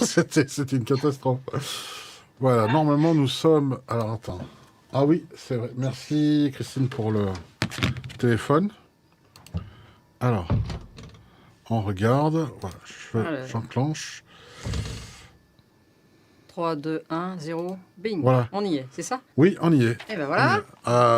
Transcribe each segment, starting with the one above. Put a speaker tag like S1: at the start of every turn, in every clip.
S1: C'était une catastrophe. Voilà, normalement nous sommes. Alors attends. Ah oui, c'est vrai. Merci Christine pour le téléphone. Alors, on regarde. Voilà,
S2: Alors,
S1: j'enclenche.
S2: 3, 2, 1, 0, bing.
S1: Voilà.
S2: On y est, c'est ça?
S1: Oui, on y est.
S2: Et ben
S1: On y
S2: voilà.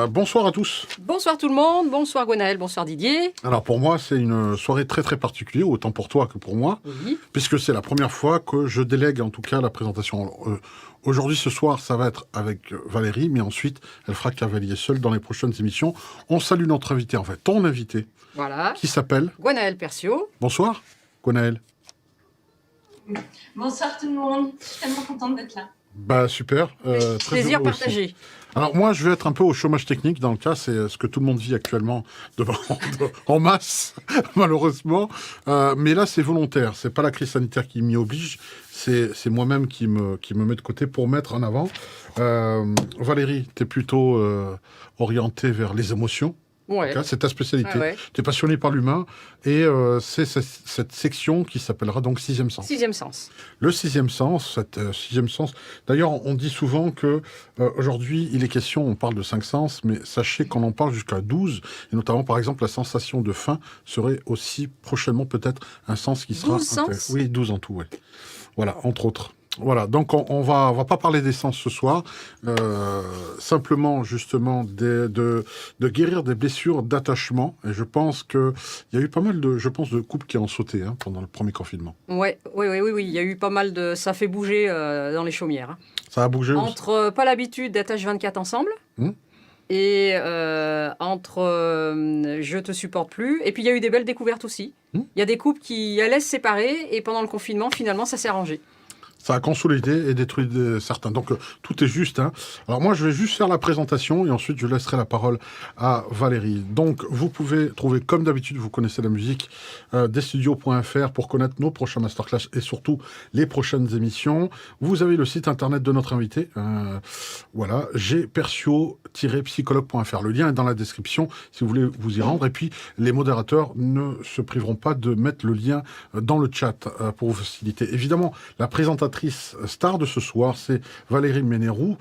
S1: est. Bonsoir à tous.
S2: Bonsoir tout le monde, bonsoir Gwenaël, bonsoir Didier.
S1: Alors pour moi, c'est une soirée très très particulière, autant pour toi que pour moi,
S2: Oui.
S1: puisque c'est la première fois que je délègue en tout cas la présentation. Alors, aujourd'hui, ce soir, ça va être avec Valérie, mais ensuite, elle fera cavalier seul dans les prochaines émissions. On salue notre invité, en fait, ton invité,
S2: Voilà.
S1: qui s'appelle...
S2: Gwenaël Percio.
S1: Bonsoir, Gwenaël.
S3: Bonsoir tout le monde, je suis tellement contente d'être là.
S1: Bah super, très
S2: Plaisir
S1: heureux aussi.
S2: partagé.
S1: Alors moi, je vais être un peu au chômage technique. Dans le cas, c'est ce que tout le monde vit actuellement en masse, malheureusement. Mais là, c'est volontaire. C'est pas la crise sanitaire qui m'y oblige. C'est moi-même qui me met de côté pour mettre en avant. Valérie, tu es plutôt orientée vers les émotions.
S2: Ouais.
S1: C'est ta spécialité.
S2: Ouais.
S1: Tu es passionné par l'humain. Et c'est cette section qui s'appellera donc Sixième Sens.
S2: Sixième sens.
S1: Le sixième sens, sixième sens. D'ailleurs, on dit souvent que aujourd'hui, il est question, on parle de 5 sens, mais sachez qu'on en parle jusqu'à 12, et notamment, par exemple, la sensation de faim serait aussi prochainement peut-être un sens qui sera...
S2: 12 sens.
S1: Oui, 12 en tout, oui. Voilà, entre autres. Voilà, donc on va pas parler des sens ce soir, simplement justement de guérir des blessures d'attachement. Et je pense que il y a eu pas mal de couples qui ont sauté pendant le premier confinement.
S2: Oui. Il y a eu pas mal de... Ça fait bouger dans les chaumières. Hein.
S1: Ça a bougé aussi.
S2: Entre pas l'habitude d'être H24 ensemble. Et entre je te supporte plus. Et puis il y a eu des belles découvertes aussi. Il y a des couples qui allaient se séparer et pendant le confinement, finalement, ça s'est arrangé.
S1: Ça a consolidé et détruit certains. Donc, tout est juste. Alors, moi, je vais juste faire la présentation et ensuite, je laisserai la parole à Valérie. Donc, vous pouvez trouver, comme d'habitude, vous connaissez la musique, desstudios.fr pour connaître nos prochains masterclass et surtout les prochaines émissions. Vous avez le site internet de notre invité. Voilà, gpercio-psychologue.fr. Le lien est dans la description si vous voulez vous y rendre. Et puis, les modérateurs ne se priveront pas de mettre le lien dans le chat pour vous faciliter. Évidemment, la présentatrice star de ce soir, c'est Valérie Ménérou,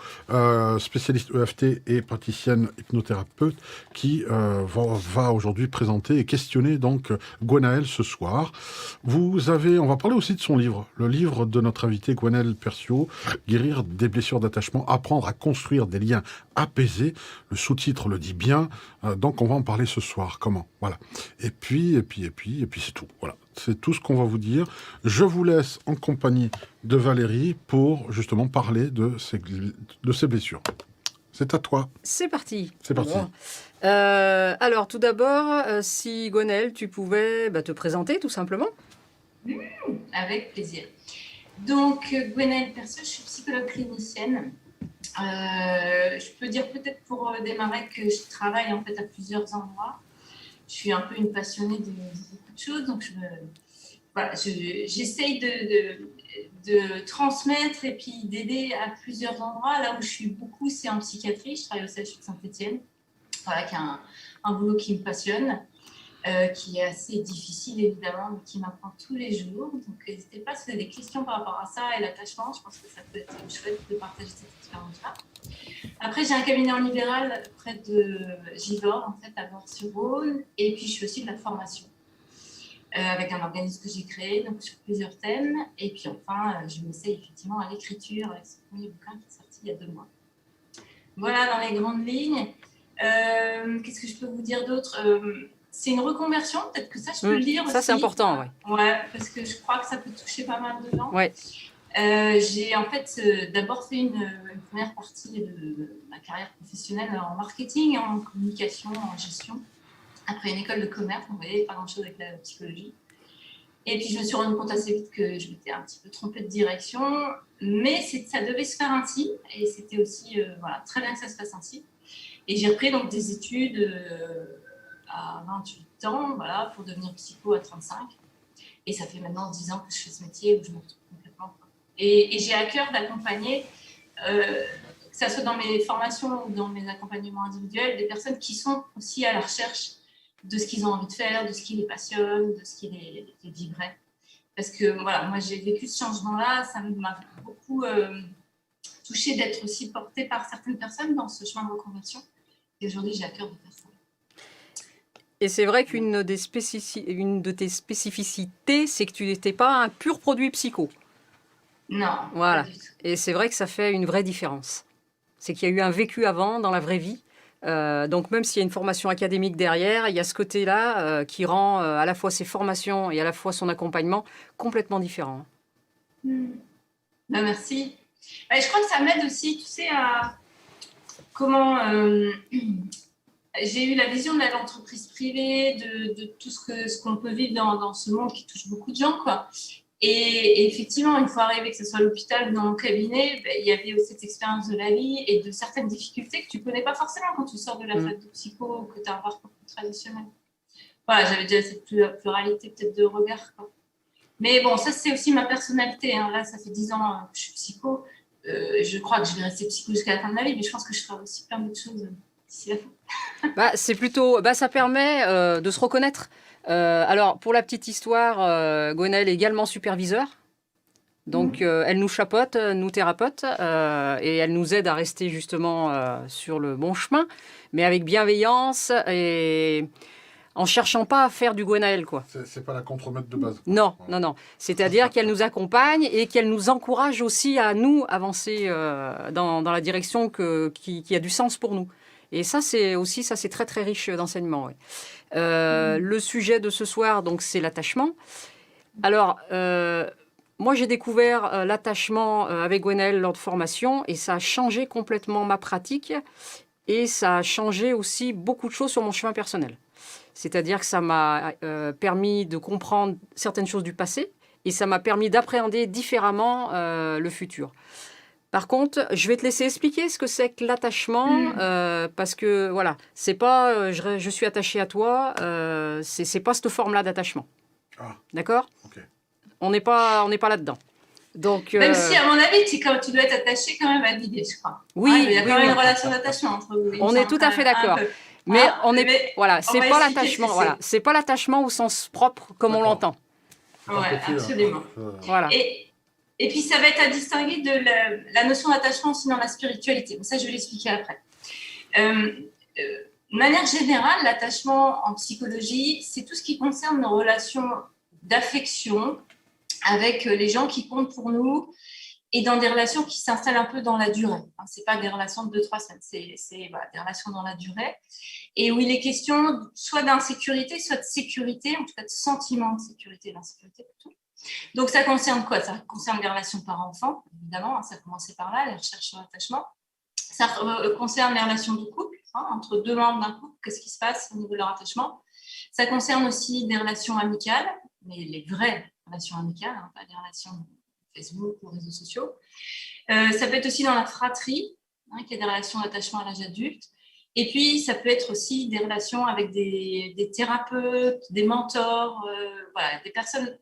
S1: spécialiste EFT et praticienne hypnothérapeute, qui va aujourd'hui présenter et questionner donc Gwenaël ce soir. On va parler aussi de son livre, le livre de notre invité Gwenaël Percio, Guérir des blessures d'attachement, apprendre à construire des liens apaisés. Le sous-titre le dit bien, donc on va en parler ce soir. Comment? Voilà. Et puis c'est tout. Voilà. C'est tout ce qu'on va vous dire. Je vous laisse en compagnie de Valérie pour justement parler de ces blessures. C'est à toi.
S2: C'est parti.
S1: C'est parti.
S2: Bon. Alors, tout d'abord, si Gwenaël, tu pouvais te présenter tout simplement.
S3: Avec plaisir. Donc, Gwenaël Percio, je suis psychologue clinicienne. Je peux dire peut-être pour démarrer que je travaille en fait à plusieurs endroits. Je suis un peu une passionnée de beaucoup de choses, donc j'essaye de transmettre et puis d'aider à plusieurs endroits. Là où je suis beaucoup, c'est en psychiatrie. Je travaille au CHU de Saint-Étienne, voilà, qui est un boulot qui me passionne, qui est assez difficile évidemment, mais qui m'apprend tous les jours. Donc n'hésitez pas si vous avez des questions par rapport à ça et l'attachement. Je pense que ça peut être chouette de partager cette expérience-là. Après, j'ai un cabinet en libéral près de Givors, en fait, à Vaux-sur-Rhône. Et puis, je fais aussi de la formation avec un organisme que j'ai créé, donc sur plusieurs thèmes. Et puis, enfin, je m'essaye effectivement à l'écriture avec ce premier bouquin qui est sorti il y a 2 mois. Voilà, dans les grandes lignes. Qu'est-ce que je peux vous dire d'autre? C'est une reconversion, peut-être que ça, je peux le dire aussi.
S2: Ça, c'est important, oui.
S3: Ouais, parce que je crois que ça peut toucher pas mal de gens.
S2: Ouais.
S3: J'ai en fait d'abord fait une première partie de ma carrière professionnelle en marketing, en communication, en gestion, après une école de commerce, donc vous voyez, pas grand-chose avec la psychologie. Et puis je me suis rendu compte assez vite que je m'étais un petit peu trompée de direction, mais ça devait se faire ainsi, et c'était aussi très bien que ça se fasse ainsi. Et j'ai repris donc des études à 28 ans, voilà, pour devenir psycho à 35. Et ça fait maintenant 10 ans que je fais ce métier où je me retrouve complètement. Et j'ai à cœur d'accompagner, que ce soit dans mes formations ou dans mes accompagnements individuels, des personnes qui sont aussi à la recherche de ce qu'ils ont envie de faire, de ce qui les passionne, de ce qui les vibrait. Parce que voilà, moi j'ai vécu ce changement-là, ça m'a beaucoup touchée d'être aussi portée par certaines personnes dans ce chemin de reconversion. Et aujourd'hui, j'ai à cœur de faire ça.
S2: Et c'est vrai qu'une une de tes spécificités, c'est que tu n'étais pas un pur produit psycho.
S3: Non,
S2: Voilà.
S3: pas du tout.
S2: Et c'est vrai que ça fait une vraie différence. C'est qu'il y a eu un vécu avant dans la vraie vie. Donc même s'il y a une formation académique derrière, il y a ce côté-là qui rend à la fois ses formations et à la fois son accompagnement complètement différent.
S3: Ben, merci. Je crois que ça m'aide aussi, tu sais, à comment j'ai eu la vision de l'entreprise privée, de tout ce qu'on peut vivre dans ce monde qui touche beaucoup de gens, quoi. Et effectivement, une fois arrivé, que ce soit à l'hôpital ou dans mon cabinet, il y avait aussi cette expérience de la vie et de certaines difficultés que tu ne connais pas forcément quand tu sors de la fac de psycho ou que tu as un parcours plus traditionnel. Voilà, j'avais déjà cette pluralité peut-être de regard, quoi. Mais bon, ça, c'est aussi ma personnalité. Hein. Là, ça fait 10 ans que je suis psycho. Je crois que je vais rester psycho jusqu'à la fin de ma vie, mais je pense que je ferai aussi plein d'autres choses d'ici la fin.
S2: C'est plutôt, ça permet de se reconnaître. Alors, pour la petite histoire, Gwenaëlle est également superviseure. Donc, elle nous chapeaute, nous thérapeute, et elle nous aide à rester justement sur le bon chemin, mais avec bienveillance et en cherchant pas à faire du Gwenaëlle, quoi.
S1: C'est pas la contremaître de base.
S2: Non, non, non. C'est-à-dire qu'elle nous accompagne et qu'elle nous encourage aussi à nous avancer dans la direction qui a du sens pour nous. Et ça, c'est très, très riche d'enseignement. Ouais. Le sujet de ce soir, donc, c'est l'attachement. Alors, moi, j'ai découvert l'attachement avec Gwenaëlle lors de formation et ça a changé complètement ma pratique et ça a changé aussi beaucoup de choses sur mon chemin personnel. C'est-à-dire que ça m'a permis de comprendre certaines choses du passé et ça m'a permis d'appréhender différemment le futur. Par contre, je vais te laisser expliquer ce que c'est que l'attachement, parce que voilà, c'est pas je suis attaché à toi, c'est pas cette forme-là d'attachement. Ah. D'accord ? Okay. On n'est pas là-dedans. Donc,
S3: même si, à mon avis, tu dois être attaché quand même à l'idée, je crois.
S2: Oui,
S3: il y a quand même une relation d'attachement entre vous.
S2: On est tout à fait d'accord. Mais voilà, c'est pas l'attachement. Voilà, c'est pas l'attachement au sens propre comme on l'entend.
S3: Oui, absolument. Voilà. Et puis, ça va être à distinguer de la notion d'attachement aussi dans la spiritualité. Ça, je vais l'expliquer après. De manière générale, l'attachement en psychologie, c'est tout ce qui concerne nos relations d'affection avec les gens qui comptent pour nous et dans des relations qui s'installent un peu dans la durée. Ce n'est pas des relations de 2-3 semaines, c'est des relations dans la durée et où il est question soit d'insécurité, soit de sécurité, en tout cas de sentiment de sécurité et d'insécurité plutôt. Donc, ça concerne quoi ? Ça concerne les relations parents-enfants, évidemment, ça a commencé par là, les recherches sur l'attachement. Ça concerne les relations de couple, entre deux membres d'un couple, qu'est-ce qui se passe au niveau de leur attachement. Ça concerne aussi des relations amicales, mais les vraies relations amicales, pas les relations Facebook ou réseaux sociaux. Ça peut être aussi dans la fratrie, qui est des relations d'attachement à l'âge adulte. Et puis, ça peut être aussi des relations avec des thérapeutes, des mentors, des personnes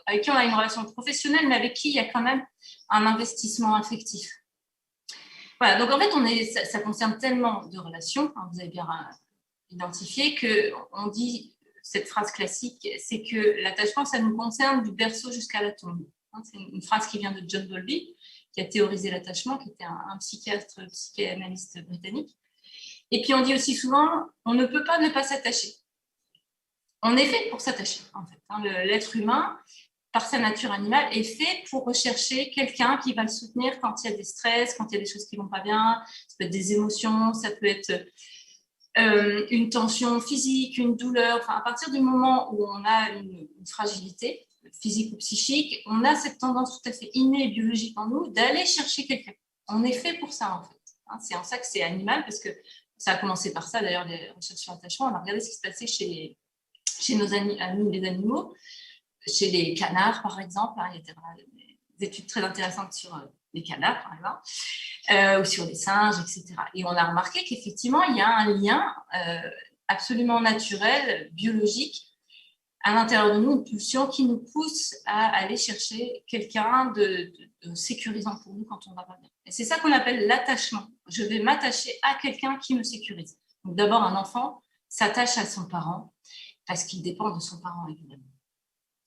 S3: avec qui on a une relation professionnelle, mais avec qui il y a quand même un investissement affectif. Voilà, donc en fait, ça concerne tellement de relations, vous avez bien identifié, qu'on dit cette phrase classique, c'est que l'attachement, ça nous concerne du berceau jusqu'à la tombe. C'est une phrase qui vient de John Bowlby, qui a théorisé l'attachement, qui était un psychiatre, psychanalyste britannique. Et puis on dit aussi souvent, on ne peut pas ne pas s'attacher. On est fait pour s'attacher, en fait. L'être humain, par sa nature animale, est fait pour rechercher quelqu'un qui va le soutenir quand il y a des stress, quand il y a des choses qui ne vont pas bien. Ça peut être des émotions, ça peut être une tension physique, une douleur. À partir du moment où on a une fragilité physique ou psychique, on a cette tendance tout à fait innée et biologique en nous d'aller chercher quelqu'un. On est fait pour ça, en fait. C'est en ça que c'est animal, parce que ça a commencé par ça, d'ailleurs, les recherches sur l'attachement. On a regardé ce qui se passait chez nos amis, les animaux, chez les canards, par exemple. Il y a des études très intéressantes sur les canards, par exemple, ou sur les singes, etc. Et on a remarqué qu'effectivement, il y a un lien absolument naturel, biologique, à l'intérieur de nous, une pulsion qui nous pousse à aller chercher quelqu'un de sécurisant pour nous quand on va pas bien. Et c'est ça qu'on appelle l'attachement. Je vais m'attacher à quelqu'un qui me sécurise. Donc d'abord, un enfant s'attache à son parent parce qu'il dépend de son parent, évidemment.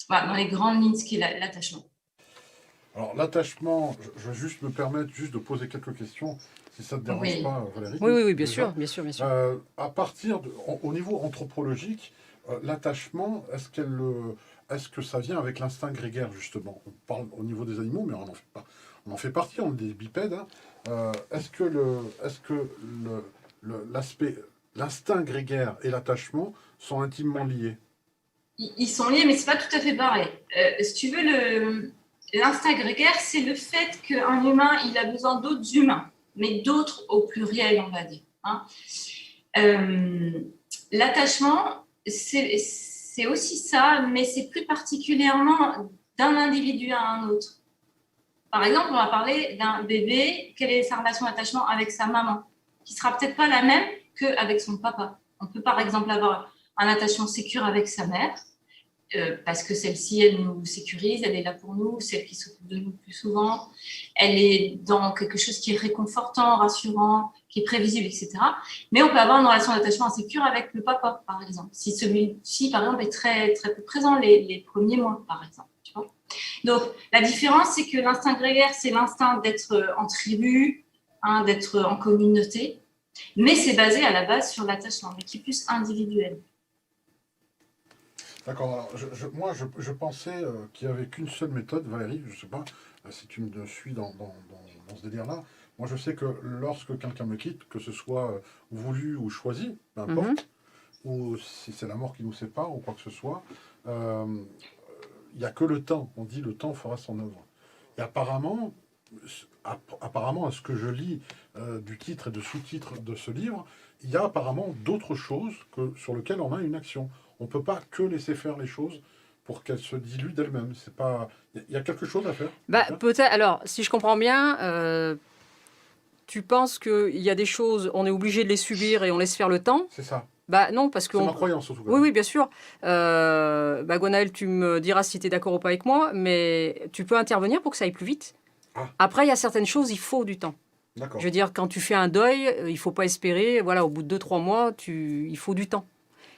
S3: Voilà, dans les grandes lignes, ce qu'est l'attachement.
S1: Alors, l'attachement, je vais juste me permettre juste de poser quelques questions, si ça ne te dérange
S3: Oui.
S1: pas, Valérie.
S2: Oui, bien
S1: déjà.
S2: sûr, bien sûr, bien sûr.
S1: À partir au niveau anthropologique, l'attachement, est-ce que ça vient avec l'instinct grégaire, justement? On parle au niveau des animaux, mais on en fait pas. On en fait partie, on est des bipèdes. Hein. L'instinct grégaire et l'attachement sont intimement liés?
S3: Ils sont liés, mais c'est pas tout à fait pareil. Si tu veux, l'instinct grégaire, c'est le fait qu'un humain, il a besoin d'autres humains, mais d'autres au pluriel, on va dire. Hein. L'attachement, c'est aussi ça, mais c'est plus particulièrement d'un individu à un autre. Par exemple, on va parler d'un bébé, quelle est sa relation d'attachement avec sa maman, qui sera peut-être pas la même qu'avec son papa. On peut par exemple avoir un attachement sécure avec sa mère, parce que celle-ci, elle nous sécurise, elle est là pour nous, celle qui s'occupe de nous le plus souvent, elle est dans quelque chose qui est réconfortant, rassurant, qui est prévisible, etc. Mais on peut avoir une relation d'attachement insécure avec le papa, par exemple, si celui-ci, par exemple, est très, très peu présent les premiers mois, par exemple. Tu vois. Donc, la différence, c'est que l'instinct grégaire, c'est l'instinct d'être en tribu, hein, d'être en communauté, mais c'est basé à la base sur l'attachement, mais qui est plus individuel.
S1: D'accord. Alors, moi, je pensais qu'il n'y avait qu'une seule méthode, Valérie. Je ne sais pas si tu me suis dans ce délire-là. Moi, je sais que lorsque quelqu'un me quitte, que ce soit voulu ou choisi, peu importe, ou si c'est la mort qui nous sépare ou quoi que ce soit, il n'y a que le temps. On dit le temps fera son œuvre. Et apparemment, à ce que je lis du titre et de sous-titre de ce livre, il y a apparemment d'autres choses sur lesquelles on a une action. On ne peut pas que laisser faire les choses pour qu'elles se diluent d'elles-mêmes. C'est pas... Il y a quelque chose à faire.
S2: Bah, peut-être. Alors, si je comprends bien, tu penses qu'il y a des choses, on est obligé de les subir et on laisse faire le temps?
S1: C'est ça.
S2: Bah non, parce que...
S1: C'est ma croyance, en tout cas.
S2: Oui, bien sûr. Bah, Gwenaël, tu me diras si tu es d'accord ou pas avec moi, mais tu peux intervenir pour que ça aille plus vite.
S1: Ah.
S2: Après, il y a certaines choses, il faut du temps.
S1: D'accord.
S2: Je veux dire, quand tu fais un deuil, il ne faut pas espérer, voilà, au bout de 2-3 mois, il faut du temps.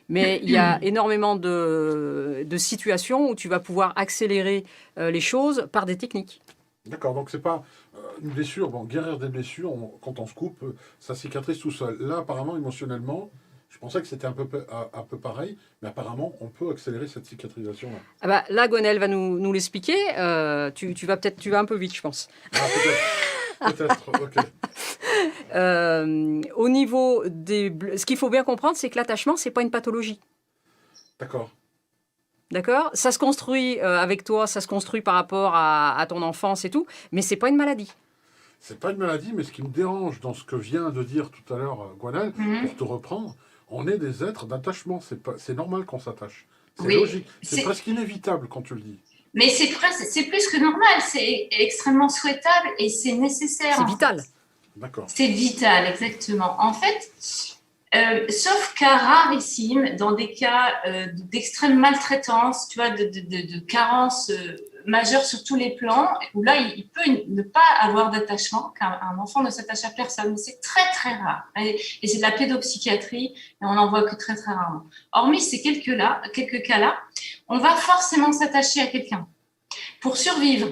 S2: Mais il y a énormément de situations où tu vas pouvoir accélérer les choses par des techniques.
S1: D'accord, donc c'est pas une blessure, bon, guérir des blessures, quand on se coupe, ça cicatrise tout seul. Là, apparemment, émotionnellement, je pensais que c'était un peu pareil, mais apparemment, on peut accélérer cette cicatrisation-là.
S2: Ah bah, là, Gwenaël va nous l'expliquer. Tu vas un peu vite, je pense.
S1: Ah, peut-être, ok.
S2: Au niveau ce qu'il faut bien comprendre, c'est que l'attachement, c'est pas une pathologie.
S1: D'accord.
S2: D'accord? Ça se construit avec toi, ça se construit par rapport à ton enfance et tout, mais c'est pas une maladie.
S1: C'est pas une maladie, mais ce qui me dérange dans ce que vient de dire tout à l'heure Gwenaël, pour te reprendre, on est des êtres d'attachement. C'est normal qu'on s'attache. C'est logique. C'est presque inévitable quand tu le dis.
S3: Mais c'est plus que normal. C'est extrêmement souhaitable et c'est nécessaire.
S2: C'est vital.
S1: D'accord.
S3: C'est vital, exactement. En fait, sauf cas rarissime, dans des cas d'extrême maltraitance, tu vois, de carence majeure sur tous les plans, où là, il peut ne pas avoir d'attachement, car un enfant ne s'attache à personne, mais c'est très, très rare. Et c'est de la pédopsychiatrie, et on n'en voit que très, très rarement. Hormis ces quelques cas-là, on va forcément s'attacher à quelqu'un pour survivre.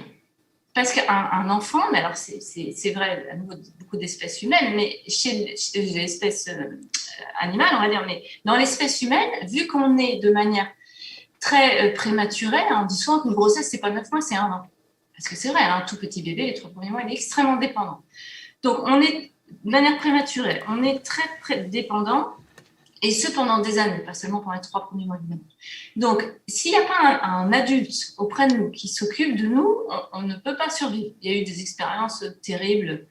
S3: Parce qu'un enfant, mais alors c'est vrai à nouveau beaucoup d'espèces humaines, mais chez les espèces animales, on va dire, mais dans l'espèce humaine, vu qu'on est de manière très prématurée, on dit souvent qu'une grossesse, c'est pas 9 mois, c'est 1 an. Parce que c'est vrai, un tout petit bébé, les 3 premiers mois, il est extrêmement dépendant. Donc, on est de manière prématurée, on est très, très dépendant, et ce pendant des années, pas seulement pendant les 3 premiers mois de vie. Donc, s'il n'y a pas un adulte auprès de nous qui s'occupe de nous, on ne peut pas survivre. Il y a eu des expériences terribles.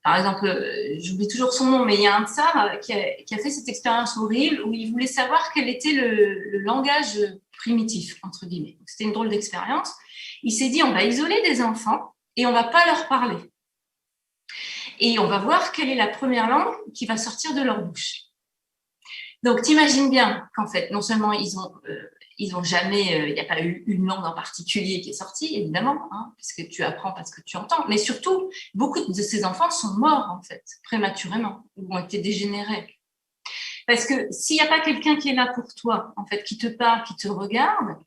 S3: Par exemple, j'oublie toujours son nom, mais il y a un tsar qui a fait cette expérience horrible où il voulait savoir quel était le langage primitif, entre guillemets. C'était une drôle d'expérience. Il s'est dit, on va isoler des enfants et on ne va pas leur parler. Et on va voir quelle est la première langue qui va sortir de leur bouche. Donc, t'imagines bien qu'en fait, non seulement ils ont jamais, il n'y a pas eu une langue en particulier qui est sortie, évidemment, hein, puisque tu apprends parce que tu entends, mais surtout, beaucoup de ces enfants sont morts, en fait, prématurément, ou ont été dégénérés. Parce que s'il n'y a pas quelqu'un qui est là pour toi, en fait, qui te parle, qui te regarde,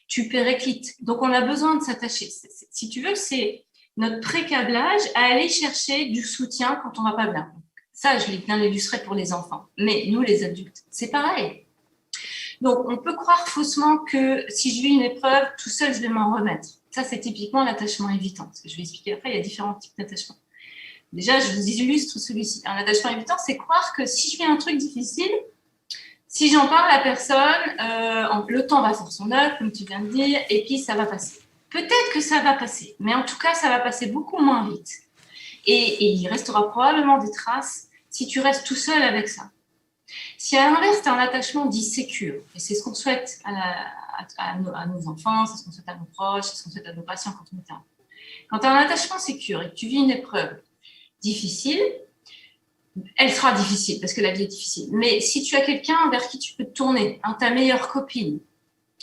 S3: tu périclites. Donc, on a besoin de s'attacher. Si tu veux, c'est notre pré-câblage à aller chercher du soutien quand on ne va pas bien. Ça, je l'ai bien illustré pour les enfants. Mais nous, les adultes, c'est pareil. Donc, on peut croire faussement que si je vis une épreuve, tout seul, je vais m'en remettre. Ça, c'est typiquement l'attachement évitant. Ce que je vais expliquer après, il y a différents types d'attachement. Déjà, je vous illustre celui-ci. Un attachement évitant, c'est croire que si je vis un truc difficile, si j'en parle à personne, le temps va faire son œuvre, comme tu viens de dire, et puis ça va passer. Peut-être que ça va passer, mais en tout cas, ça va passer beaucoup moins vite. Et il restera probablement des traces si tu restes tout seul avec ça. Si à l'inverse, tu as un attachement dit sécure, et c'est ce qu'on souhaite à nos enfants, c'est ce qu'on souhaite à nos proches, c'est ce qu'on souhaite à nos patients quand on est terrain. Quand tu as un attachement sécure et que tu vis une épreuve difficile, elle sera difficile parce que la vie est difficile. Mais si tu as quelqu'un vers qui tu peux te tourner, ta meilleure copine,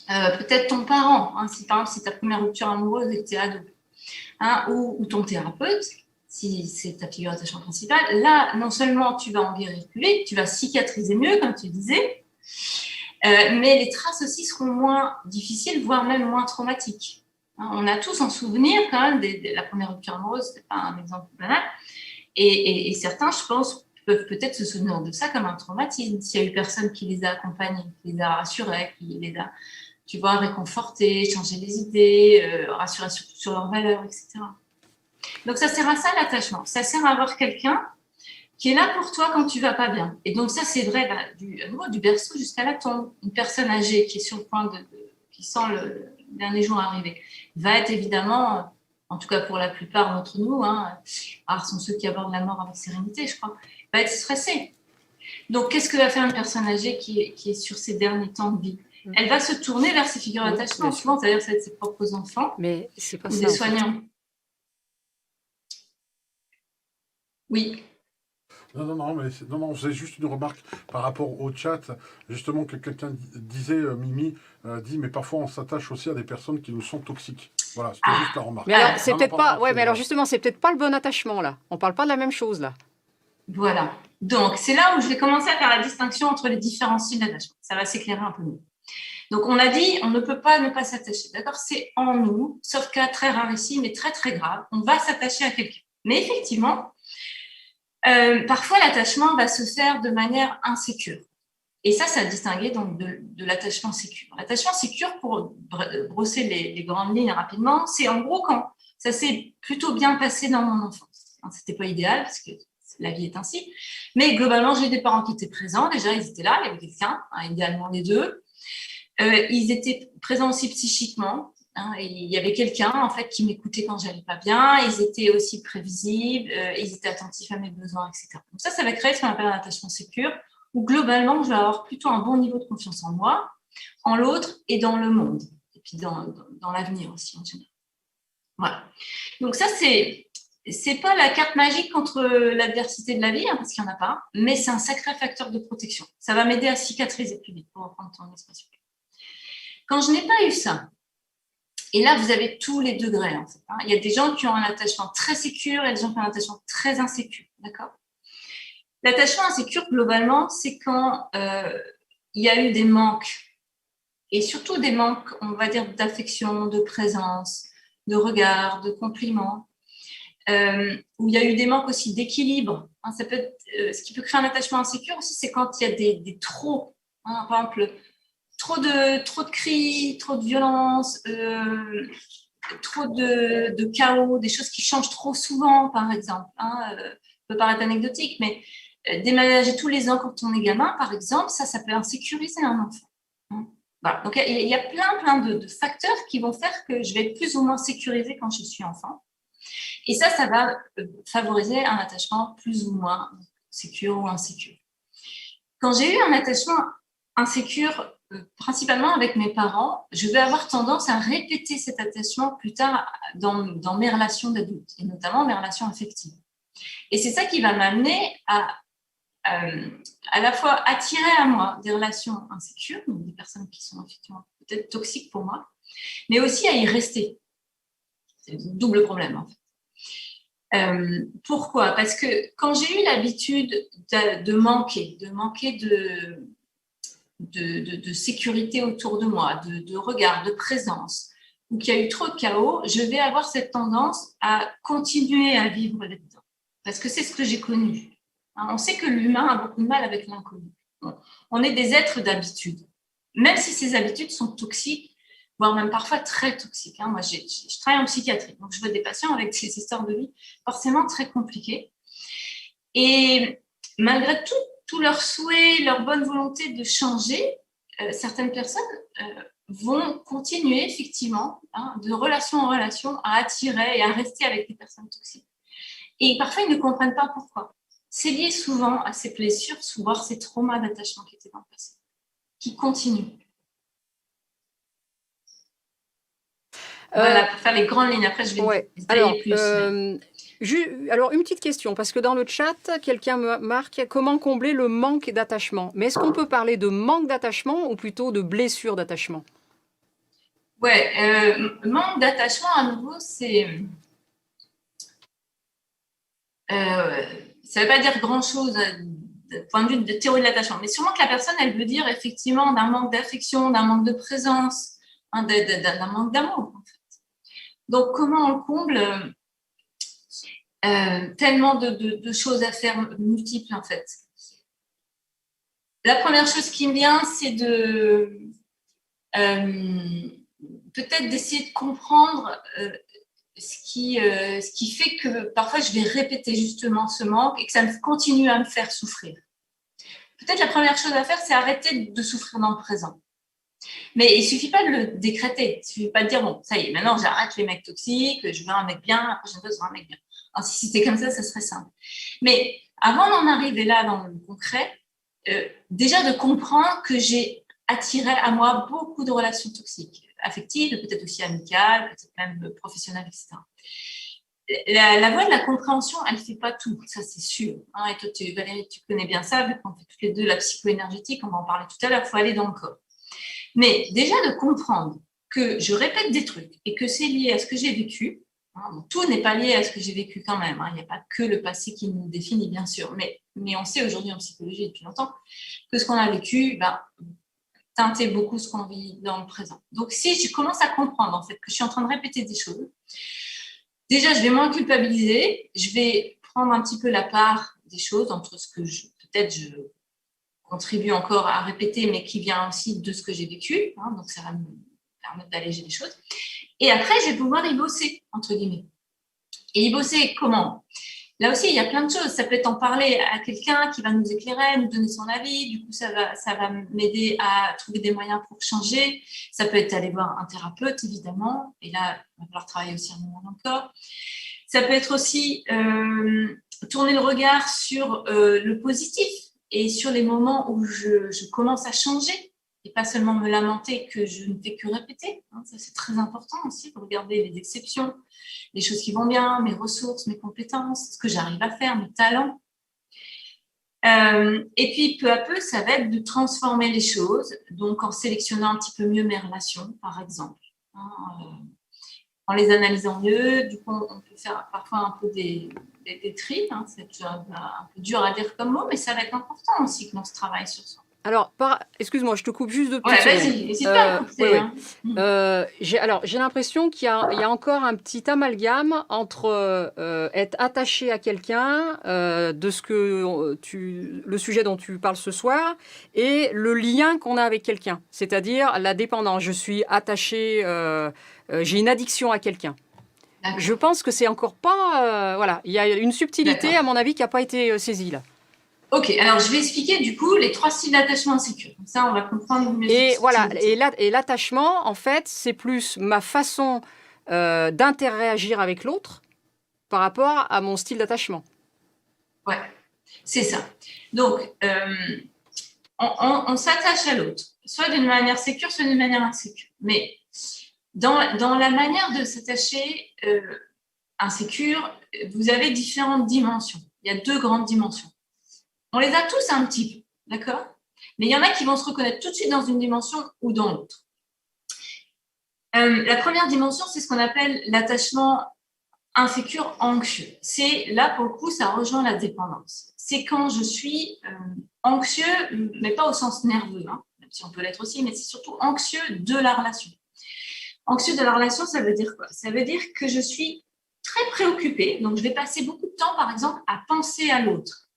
S3: peut-être ton parent, si par exemple c'est ta première rupture amoureuse et que tu es ado, ou ton thérapeute, si c'est ta figure d'attachement principale, là, non seulement tu vas en guérir plus vite, tu vas cicatriser mieux, comme tu disais, mais les traces aussi seront moins difficiles, voire même moins traumatiques. On a tous en souvenir quand même de la première rupture amoureuse, c'est pas un exemple banal, et certains, je pense, peuvent peut-être se souvenir de ça comme un traumatisme, s'il y a eu personne qui les a accompagnés, qui les a rassurés, qui les a, tu vois, réconfortés, changé les idées, rassurés sur leurs valeurs, etc. Donc, ça sert à ça, l'attachement. Ça sert à avoir quelqu'un qui est là pour toi quand tu ne vas pas bien. Et donc, ça, c'est vrai à nouveau, du berceau jusqu'à la tombe. Une personne âgée qui est sur le point qui sent le dernier jour arriver, va être évidemment, en tout cas pour la plupart d'entre nous, alors sont ceux qui abordent la mort avec sérénité, je crois, va être stressée. Donc, qu'est-ce que va faire une personne âgée qui est sur ses derniers temps de vie? Elle va se tourner vers ses figures d'attachement. Souvent, c'est-à-dire ça va être ses propres enfants,
S2: mais c'est pas
S3: ou
S2: ça,
S3: des soignants. Oui.
S1: Non, c'est juste une remarque par rapport au chat, justement, que quelqu'un disait, Mimi dit, mais parfois on s'attache aussi à des personnes qui nous sont toxiques. Voilà, c'était juste la remarque.
S2: Mais alors, c'est peut-être pas.
S1: après,
S2: Mais alors justement, c'est peut-être pas le bon attachement là. On parle pas de la même chose là.
S3: Voilà. Donc, c'est là où je vais commencer à faire la distinction entre les différents styles d'attachement. Ça va s'éclairer un peu mieux. Donc, on a dit, on ne peut pas ne pas s'attacher. D'accord? C'est en nous, sauf cas très rare ici, mais très, très grave. On va s'attacher à quelqu'un. Mais effectivement, parfois, l'attachement va se faire de manière insécure. Et ça a distingué donc de l'attachement sécure. L'attachement sécure, pour brosser les grandes lignes rapidement, c'est en gros quand ça s'est plutôt bien passé dans mon enfance. C'était pas idéal parce que la vie est ainsi, mais globalement, j'ai des parents qui étaient présents. Déjà, ils étaient là, il y avait quelqu'un, idéalement les deux. Ils étaient présents aussi psychiquement. Et il y avait quelqu'un en fait qui m'écoutait quand j'allais pas bien. Ils étaient aussi prévisibles, ils étaient attentifs à mes besoins, etc. Donc ça va créer ce qu'on appelle un attachement sécure, où globalement, je vais avoir plutôt un bon niveau de confiance en moi, en l'autre et dans le monde, et puis dans l'avenir aussi en général. Voilà. Donc ça, c'est pas la carte magique contre l'adversité de la vie, parce qu'il n'y en a pas, mais c'est un sacré facteur de protection. Ça va m'aider à cicatriser plus vite, pour reprendre ton expression. Quand je n'ai pas eu ça, et là, vous avez tous les degrés, en fait. Il y a des gens qui ont un attachement très sécure et des gens qui ont un attachement très insécure, d'accord? L'attachement insécure, globalement, c'est quand il y a eu des manques, et surtout des manques, on va dire, d'affection, de présence, de regard, de compliments, où il y a eu des manques aussi d'équilibre. Ça peut être, ce qui peut créer un attachement insécure aussi, c'est quand il y a des trop, par exemple, trop de cris, trop de violence, trop de chaos, des choses qui changent trop souvent, par exemple. Ça peut paraître anecdotique, mais déménager tous les ans quand on est gamin, par exemple, ça peut insécuriser un enfant. Voilà. Donc, il y a plein de facteurs qui vont faire que je vais être plus ou moins sécurisée quand je suis enfant. Et ça va favoriser un attachement plus ou moins sécure ou insécure. Quand j'ai eu un attachement insécure, principalement avec mes parents, je vais avoir tendance à répéter cet attachement plus tard dans mes relations d'adultes, et notamment mes relations affectives. Et c'est ça qui va m'amener à la fois attirer à moi des relations insécures, donc des personnes qui sont effectivement peut-être toxiques pour moi, mais aussi à y rester. C'est un double problème, en fait. Pourquoi? Parce que quand j'ai eu l'habitude de manquer de sécurité autour de moi, de regard, de présence, ou qu'il y a eu trop de chaos, je vais avoir cette tendance à continuer à vivre là-dedans. Parce que c'est ce que j'ai connu. On sait que l'humain a beaucoup de mal avec l'inconnu. On est des êtres d'habitude. Même si ces habitudes sont toxiques, voire même parfois très toxiques. Moi, je travaille en psychiatrie, donc je vois des patients avec des histoires de vie forcément très compliquées. Et malgré tout leur souhait, leur bonne volonté de changer, certaines personnes vont continuer effectivement, de relation en relation, à attirer et à rester avec des personnes toxiques. Et parfois, ils ne comprennent pas pourquoi. C'est lié souvent à ces blessures, voire ces traumas d'attachement qui étaient dans le passé, qui continuent. Voilà, pour faire les grandes lignes. Après, je vais détailler plus.
S2: Alors, une petite question, parce que dans le chat, quelqu'un me marque comment combler le manque d'attachement. Mais est-ce qu'on peut parler de manque d'attachement ou plutôt de blessure d'attachement?
S3: Manque d'attachement, à nouveau, c'est... ça ne veut pas dire grand-chose du point de vue de théorie de l'attachement, mais sûrement que la personne, elle veut dire effectivement d'un manque d'affection, d'un manque de présence, d'un manque d'amour, en fait. Donc, comment on le comble? Tellement de choses à faire multiples, en fait. La première chose qui me vient, c'est peut-être d'essayer de comprendre ce qui fait que parfois je vais répéter justement ce manque et que ça continue à me faire souffrir. Peut-être la première chose à faire, c'est arrêter de souffrir dans le présent. Mais il ne suffit pas de le décréter. Il ne suffit pas de dire, bon, ça y est, maintenant j'arrête les mecs toxiques, je veux un mec bien, la prochaine fois, je veux un mec bien. Alors, si c'était comme ça serait simple. Mais avant d'en arriver là dans le concret, déjà de comprendre que j'ai attiré à moi beaucoup de relations toxiques, affectives, peut-être aussi amicales, peut-être même professionnelles, etc. La voie de la compréhension, elle ne fait pas tout, ça c'est sûr. Et toi, Valérie, tu connais bien ça, vu qu'on fait toutes les deux la psycho-énergétique, on va en parler tout à l'heure, il faut aller dans le corps. Mais déjà de comprendre que je répète des trucs et que c'est lié à ce que j'ai vécu. Tout n'est pas lié à ce que j'ai vécu quand même. Il n'y a pas que le passé qui nous définit, bien sûr. Mais on sait aujourd'hui en psychologie depuis longtemps que ce qu'on a vécu teintait beaucoup ce qu'on vit dans le présent. Donc, si je commence à comprendre en fait que je suis en train de répéter des choses, déjà, je vais moins culpabiliser. Je vais prendre un petit peu la part des choses entre ce que je contribue encore à répéter, mais qui vient aussi de ce que j'ai vécu. Donc, ça va me permettre d'alléger les choses. Et après, je vais pouvoir y bosser, entre guillemets. Et y bosser comment? Là aussi, il y a plein de choses. Ça peut être en parler à quelqu'un qui va nous éclairer, nous donner son avis. Du coup, ça va m'aider à trouver des moyens pour changer. Ça peut être aller voir un thérapeute, évidemment. Et là, il va falloir travailler aussi un moment dans le corps. Ça peut être aussi tourner le regard sur le positif et sur les moments où je commence à changer. Et pas seulement me lamenter que je ne fais que répéter. Ça, c'est très important aussi de regarder les exceptions, les choses qui vont bien, mes ressources, mes compétences, ce que j'arrive à faire, mes talents. Et puis, peu à peu, ça va être de transformer les choses, donc en sélectionnant un petit peu mieux mes relations, par exemple. En les analysant mieux, du coup, on peut faire parfois un peu des tris. C'est un peu dur à dire comme mot, mais ça va être important aussi que l'on se travaille sur soi.
S2: Alors, excuse-moi, je te coupe juste 2 petites
S3: secondes. Vas-y, n'hésite pas à couper.
S2: J'ai l'impression qu'il y a encore un petit amalgame entre être attaché à quelqu'un, le sujet dont tu parles ce soir, et le lien qu'on a avec quelqu'un, c'est-à-dire la dépendance. Je suis attachée, j'ai une addiction à quelqu'un. D'accord. Je pense que c'est encore pas... voilà, il y a une subtilité, à mon avis, qui n'a pas été saisie là.
S3: Ok, alors je vais expliquer du coup les 3 styles d'attachement insécure. Comme ça, on va comprendre mieux.
S2: Et voilà, et l'attachement, en fait, c'est plus ma façon d'interagir avec l'autre par rapport à mon style d'attachement.
S3: Ouais, c'est ça. Donc, on s'attache à l'autre, soit d'une manière sécure, soit d'une manière insécure. Mais dans la manière de s'attacher insécure, vous avez différentes dimensions. Il y a 2 grandes dimensions. On les a tous un petit peu, d'accord? Mais il y en a qui vont se reconnaître tout de suite dans une dimension ou dans l'autre. La première dimension, c'est ce qu'on appelle l'attachement insécure, anxieux. C'est là, pour le coup, ça rejoint la dépendance. C'est quand je suis anxieux, mais pas au sens nerveux, hein, même si on peut l'être aussi, mais c'est surtout anxieux de la relation. Anxieux de la relation, ça veut dire quoi? Ça veut dire que je suis très préoccupée, donc je vais passer beaucoup de temps, par exemple, à penser à l'autre,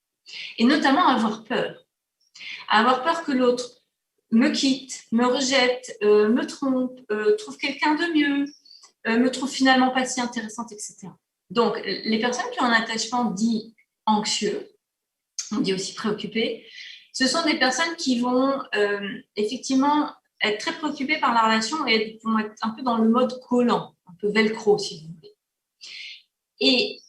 S3: et notamment à avoir peur. À avoir peur que l'autre me quitte, me rejette, me trompe, trouve quelqu'un de mieux, me trouve finalement pas si intéressante, etc. Donc, les personnes qui ont un attachement dit anxieux, on dit aussi préoccupé, ce sont des personnes qui vont effectivement être très préoccupées par la relation et vont être un peu dans le mode collant, un peu velcro, si vous voulez. Et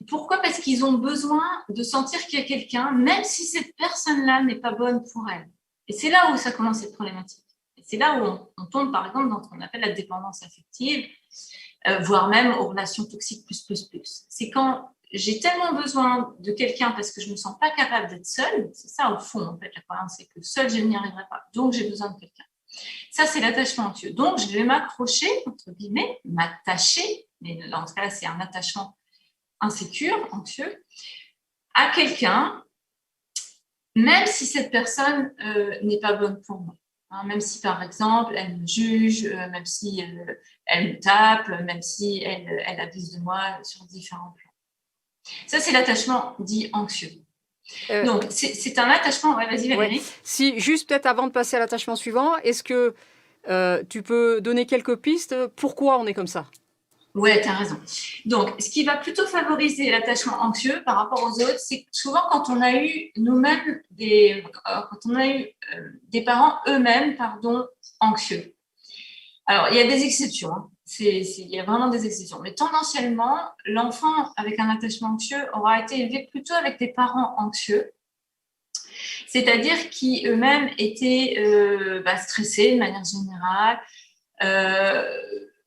S3: pourquoi? Parce qu'ils ont besoin de sentir qu'il y a quelqu'un, même si cette personne-là n'est pas bonne pour elle. Et c'est là où ça commence à être problématique. Et c'est là où on tombe, par exemple, dans ce qu'on appelle la dépendance affective, voire même aux relations toxiques plus. C'est quand j'ai tellement besoin de quelqu'un parce que je ne me sens pas capable d'être seule. C'est ça, au fond, en fait, la croyance, c'est que seule, je n'y arriverai pas. Donc, j'ai besoin de quelqu'un. Ça, c'est l'attachement anxieux. Donc, je vais m'accrocher, entre guillemets, m'attacher, mais dans ce cas-là, c'est un attachement insécure, anxieux, à quelqu'un, même si cette personne n'est pas bonne pour moi. Hein, même si, par exemple, elle me juge, même si elle me tape, même si elle abuse de moi sur différents plans. Ça, c'est l'attachement dit anxieux. Donc, c'est un attachement... Ouais, vas-y, Valérie.
S2: Ouais. Si, juste peut-être avant de passer à l'attachement suivant, est-ce que tu peux donner quelques pistes? Pourquoi on est comme ça?
S3: Ouais, tu as raison. Donc, ce qui va plutôt favoriser l'attachement anxieux par rapport aux autres, c'est souvent quand on a eu nous-mêmes des parents eux-mêmes, anxieux. Alors, il y a des exceptions. Hein. Il y a vraiment des exceptions. Mais tendanciellement, l'enfant avec un attachement anxieux aura été élevé plutôt avec des parents anxieux, c'est-à-dire qui eux-mêmes étaient stressés de manière générale,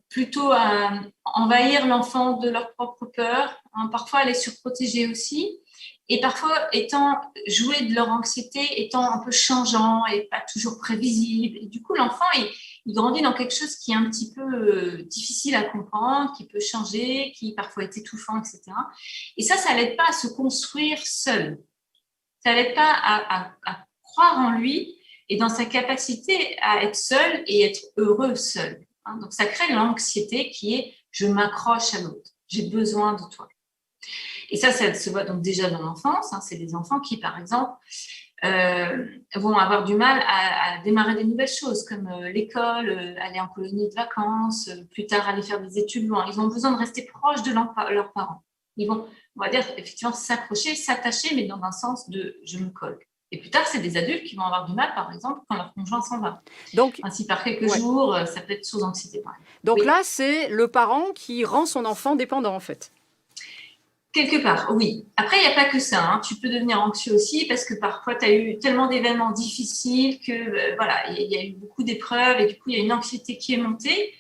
S3: plutôt à envahir l'enfant de leur propre peur, hein, parfois à les surprotéger aussi, et parfois jouer de leur anxiété, étant un peu changeant et pas toujours prévisible. Et du coup, l'enfant, il grandit dans quelque chose qui est un petit peu difficile à comprendre, qui peut changer, qui parfois est étouffant, etc. Et ça l'aide pas à se construire seul. Ça l'aide pas à croire en lui et dans sa capacité à être seul et être heureux seul. Hein, donc, ça crée l'anxiété qui est « je m'accroche à l'autre, j'ai besoin de toi ». Et ça se voit donc déjà dans l'enfance. Hein, c'est des enfants qui, par exemple, vont avoir du mal à démarrer des nouvelles choses, comme l'école, aller en colonie de vacances, plus tard aller faire des études loin. Ils ont besoin de rester proches de leurs parents. Ils vont, on va dire, effectivement, s'accrocher, s'attacher, mais dans un sens de « je me colle ». Et plus tard, c'est des adultes qui vont avoir du mal, par exemple, quand leur conjoint s'en va. Donc, ainsi, par quelques jours, ça peut être sous anxiété.
S2: Donc là, c'est le parent qui rend son enfant dépendant, en fait.
S3: Quelque part, oui. Après, il n'y a pas que ça. Hein. Tu peux devenir anxieux aussi parce que parfois, tu as eu tellement d'événements difficiles que, voilà, il y a eu beaucoup d'épreuves et du coup, il y a une anxiété qui est montée.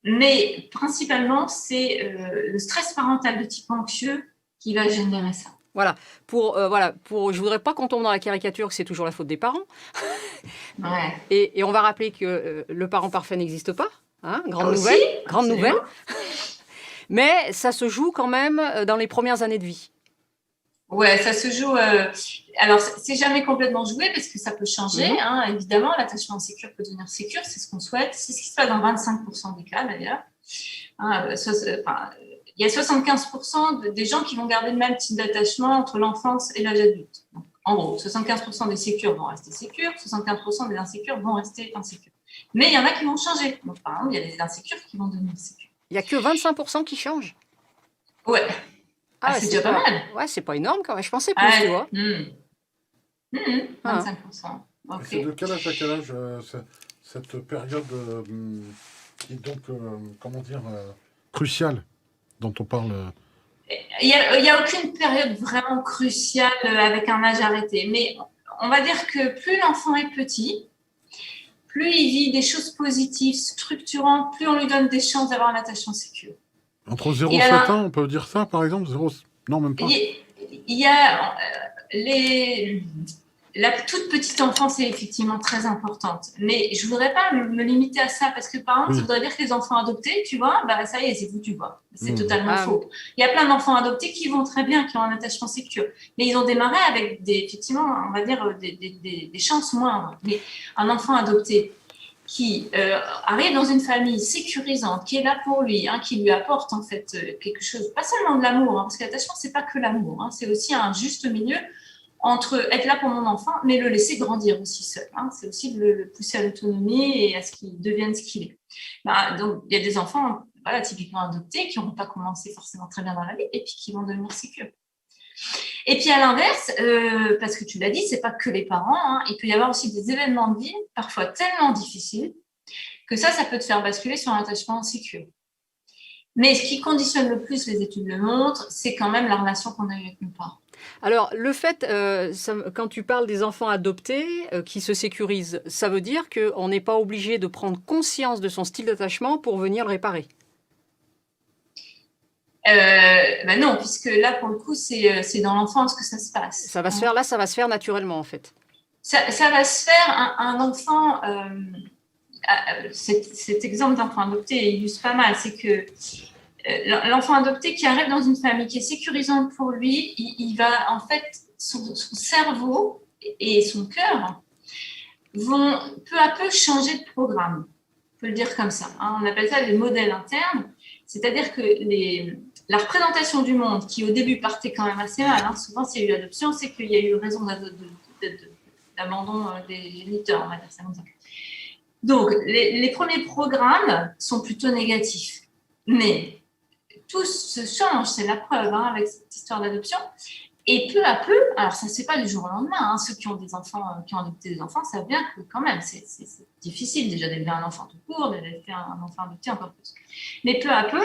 S3: Mais principalement, c'est le stress parental de type anxieux qui va générer ça.
S2: Voilà. Je voudrais pas qu'on tombe dans la caricature que c'est toujours la faute des parents.
S3: Ouais.
S2: Et on va rappeler que le parent parfait n'existe pas. Hein, grande
S3: Absolument.
S2: nouvelle. Mais ça se joue quand même dans les premières années de vie.
S3: Ouais, ça se joue. Alors, c'est jamais complètement joué parce que ça peut changer.
S2: Mmh.
S3: Hein, évidemment, l'attachement insécure peut devenir sécure, c'est ce qu'on souhaite. C'est ce qui se passe dans 25% des cas d'ailleurs. Hein, il y a 75% des gens qui vont garder le même type d'attachement entre l'enfance et l'âge adulte. Donc, en gros, 75% des sécures vont rester sécures, 75% des insécures vont rester insécures. Mais il y en a qui vont changer. Donc, par exemple, il y a des insécures qui vont devenir sécures.
S2: Il n'y a que 25% qui changent.
S3: Ouais. C'est déjà pas mal.
S2: Ouais, c'est pas énorme quand même. Je pensais plus, tu vois.
S3: 25%. Okay.
S1: C'est de quel âge à quel âge cette période qui est donc, cruciale dont on parle
S3: Il n'y a aucune période vraiment cruciale avec un âge arrêté. Mais on va dire que plus l'enfant est petit, plus il vit des choses positives, structurantes, plus on lui donne des chances d'avoir un attachement sécure.
S1: Entre 0 et 7 ans, on peut dire ça, par exemple 0... Non, même pas.
S3: Il y a la toute petite enfance est effectivement très importante. Mais je ne voudrais pas me limiter à ça parce que, par exemple, ça voudrait dire que les enfants adoptés, tu vois, ça y est, c'est foutu, quoi. C'est totalement faux. Il y a plein d'enfants adoptés qui vont très bien, qui ont un attachement sécure. Mais ils ont démarré avec effectivement, on va dire, des chances moindres. Mais un enfant adopté qui arrive dans une famille sécurisante, qui est là pour lui, qui lui apporte en fait quelque chose, pas seulement de l'amour, parce que l'attachement, c'est pas que l'amour, c'est aussi un juste milieu entre être là pour mon enfant, mais le laisser grandir aussi seul. C'est aussi de le pousser à l'autonomie et à ce qu'il devienne ce qu'il est. Donc, il y a des enfants, voilà, typiquement adoptés, qui n'auront pas commencé forcément très bien dans la vie et puis qui vont devenir sécures. Et puis à l'inverse, parce que tu l'as dit, c'est pas que les parents, il peut y avoir aussi des événements de vie, parfois tellement difficiles, que ça peut te faire basculer sur un attachement sécure. Mais ce qui conditionne le plus, les études le montrent, c'est quand même la relation qu'on a eue avec nos parents.
S2: Alors, le fait, quand tu parles des enfants adoptés qui se sécurisent, ça veut dire qu'on n'est pas obligé de prendre conscience de son style d'attachement pour venir le réparer?
S3: Non, puisque là, pour le coup, c'est dans l'enfance que ça se passe.
S2: Ça va se faire, là, ça va se faire naturellement, en fait.
S3: Ça va se faire, un enfant... cet exemple d'enfant adopté illustre pas mal, c'est que l'enfant adopté qui arrive dans une famille qui est sécurisante pour lui, il va, en fait, son cerveau et son cœur vont peu à peu changer de programme. On peut le dire comme ça. On appelle ça les modèles internes. C'est-à-dire que la représentation du monde, qui au début partait quand même assez mal, souvent s'il y a eu adoption, c'est qu'il y a eu raison d'abandon des géniteurs, on va dire ça comme ça. Donc, les premiers programmes sont plutôt négatifs. Mais tout se change, c'est la preuve avec cette histoire d'adoption. Et peu à peu, alors ça ne se fait pas du jour au lendemain, ceux qui ont des enfants, qui ont adopté des enfants, savent bien que quand même, c'est difficile déjà d'élever un enfant tout court, d'élever un enfant adopté encore plus. Mais peu à peu,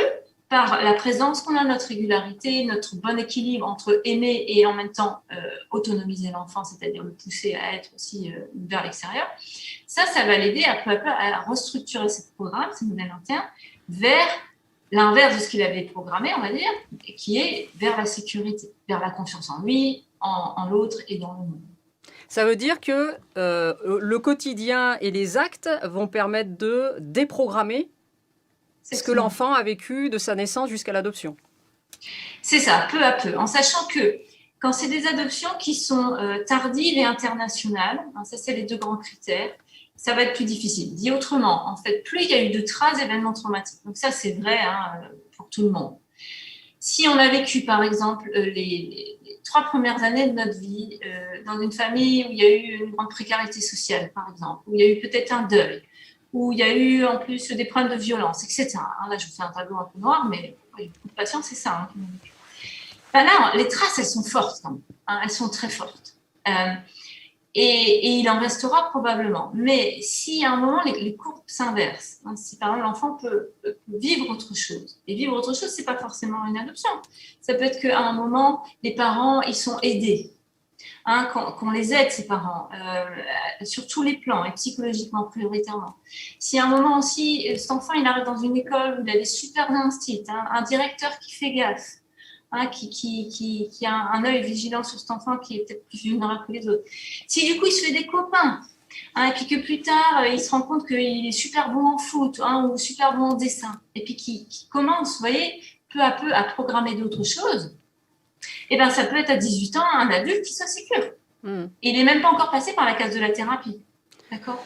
S3: par la présence qu'on a, notre régularité, notre bon équilibre entre aimer et en même temps autonomiser l'enfant, c'est-à-dire le pousser à être aussi vers l'extérieur, ça va l'aider à peu à restructurer ces programmes, ces modèles internes, vers l'inverse de ce qu'il avait programmé, on va dire, qui est vers la sécurité, vers la confiance en lui, en l'autre et dans le monde.
S2: Ça veut dire que le quotidien et les actes vont permettre de déprogrammer ce que l'enfant a vécu de sa naissance jusqu'à l'adoption.
S3: C'est ça, peu à peu, en sachant que quand c'est des adoptions qui sont tardives et internationales, ça c'est les deux grands critères, ça va être plus difficile. Dit autrement, en fait, plus il y a eu de traces d'événements traumatiques, donc ça c'est vrai pour tout le monde. Si on a vécu par exemple les 3 premières années de notre vie dans une famille où il y a eu une grande précarité sociale par exemple, où il y a eu peut-être un deuil, où il y a eu en plus des problèmes de violence, etc. Là je vous fais un tableau un peu noir, mais beaucoup de patients c'est ça. Là, les traces elles sont fortes quand même, elles sont très fortes. Et il en restera probablement. Mais si à un moment, les courbes s'inversent, si par exemple l'enfant peut vivre autre chose, et vivre autre chose, ce n'est pas forcément une adoption. Ça peut être qu'à un moment, les parents, ils sont aidés, qu'on les aide, ces parents, sur tous les plans, et psychologiquement, prioritairement. Si à un moment aussi, cet enfant, il arrive dans une école où il a des super instits, un directeur qui fait gaffe, qui a un œil vigilant sur cet enfant qui est peut-être plus vulnérable que les autres. Si du coup il se fait des copains, et puis que plus tard il se rend compte qu'il est super bon en foot ou super bon en dessin, et puis qui commence, vous voyez, peu à peu à programmer d'autres choses, et bien ça peut être à 18 ans un adulte qui soit sécure. Il n'est même pas encore passé par la case de la thérapie. D'accord ?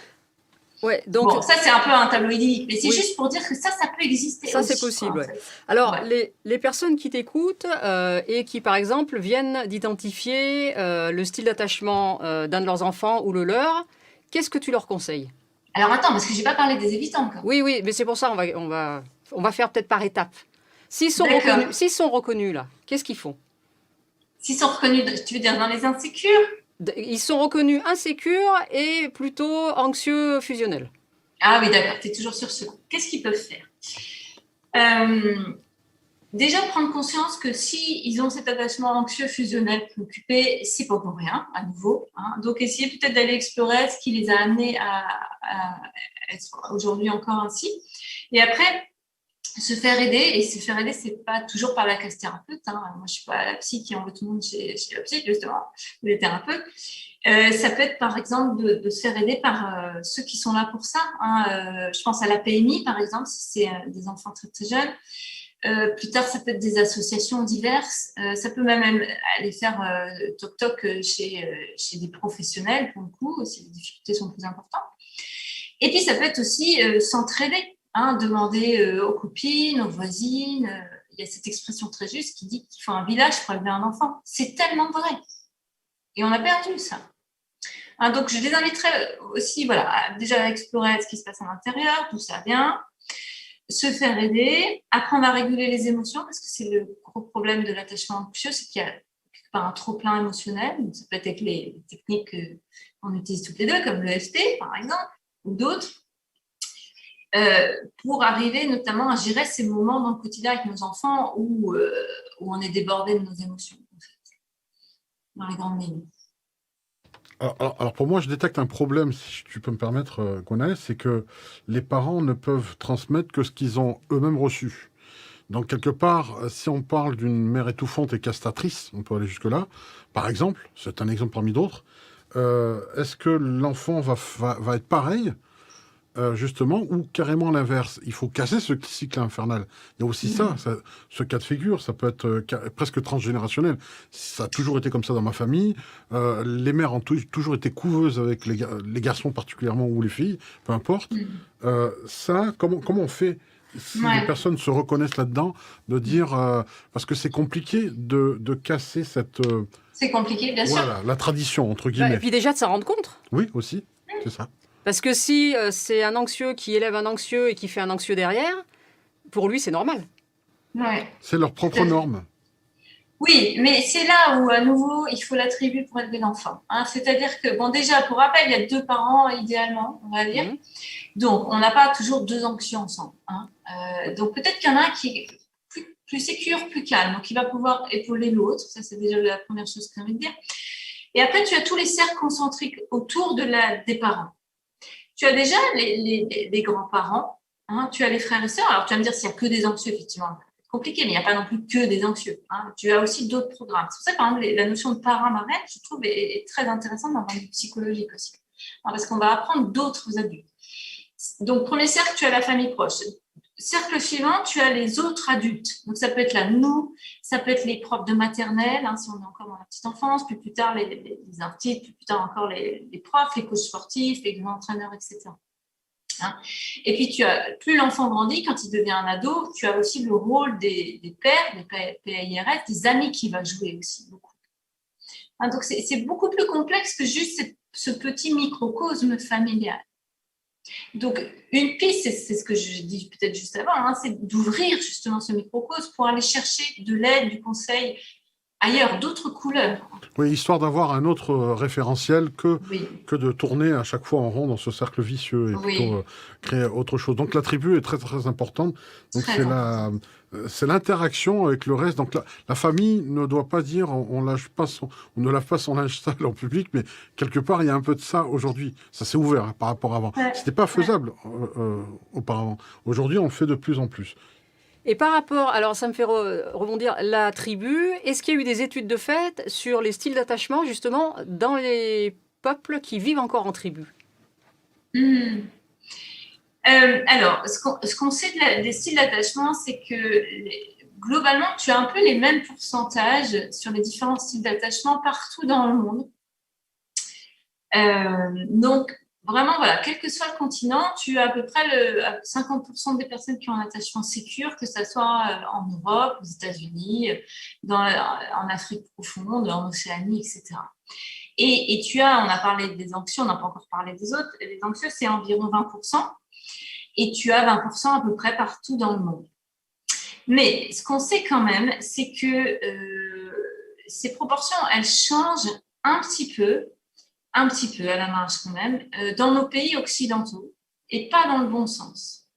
S2: Ouais, donc,
S3: bon, ça c'est un peu un tableau idyllique, mais c'est juste pour dire que ça peut exister.
S2: Ça, c'est possible, ouais. Alors, les personnes qui t'écoutent et qui, par exemple, viennent d'identifier le style d'attachement d'un de leurs enfants ou le leur, qu'est-ce que tu leur conseilles?
S3: Alors attends, parce que je n'ai pas parlé des évitants encore.
S2: Oui, mais c'est pour ça on va faire peut-être par étapes. S'ils sont reconnus là, qu'est-ce qu'ils font? S'ils sont reconnus, tu veux dire dans les insécures? Ils sont reconnus insécures et plutôt anxieux fusionnels.
S3: Ah oui, d'accord, tu es toujours sur ce coup. Qu'est-ce qu'ils peuvent faire? Déjà, prendre conscience que s'ils ont cet attachement anxieux fusionnel préoccupé, c'est pas pour rien, à nouveau. Donc, essayer peut-être d'aller explorer ce qui les a amenés à être aujourd'hui encore ainsi. Et après, se faire aider, et se faire aider, c'est pas toujours par la classe-thérapeute. Hein. Moi, je suis pas la psy qui envoie tout le monde chez la psy, justement, les thérapeutes. Ça peut être, par exemple, de se faire aider par ceux qui sont là pour ça. Hein. Je pense à la PMI, par exemple, si c'est des enfants très, très jeunes. Plus tard, ça peut être des associations diverses. Ça peut même aller faire toc-toc chez des professionnels, pour le coup, si les difficultés sont plus importantes. Et puis, ça peut être aussi s'entraider. Hein, demander aux copines, aux voisines. Il y a cette expression très juste qui dit qu'il faut un village pour élever un enfant. C'est tellement vrai. Et on a perdu ça. Hein, donc, je les inviterais aussi voilà, déjà à explorer ce qui se passe à l'intérieur, d'où ça vient, se faire aider, apprendre à réguler les émotions, parce que c'est le gros problème de l'attachement anxieux, c'est qu'il y a quelque part un trop-plein émotionnel. Donc, ça peut être avec les techniques qu'on utilise toutes les deux, comme l'EFT, par exemple, ou d'autres. Pour arriver notamment à gérer ces moments dans le quotidien avec nos enfants où on est débordé de nos émotions, en fait, dans les grandes lignes.
S1: Alors, pour moi, je détecte un problème, si tu peux me permettre, Gwenaëlle, c'est que les parents ne peuvent transmettre que ce qu'ils ont eux-mêmes reçu. Donc, quelque part, si on parle d'une mère étouffante et castratrice, on peut aller jusque-là, par exemple, c'est un exemple parmi d'autres, est-ce que l'enfant va être pareil justement, ou carrément l'inverse. Il faut casser ce cycle infernal. Il y a aussi ça, ce cas de figure, ça peut être presque transgénérationnel. Ça a toujours été comme ça dans ma famille. Les mères ont toujours été couveuses avec les garçons particulièrement, ou les filles, peu importe. Ça, comment on fait si les personnes se reconnaissent là-dedans, de dire... parce que c'est compliqué de casser cette...
S3: c'est compliqué, bien sûr.
S1: Voilà, la tradition, entre guillemets.
S2: Et puis déjà de s'en rendre compte.
S1: Oui, aussi, c'est ça.
S2: Parce que si c'est un anxieux qui élève un anxieux et qui fait un anxieux derrière, pour lui, c'est normal.
S3: Ouais.
S1: C'est leur propre norme.
S3: Oui, mais c'est là où, à nouveau, il faut l'attribuer pour élever l'enfant. Hein. C'est-à-dire que, bon, déjà, pour rappel, il y a 2 parents, idéalement, on va dire. Donc, on n'a pas toujours 2 anxieux ensemble. Hein. Donc, peut-être qu'il y en a un qui est plus sécure, plus calme, donc qui va pouvoir épauler l'autre. Ça, c'est déjà la première chose que j'ai envie de dire. Et après, tu as tous les cercles concentriques autour des parents. Tu as déjà les grands-parents, hein, tu as les frères et sœurs. Alors, tu vas me dire, s'il n'y a que des anxieux, effectivement, c'est compliqué, mais il n'y a pas non plus que des anxieux. Hein. Tu as aussi d'autres programmes. C'est pour ça que, par exemple, la notion de parrain-marraine, je trouve, est très intéressante dans le point de vue psychologique aussi. Alors, parce qu'on va apprendre d'autres adultes. Donc, premier cercle, tu as la famille proche. Cercle suivant, tu as les autres adultes. Donc, ça peut être la nous, ça peut être les profs de maternelle, hein, si on est encore dans la petite enfance, puis plus tard les artistes, puis plus tard encore les profs, les coachs sportifs, les grands entraîneurs, etc. Hein. Et puis, plus l'enfant grandit, quand il devient un ado, tu as aussi le rôle des pères, des PAIRS, des amis qui va jouer aussi beaucoup. Hein, donc, c'est beaucoup plus complexe que juste ce petit microcosme familial. Donc, une piste, c'est ce que je dis peut-être juste avant, hein, c'est d'ouvrir justement ce microcosme pour aller chercher de l'aide, du conseil ailleurs, d'autres couleurs.
S1: Oui, histoire d'avoir un autre référentiel que de tourner à chaque fois en rond dans ce cercle vicieux et plutôt créer autre chose. Donc, la tribu est très, très importante. Donc, c'est l'interaction avec le reste. Donc, la famille ne doit pas dire on ne lave pas son linge sale en public, mais quelque part, il y a un peu de ça aujourd'hui. Ça s'est ouvert hein, par rapport à avant. Ce n'était pas faisable auparavant. Aujourd'hui, on le fait de plus en plus.
S2: Et par rapport, alors ça me fait rebondir, la tribu, est-ce qu'il y a eu des études de fait sur les styles d'attachement, justement, dans les peuples qui vivent encore en tribu?
S3: Alors, ce qu'on sait des styles d'attachement, c'est que globalement, tu as un peu les mêmes pourcentages sur les différents styles d'attachement partout dans le monde. Donc, vraiment, voilà, quel que soit le continent, tu as à peu près 50% des personnes qui ont un attachement sécure, que ce soit en Europe, aux États-Unis, en Afrique profonde, en Océanie, etc. Et tu as, on a parlé des anxieux, on n'a pas encore parlé des autres, les anxieux, c'est environ 20%, et tu as 20% à peu près partout dans le monde. Mais ce qu'on sait quand même, c'est que ces proportions, elles changent un petit peu à la marge quand même, dans nos pays occidentaux, et pas dans le bon sens.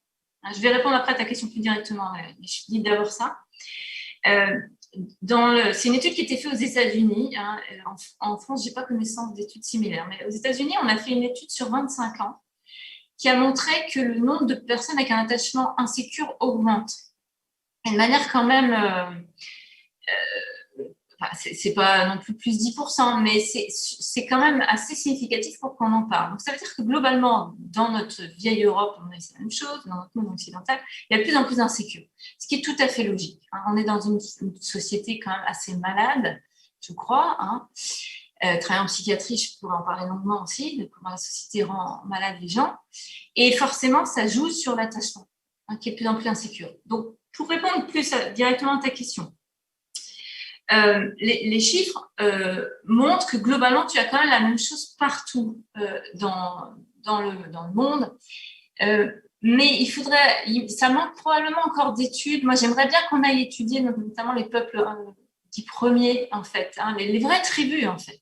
S3: Je vais répondre après à ta question plus directement, mais je dis d'abord ça. C'est une étude qui a été faite aux États-Unis. Hein, en France, je n'ai pas connaissance d'études similaires, mais aux États-Unis, on a fait une étude sur 25 ans qui a montré que le nombre de personnes avec un attachement insécure augmente une manière quand même, enfin, c'est pas non plus plus 10%, mais c'est quand même assez significatif pour qu'on en parle. Donc ça veut dire que globalement, dans notre vieille Europe, on a la même chose, dans notre monde occidental, il y a de plus en plus d'insécurité, ce qui est tout à fait logique. Hein. On est dans une société quand même assez malade, je crois. Hein. Travailler en psychiatrie, je pourrais en parler longuement aussi, de comment la société rend malade les gens. Et forcément, ça joue sur l'attachement, hein, qui est de plus en plus insécure. Donc, pour répondre plus directement à ta question, les chiffres montrent que globalement, tu as quand même la même chose partout dans le monde. Mais ça manque probablement encore d'études. Moi, j'aimerais bien qu'on aille étudier notamment les peuples dits premiers, en fait, hein, les vraies tribus, en fait.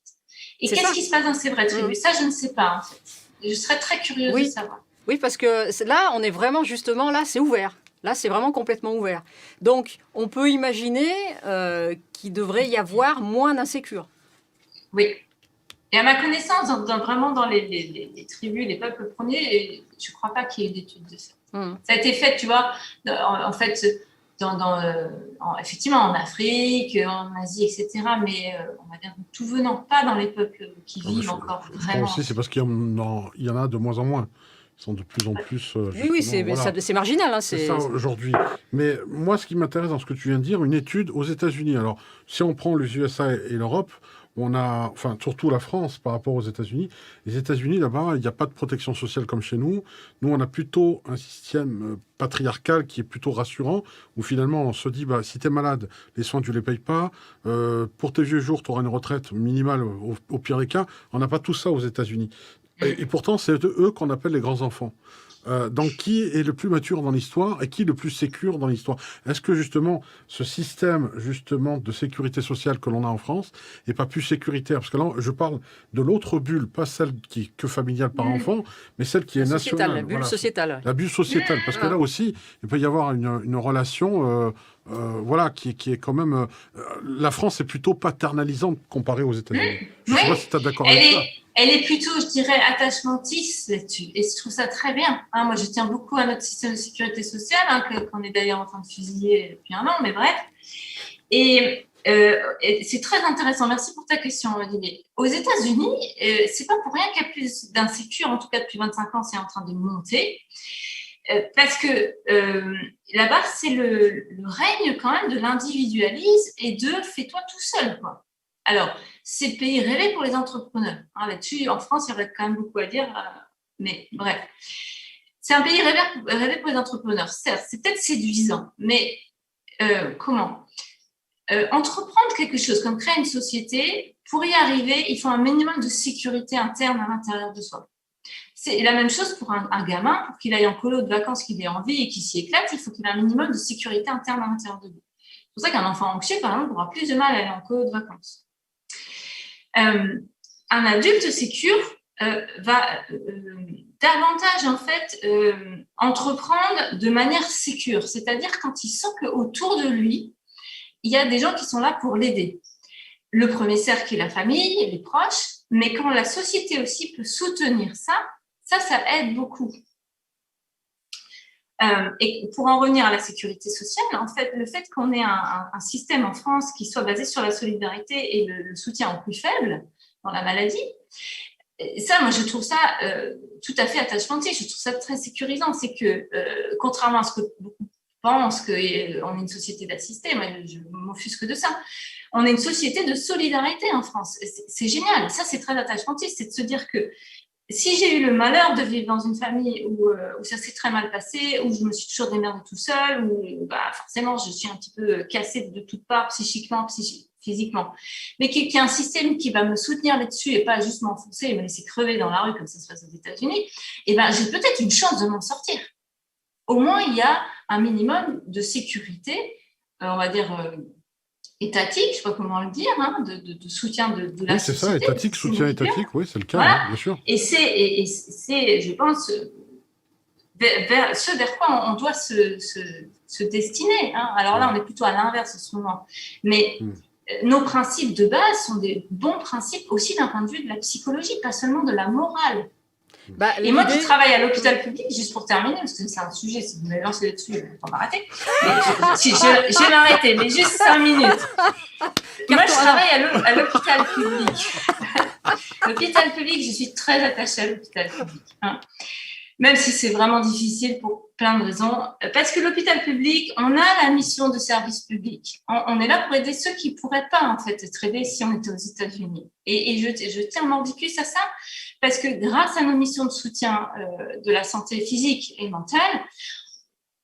S3: Et qu'est-ce qui se passe dans ces vraies tribus? Ça, je ne sais pas, en fait. Je serais très curieuse de savoir.
S2: Oui, parce que là, on est vraiment justement, là, c'est ouvert. Là, c'est vraiment complètement ouvert. Donc, on peut imaginer qu'il devrait y avoir moins d'insécurité.
S3: Oui. Et à ma connaissance, vraiment dans les tribus, les peuples premiers, je ne crois pas qu'il y ait d'études de ça. Ça a été fait, tu vois, en fait, effectivement en Afrique, en Asie, etc. Mais on va dire tout venant, pas dans les peuples qui vivent encore vraiment.
S1: Je pense aussi, c'est parce qu'il y en a de moins en moins. Ils sont de plus en plus...
S2: oui, c'est marginal. Hein,
S1: c'est ça aujourd'hui. Mais moi, ce qui m'intéresse dans ce que tu viens de dire, une étude aux États-Unis. Alors, si on prend les USA et l'Europe, on a, enfin, surtout la France par rapport aux États-Unis. Les États-Unis, là-bas, il n'y a pas de protection sociale comme chez nous. Nous, on a plutôt un système patriarcal qui est plutôt rassurant, où finalement, on se dit, bah, si tu es malade, les soins, tu ne les payes pas. Pour tes vieux jours, tu auras une retraite minimale au pire des cas. On n'a pas tout ça aux États-Unis. Et pourtant, c'est eux qu'on appelle les grands enfants. Donc, qui est le plus mature dans l'histoire et qui est le plus sécure dans l'histoire? Est-ce que justement, ce système justement de sécurité sociale que l'on a en France n'est pas plus sécuritaire? Parce que là, je parle de l'autre bulle, pas celle qui est que familiale par enfant, mais celle qui est nationale.
S2: La bulle sociétale.
S1: La bulle sociétale, parce que là aussi, il peut y avoir une relation... voilà, qui est quand même... la France est plutôt paternalisante comparée aux États-Unis. Je ne sais pas si tu es d'accord avec ça.
S3: Elle est plutôt, je dirais, attachementiste là-dessus. Et je trouve ça très bien. Hein, moi, je tiens beaucoup à notre système de sécurité sociale, hein, qu'on est d'ailleurs en train de fusiller depuis un an, mais bref. Et c'est très intéressant. Merci pour ta question, Olivier. Aux États-Unis, c'est pas pour rien qu'il y a plus d'insécurité. En tout cas, depuis 25 ans, c'est en train de monter. Parce que là-bas, c'est le règne quand même de l'individualisme et de fais-toi tout seul, quoi. Alors, c'est le pays rêvé pour les entrepreneurs. Hein, là-dessus, en France, il y aurait quand même beaucoup à dire, mais bref. C'est un pays rêvé pour les entrepreneurs. Certes, c'est peut-être séduisant, mais comment entreprendre quelque chose, comme créer une société, pour y arriver, il faut un minimum de sécurité interne à l'intérieur de soi. C'est la même chose pour un gamin, pour qu'il aille en colo de vacances, qu'il ait envie et qu'il s'y éclate, il faut qu'il ait un minimum de sécurité interne à l'intérieur de lui. C'est pour ça qu'un enfant anxieux, par exemple, aura plus de mal à aller en colo de vacances. Un adulte sécure va davantage en fait entreprendre de manière sécure, c'est-à-dire quand il sent qu'autour de lui, il y a des gens qui sont là pour l'aider. Le premier cercle est la famille, les proches, mais quand la société aussi peut soutenir ça aide beaucoup. Et pour en revenir à la sécurité sociale, en fait, le fait qu'on ait un système en France qui soit basé sur la solidarité et le soutien aux plus faibles dans la maladie, ça, moi, je trouve ça tout à fait attachementiste. Je trouve ça très sécurisant. C'est que, contrairement à ce que beaucoup pensent qu'on est une société d'assistés, moi, je m'offusque de ça. On est une société de solidarité en France. C'est génial. Ça, c'est très attachementiste. C'est de se dire que si j'ai eu le malheur de vivre dans une famille où ça s'est très mal passé, où je me suis toujours démerdée tout seul, où forcément je suis un petit peu cassée de toutes parts, psychiquement, physiquement, mais qu'il y a un système qui va me soutenir là-dessus et pas juste m'enfoncer et me laisser crever dans la rue comme ça se passe aux États-Unis, et j'ai peut-être une chance de m'en sortir. Au moins, il y a un minimum de sécurité, on va dire étatique, je ne sais pas comment le dire, hein, de soutien de la société. Oui,
S1: c'est ça, étatique, soutien étatique, oui, c'est le cas,
S3: voilà.
S1: Hein, bien sûr.
S3: Et c'est, je pense, ce vers quoi on doit se destiner. Hein. Alors là, on est plutôt à l'inverse en ce moment. Mais nos principes de base sont des bons principes aussi d'un point de vue de la psychologie, pas seulement de la morale. Et moi qui travaille à l'hôpital public, juste pour terminer, parce que c'est un sujet, si vous m'avez lancé là-dessus, il faut m'arrêter. Je vais m'arrêter, mais juste 5 minutes. Moi, je travaille à l'hôpital public. L'hôpital public, je suis très attachée à l'hôpital public. Hein. Même si c'est vraiment difficile pour plein de raisons. Parce que l'hôpital public, on a la mission de service public. On est là pour aider ceux qui ne pourraient pas en fait être aidés si on était aux États-Unis. Et je tiens mordicus à ça, parce que grâce à nos missions de soutien de la santé physique et mentale,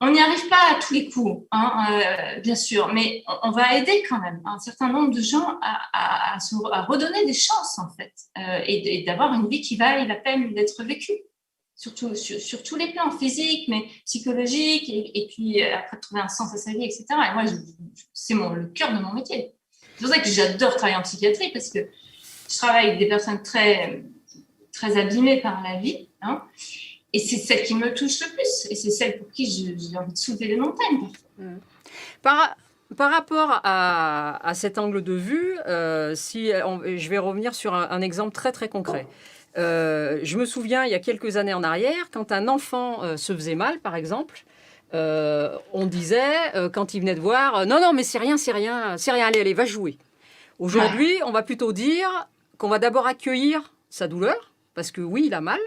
S3: on n'y arrive pas à tous les coups, hein, bien sûr, mais on va aider quand même un certain nombre de gens à redonner des chances, en fait, et d'avoir une vie qui vaille la peine d'être vécue, surtout sur tous les plans, physiques, mais psychologiques, et puis après trouver un sens à sa vie, etc. Et moi, c'est le cœur de mon métier. C'est pour ça que j'adore travailler en psychiatrie, parce que je travaille avec des personnes très, très abîmées par la vie, hein, et c'est celle qui me touche le plus. Et c'est celle pour qui j'ai envie de soulever les montagnes.
S2: Par rapport à cet angle de vue, je vais revenir sur un exemple très, très concret. Je me souviens, il y a quelques années en arrière, quand un enfant se faisait mal, par exemple, on disait, quand il venait de voir, non, mais c'est rien, allez, va jouer. Aujourd'hui, on va plutôt dire qu'on va d'abord accueillir sa douleur, parce que oui, il a mal,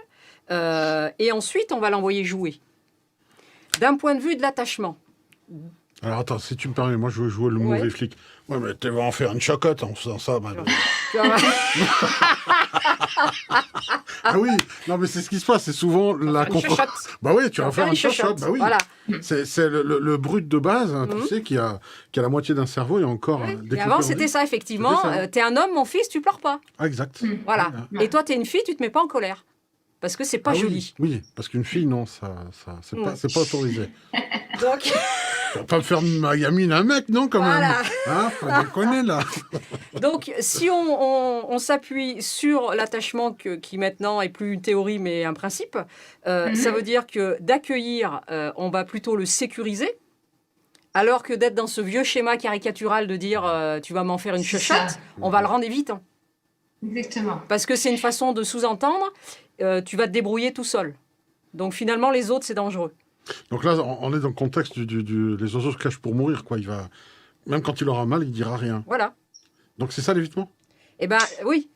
S2: et ensuite, on va l'envoyer jouer. D'un point de vue de l'attachement.
S1: Alors attends, si tu me permets, moi je veux jouer le mauvais flic. Ouais, mais tu vas en faire une chocotte en faisant ça. Ah oui, non mais c'est ce qui se passe, c'est souvent la contre. Bah oui, tu vas faire une chocotte. Bah oui. Voilà. C'est le brut de base, hein, tu sais, qui a la moitié d'un cerveau et encore.
S2: Et avant c'était ça effectivement. T'es un homme, mon fils, tu pleures pas.
S1: Ah, exact.
S2: Voilà. Et toi, t'es une fille, tu te mets pas en colère. Parce que c'est pas joli.
S1: Oui, parce qu'une fille, non, c'est pas autorisé.
S2: Donc...
S1: Tu vas pas me faire ma gamine un mec, non, quand même. Hein, faut déconner, là.
S2: Donc, si on s'appuie sur l'attachement qui maintenant est plus une théorie, mais un principe, ça veut dire que d'accueillir, on va plutôt le sécuriser, alors que d'être dans ce vieux schéma caricatural de dire tu vas m'en faire une chuchotte, on va le rendre évitant.
S3: Exactement.
S2: Parce que c'est une façon de sous-entendre, tu vas te débrouiller tout seul. Donc finalement, les autres, c'est dangereux. Donc
S1: là, on est dans le contexte les oiseaux se cachent pour mourir, quoi. Même quand il aura mal, il dira rien.
S2: Voilà.
S1: Donc c'est ça l'évitement ?
S2: Eh bien, oui,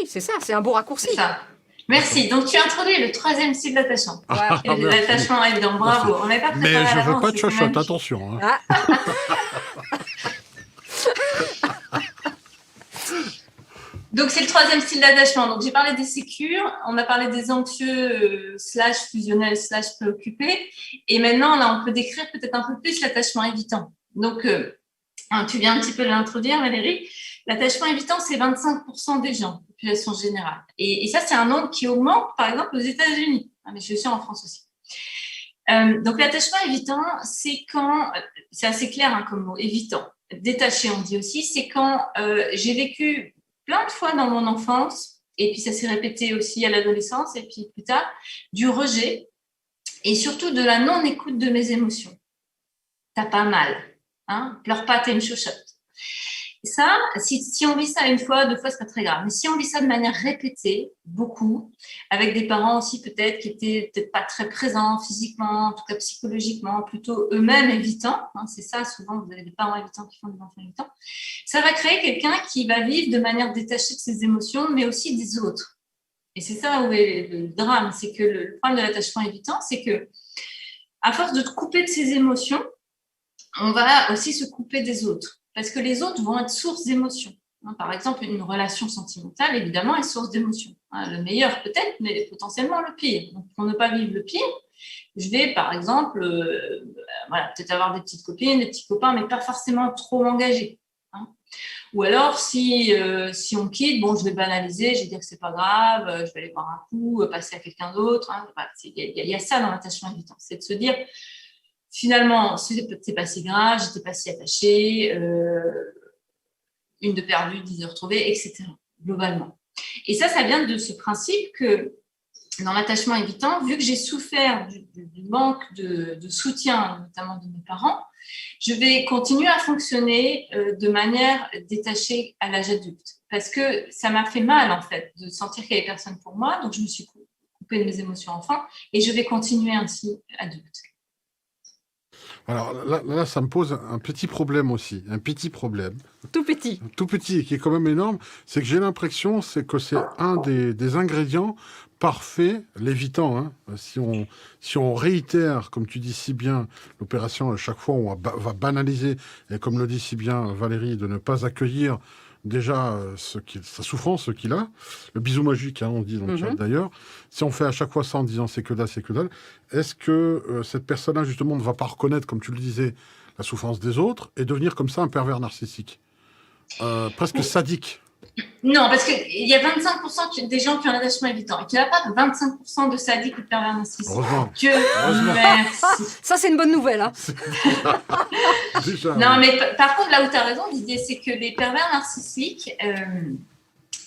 S2: c'est ça, c'est un beau raccourci.
S3: C'est ça. Merci. Donc tu as introduit le 3e style d'attachement. L'attachement évident, bravo. On n'avait pas préparé.
S1: Mais je ne veux pas de chochotte, attention. Hein.
S3: Donc, c'est le 3e style d'attachement. Donc, j'ai parlé des sécures, on a parlé des anxieux / fusionnels / préoccupés. Et maintenant, là, on peut décrire peut-être un peu plus l'attachement évitant. Donc, tu viens un petit peu de l'introduire, Valérie. L'attachement évitant, c'est 25% des gens, population générale. Et ça, c'est un nombre qui augmente, par exemple, aux États-Unis. Mais je suis en France aussi. Donc, l'attachement évitant, c'est assez clair comme mot, évitant. Détaché, on dit aussi, c'est quand j'ai vécu plein de fois dans mon enfance, et puis ça s'est répété aussi à l'adolescence, et puis plus tard, du rejet, et surtout de la non-écoute de mes émotions. T'as pas mal, hein, pleure pas, t'es une chochotte. Ça, si on vit ça une fois, 2 fois, c'est pas très grave. Mais si on vit ça de manière répétée, beaucoup, avec des parents aussi peut-être qui étaient peut-être pas très présents physiquement, en tout cas psychologiquement, plutôt eux-mêmes évitants, hein, c'est ça, souvent vous avez des parents évitants qui font des enfants évitants, ça va créer quelqu'un qui va vivre de manière détachée de ses émotions, mais aussi des autres. Et c'est ça où est le drame, c'est que le problème de l'attachement évitant, c'est que à force de te couper de ses émotions, on va aussi se couper des autres. Parce que les autres vont être source d'émotions. Par exemple, une relation sentimentale, évidemment, est source d'émotions. Le meilleur peut-être, mais potentiellement le pire. Donc, pour ne pas vivre le pire, je vais, par exemple, peut-être avoir des petites copines, des petits copains, mais pas forcément trop engagés. Ou alors, si on quitte, je vais banaliser, je vais dire que c'est pas grave, je vais aller boire un coup, passer à quelqu'un d'autre. Il y a ça dans l'attachement évitant. C'est de se dire... Finalement, c'est pas si grave, j'étais pas si attachée, une de perdue, 10 de retrouvée, etc. Globalement. Et ça vient de ce principe que dans l'attachement évitant, vu que j'ai souffert du manque de soutien, notamment de mes parents, je vais continuer à fonctionner de manière détachée à l'âge adulte. Parce que ça m'a fait mal, en fait, de sentir qu'il n'y avait personne pour moi, donc je me suis coupée coupée de mes émotions enfant, et je vais continuer ainsi adulte.
S1: Alors là, ça me pose un petit problème aussi, un petit problème,
S2: Tout petit.
S1: tout petit et qui est quand même énorme, c'est que j'ai l'impression que c'est un des ingrédients parfaits, l'évitant. Hein. Si on réitère, comme tu dis si bien, l'opération à chaque fois, on va banaliser, et comme le dit si bien Valérie, de ne pas accueillir déjà sa souffrance, ce qu'il a, le bisou magique, hein, on dit dans le chat d'ailleurs, si on fait à chaque fois ça en disant c'est que dalle, est-ce que cette personne-là justement ne va pas reconnaître, comme tu le disais, la souffrance des autres et devenir comme ça un pervers narcissique, presque sadique?
S3: Non, parce qu'il y a 25% des gens qui ont un attachement évitant et qu'il n'y a pas de 25% de sadiques ou de pervers narcissiques.
S1: Heureusement.
S3: Dieu merci.
S2: Ça, c'est une bonne nouvelle. Hein.
S1: Déjà,
S3: Non,
S1: oui.
S3: mais par contre, là où tu as raison, Didier, c'est que les pervers narcissiques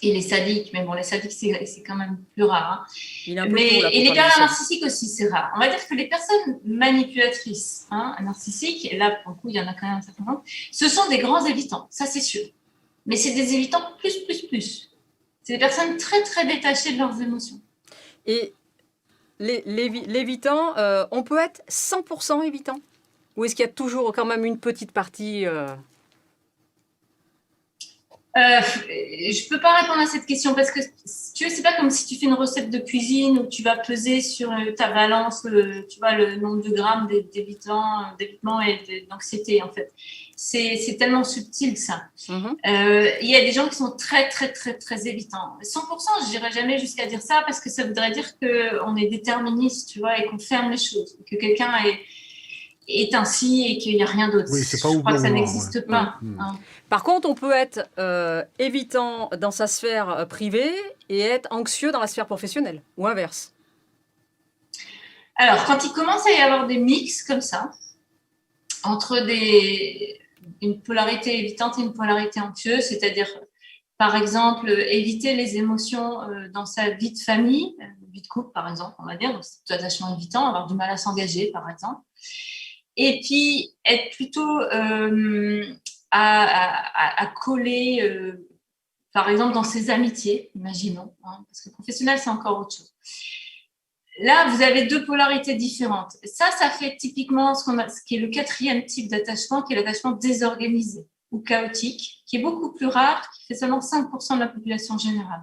S3: et les sadiques, mais bon, les sadiques, c'est quand même plus rare. Hein.
S2: Il est un peu
S3: Mais,
S2: tôt, là, pour
S3: et les
S2: parler de
S3: pervers
S2: ça.
S3: narcissiques aussi, c'est rare. On va dire que les personnes manipulatrices, hein, narcissiques, et là, pour le coup, il y en a quand même un certain nombre, ce sont des grands évitants, ça c'est sûr. Mais c'est des évitants plus. C'est des personnes très, très détachées de leurs émotions.
S2: Et l'évitant, on peut être 100% évitant? Ou est-ce qu'il y a toujours quand même une petite partie
S3: Je peux pas répondre à cette question parce que tu vois, c'est pas comme si tu fais une recette de cuisine où tu vas peser sur ta balance, tu vois, le nombre de grammes d'évitement et d'anxiété en fait. C'est tellement subtil ça. Il y a des gens qui sont très évitants. 100%, je dirais jamais jusqu'à dire ça parce que ça voudrait dire qu'on est déterministe, tu vois, et qu'on ferme les choses, que quelqu'un est ainsi et qu'il n'y a rien d'autre.
S1: Oui, c'est pas
S3: je
S1: ou
S3: crois que ça
S1: blanc ou noir,
S3: n'existe
S1: ouais.
S3: pas. Hein.
S2: Par contre, on peut être évitant dans sa sphère privée et être anxieux dans la sphère professionnelle, ou inverse.
S3: Alors, quand il commence à y avoir des mix comme ça, entre une polarité évitante et une polarité anxieuse, c'est-à-dire, par exemple, éviter les émotions dans sa vie de famille, vie de couple, par exemple, on va dire, donc c'est attachement évitant, avoir du mal à s'engager, par exemple. Et puis, être plutôt à coller, par exemple, dans ses amitiés, imaginons, hein, parce que professionnel, c'est encore autre chose. Là, vous avez deux polarités différentes. Ça fait typiquement ce qui est le quatrième type d'attachement, qui est l'attachement désorganisé ou chaotique, qui est beaucoup plus rare, qui fait seulement 5% de la population générale.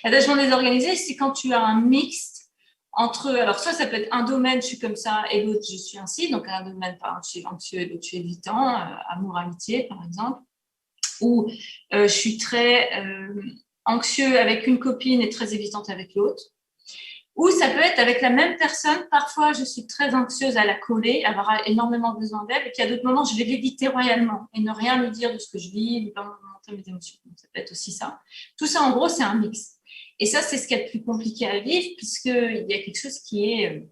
S3: L'attachement désorganisé, c'est quand tu as un mixte entre, alors soit ça peut être un domaine, je suis comme ça, et l'autre, je suis ainsi, donc un domaine, par exemple, je suis anxieux et l'autre, je suis évitant, amour, amitié, par exemple, ou je suis très anxieux avec une copine et très évitante avec l'autre. Ou ça peut être avec la même personne. Parfois, je suis très anxieuse à la coller, avoir énormément besoin d'elle. Et puis, à d'autres moments, je vais l'éviter royalement et ne rien lui dire de ce que je vis, ne pas montrer mes émotions. Donc, ça peut être aussi ça. Tout ça, en gros, c'est un mix. Et ça, c'est ce qui est le plus compliqué à vivre puisqu'il y a quelque chose qui est,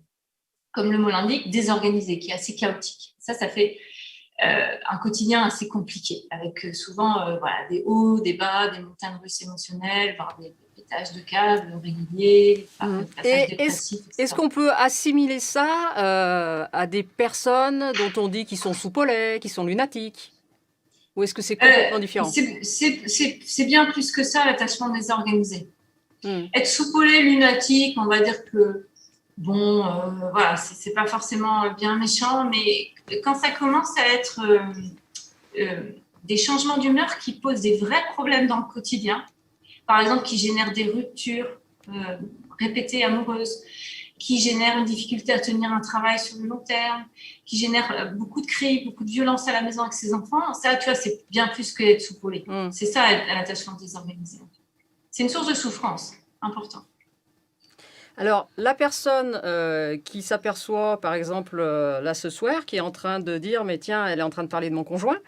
S3: comme le mot l'indique, désorganisé, qui est assez chaotique. Ça fait un quotidien assez compliqué avec souvent voilà, des hauts, des bas, des montagnes russes émotionnelles, voire des pétages de câbles réguliers,
S2: Est-ce qu'on peut assimiler ça à des personnes dont on dit qu'ils sont soupolés, qu'ils sont lunatiques? Ou est-ce que c'est complètement différent?
S3: C'est bien plus que ça, l'attachement désorganisé. Être soupolé, lunatique, on va dire que, bon, voilà, c'est pas forcément bien méchant, mais quand ça commence à être des changements d'humeur qui posent des vrais problèmes dans le quotidien, par exemple, qui génèrent des ruptures répétées amoureuses, qui génèrent une difficulté à tenir un travail sur le long terme, qui génèrent beaucoup de cris, beaucoup de violence à la maison avec ses enfants, ça, tu vois, c'est bien plus que d'être soupolé. C'est ça, l'attachement désorganisé. C'est une source de souffrance importante.
S2: Alors, la personne qui s'aperçoit, par exemple, là ce soir, qui est en train de dire, mais tiens, elle est en train de parler de mon conjoint,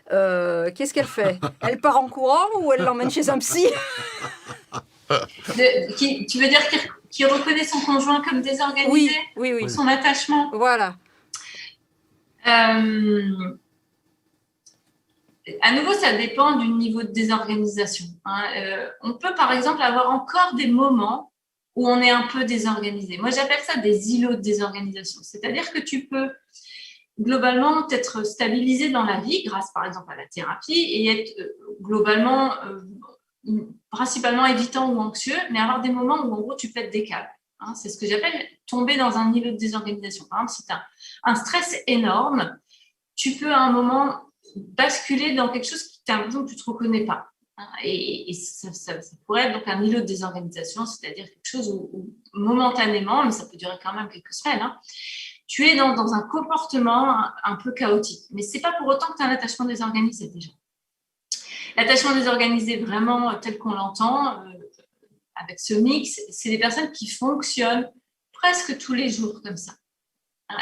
S2: qu'est-ce qu'elle fait? Elle part en courant ou elle l'emmène chez un psy?
S3: Tu veux dire qu'il reconnaît son conjoint comme désorganisé?
S2: Oui.
S3: Son attachement?
S2: Voilà.
S3: À nouveau, ça dépend du niveau de désorganisation. Hein. On peut, par exemple, avoir encore des moments où on est un peu désorganisé. Moi, j'appelle ça des îlots de désorganisation. C'est-à-dire que tu peux globalement être stabilisé dans la vie grâce, par exemple, à la thérapie et être globalement, principalement évitant ou anxieux, mais avoir des moments où, en gros, tu pètes des câbles. Hein, c'est ce que j'appelle tomber dans un niveau de désorganisation. Par exemple, si tu as un stress énorme, tu peux à un moment basculer dans quelque chose qui t'a l'impression que tu ne te reconnais pas. Hein, et ça pourrait être donc un niveau de désorganisation, c'est-à-dire quelque chose où momentanément, mais ça peut durer quand même quelques semaines, hein, tu es dans un comportement un peu chaotique. Mais ce n'est pas pour autant que tu as un attachement désorganisé déjà. L'attachement désorganisé, vraiment tel qu'on l'entend, avec ce mix, c'est des personnes qui fonctionnent presque tous les jours comme ça.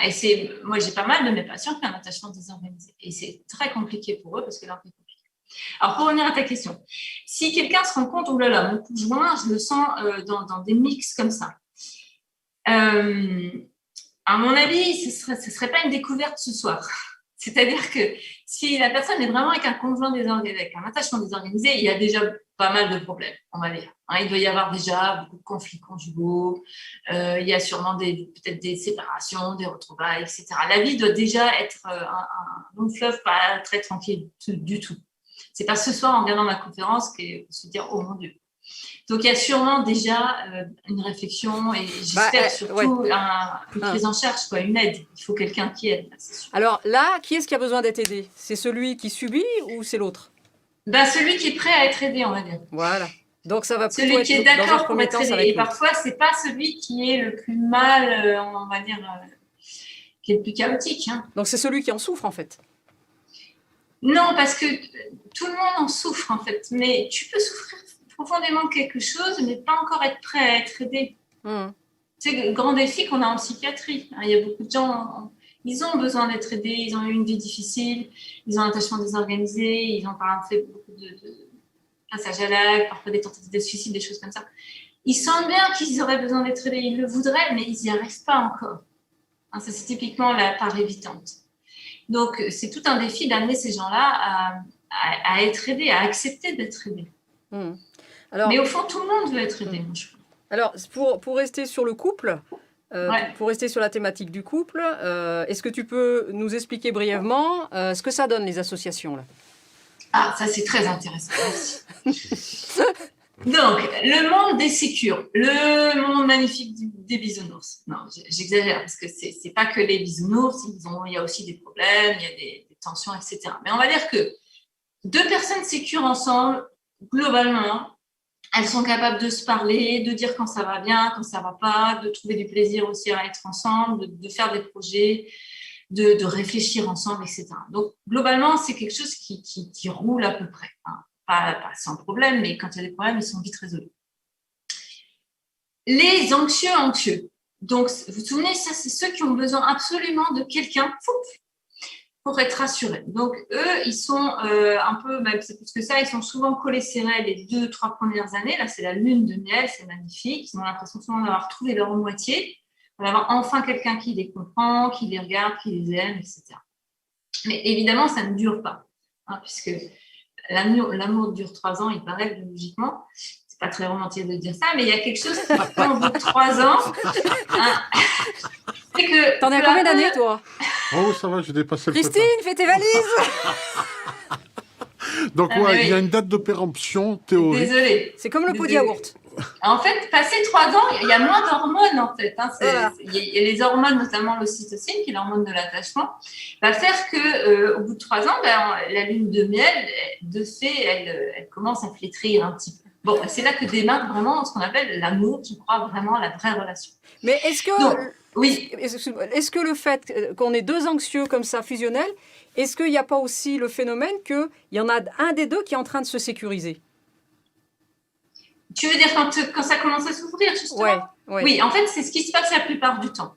S3: Et moi, j'ai pas mal de mes patients qui ont un attachement désorganisé. Et c'est très compliqué pour eux parce que leur vie est compliquée. Alors, pour revenir à ta question, si quelqu'un se rend compte, oh là là, mon conjoint, je le sens dans des mix comme ça. À mon avis, ce ne serait pas une découverte ce soir. C'est-à-dire que si la personne est vraiment avec un conjoint désorganisé, avec un attachement désorganisé, il y a déjà pas mal de problèmes, on va dire. Il doit y avoir déjà beaucoup de conflits conjugaux, il y a sûrement peut-être des séparations, des retrouvailles, etc. La vie doit déjà être un long fleuve pas très tranquille du tout. Ce n'est pas ce soir en regardant ma conférence qu'on va se dire « Oh mon Dieu ». Donc, il y a sûrement déjà une réflexion et j'espère surtout une prise en charge, une aide. Il faut quelqu'un qui aide. Là, c'est sûr.
S2: Alors là, qui est-ce qui a besoin d'être aidé? C'est celui qui subit ou c'est l'autre?
S3: Celui qui est prêt à être aidé, on va dire.
S2: Voilà. Donc, ça va plutôt
S3: celui
S2: être
S3: qui est d'accord pour
S2: être
S3: aidé. Et parfois, ce n'est pas celui qui est le plus mal, on va dire, qui est le plus chaotique. Hein.
S2: Donc, c'est celui qui en souffre, en fait.
S3: Non, parce que tout le monde en souffre, en fait. Mais tu peux souffrir profondément quelque chose, mais pas encore être prêt à être aidé. C'est le grand défi qu'on a en psychiatrie. Il y a beaucoup de gens, ils ont besoin d'être aidés, ils ont eu une vie difficile, ils ont un attachement désorganisé, ils ont par exemple fait beaucoup de passage à l'acte, parfois des tentatives de suicide, des choses comme ça. Ils sentent bien qu'ils auraient besoin d'être aidés, ils le voudraient, mais ils n'y arrivent pas encore. Ça, c'est typiquement la part évitante. Donc, c'est tout un défi d'amener ces gens-là à être aidés, à accepter d'être aidés. Alors, mais au fond, tout le monde veut être aidé, moi, je trouve.
S2: Alors, pour rester sur le couple, pour rester sur la thématique du couple, est-ce que tu peux nous expliquer brièvement ce que ça donne, les associations là?
S3: Ah, ça, c'est très intéressant. Donc, le monde des sécures, le monde magnifique des bisounours. Non, j'exagère, parce que c'est pas que les bisounours, il y a aussi des problèmes, il y a des tensions, etc. Mais on va dire que 2 personnes sécures ensemble, globalement, elles sont capables de se parler, de dire quand ça va bien, quand ça va pas, de trouver du plaisir aussi à être ensemble, de faire des projets, de réfléchir ensemble, etc. Donc, globalement, c'est quelque chose qui roule à peu près. Hein. Pas sans problème, mais quand il y a des problèmes, ils sont vite résolus. Les anxieux. Donc, vous vous souvenez, ça, c'est ceux qui ont besoin absolument de quelqu'un pour être rassurés. Donc, eux, ils sont un peu, même c'est plus que ça, ils sont souvent collés serrés les 2-3 premières années. Là, c'est la lune de miel, c'est magnifique. Ils ont l'impression souvent d'avoir trouvé leur moitié, d'avoir enfin quelqu'un qui les comprend, qui les regarde, qui les aime, etc. Mais évidemment, ça ne dure pas, hein, puisque l'amour dure 3 ans, il paraît, biologiquement. C'est pas très romantique de dire ça, mais il y a quelque chose qui, au bout de 3 ans, hein, c'est que...
S2: T'en as combien d'années, toi?
S1: Oh, ça va, j'ai dépassé le
S2: Christine, fais tes valises.
S1: Donc, il y a une date de péremption théorique.
S3: Désolée.
S2: C'est comme le pot de yaourt.
S3: En fait, passé 3 ans, il y a moins d'hormones, en fait. Hein. Il y a les hormones, notamment l'ocytocine, qui est l'hormone de l'attachement, va faire qu'au bout de 3 ans, la lune de miel, de fait, elle commence à flétrir un petit peu. Bon, c'est là que démarre vraiment ce qu'on appelle l'amour, je crois, vraiment la vraie relation.
S2: Mais est-ce que...
S3: Donc, oui.
S2: Est-ce que le fait qu'on ait 2 anxieux comme ça, fusionnels, est-ce qu'il n'y a pas aussi le phénomène qu'il y en a un des 2 qui est en train de se sécuriser?
S3: Tu veux dire quand ça commence à s'ouvrir, justement?
S2: Ouais.
S3: Oui, en fait, c'est ce qui se passe la plupart du temps.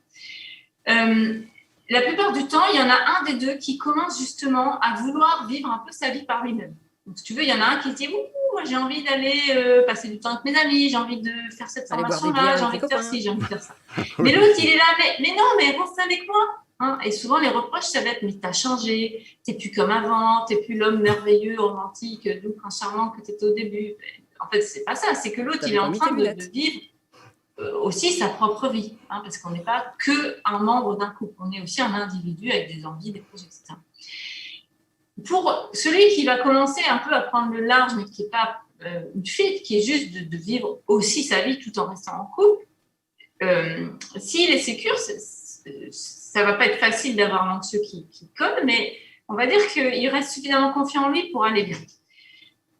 S3: La plupart du temps, il y en a un des 2 qui commence justement à vouloir vivre un peu sa vie par lui-même. Donc, si tu veux, il y en a un qui se dit « moi, j'ai envie d'aller passer du temps avec mes amis, j'ai envie de faire cette formation-là, j'ai envie de faire ci, j'ai envie de faire ça. » Mais l'autre, il est là « mais non, mais reste avec moi. Hein » Et souvent, les reproches, ça va être « mais t'as changé, t'es plus comme avant, t'es plus l'homme merveilleux, romantique, doux, prince charmant que t'étais au début. » En fait, c'est pas ça, c'est que l'autre, il est en train de vivre aussi sa propre vie, hein, parce qu'on n'est pas qu'un membre d'un couple, on est aussi un individu avec des envies, des projets, etc. Pour celui qui va commencer un peu à prendre le large, mais qui n'est pas une fuite, qui est juste de vivre aussi sa vie tout en restant en couple, S'il est sécure, ça va pas être facile d'avoir un anxieux qui colle, mais on va dire qu'il reste suffisamment confiant en lui pour aller bien.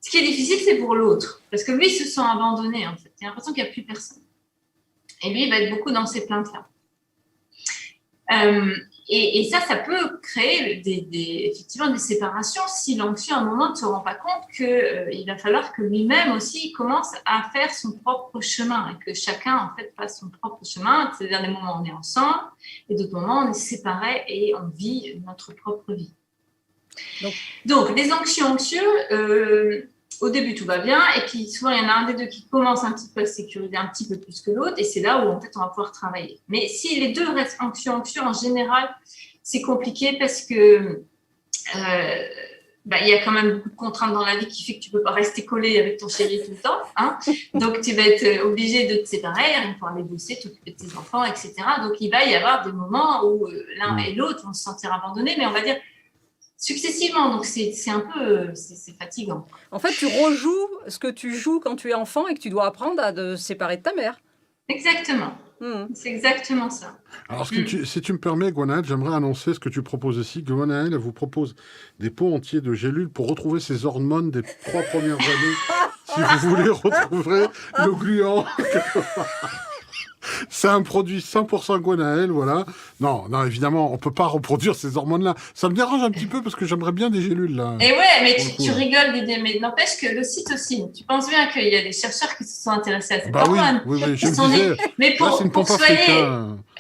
S3: Ce qui est difficile, c'est pour l'autre, parce que lui, il se sent abandonné, en fait. Il a l'impression qu'il n'y a plus personne. Et lui, il va être beaucoup dans ces plaintes-là. Et ça peut créer effectivement des séparations si l'anxieux, à un moment, ne se rend pas compte qu'il va falloir que lui-même aussi commence à faire son propre chemin et que chacun, en fait, fasse son propre chemin. C'est-à-dire, des moments où on est ensemble et d'autres moments, on est séparés et on vit notre propre vie. Donc les anxieux, au début, tout va bien. Et puis, souvent, il y en a un des deux qui commence un petit peu à se sécuriser un petit peu plus que l'autre. Et c'est là où, en fait, on va pouvoir travailler. Mais si les deux restent anxieux, en général, c'est compliqué parce que il y a quand même beaucoup de contraintes dans la vie qui fait que tu ne peux pas rester collé avec ton chéri tout le temps. Hein. Donc, tu vas être obligé de te séparer pour aller bosser, t'occuper de tes enfants, etc. Donc, il va y avoir des moments où l'un et l'autre vont se sentir abandonnés. Mais on va dire successivement, donc c'est un peu c'est fatigant.
S2: En fait, tu rejoues ce que tu joues quand tu es enfant et que tu dois apprendre à te séparer de ta mère.
S3: Exactement. C'est exactement ça.
S1: Alors, si tu me permets, Gwenaëlle, j'aimerais annoncer ce que tu proposes ici. Gwenaëlle, elle vous propose des pots entiers de gélules pour retrouver ses hormones des 3 premières années. Si vous voulez retrouver le gluant. C'est un produit 100% Gwenaëlle, voilà. Non, évidemment, on peut pas reproduire ces hormones-là. Ça me dérange un petit peu parce que j'aimerais bien des gélules, là.
S3: Et ouais, mais tu rigoles, Didier, mais n'empêche que l'ocytocine, tu penses bien qu'il y a des chercheurs qui se sont intéressés à cette hormone.
S1: Oui, je me disais,
S3: mais pour soigner...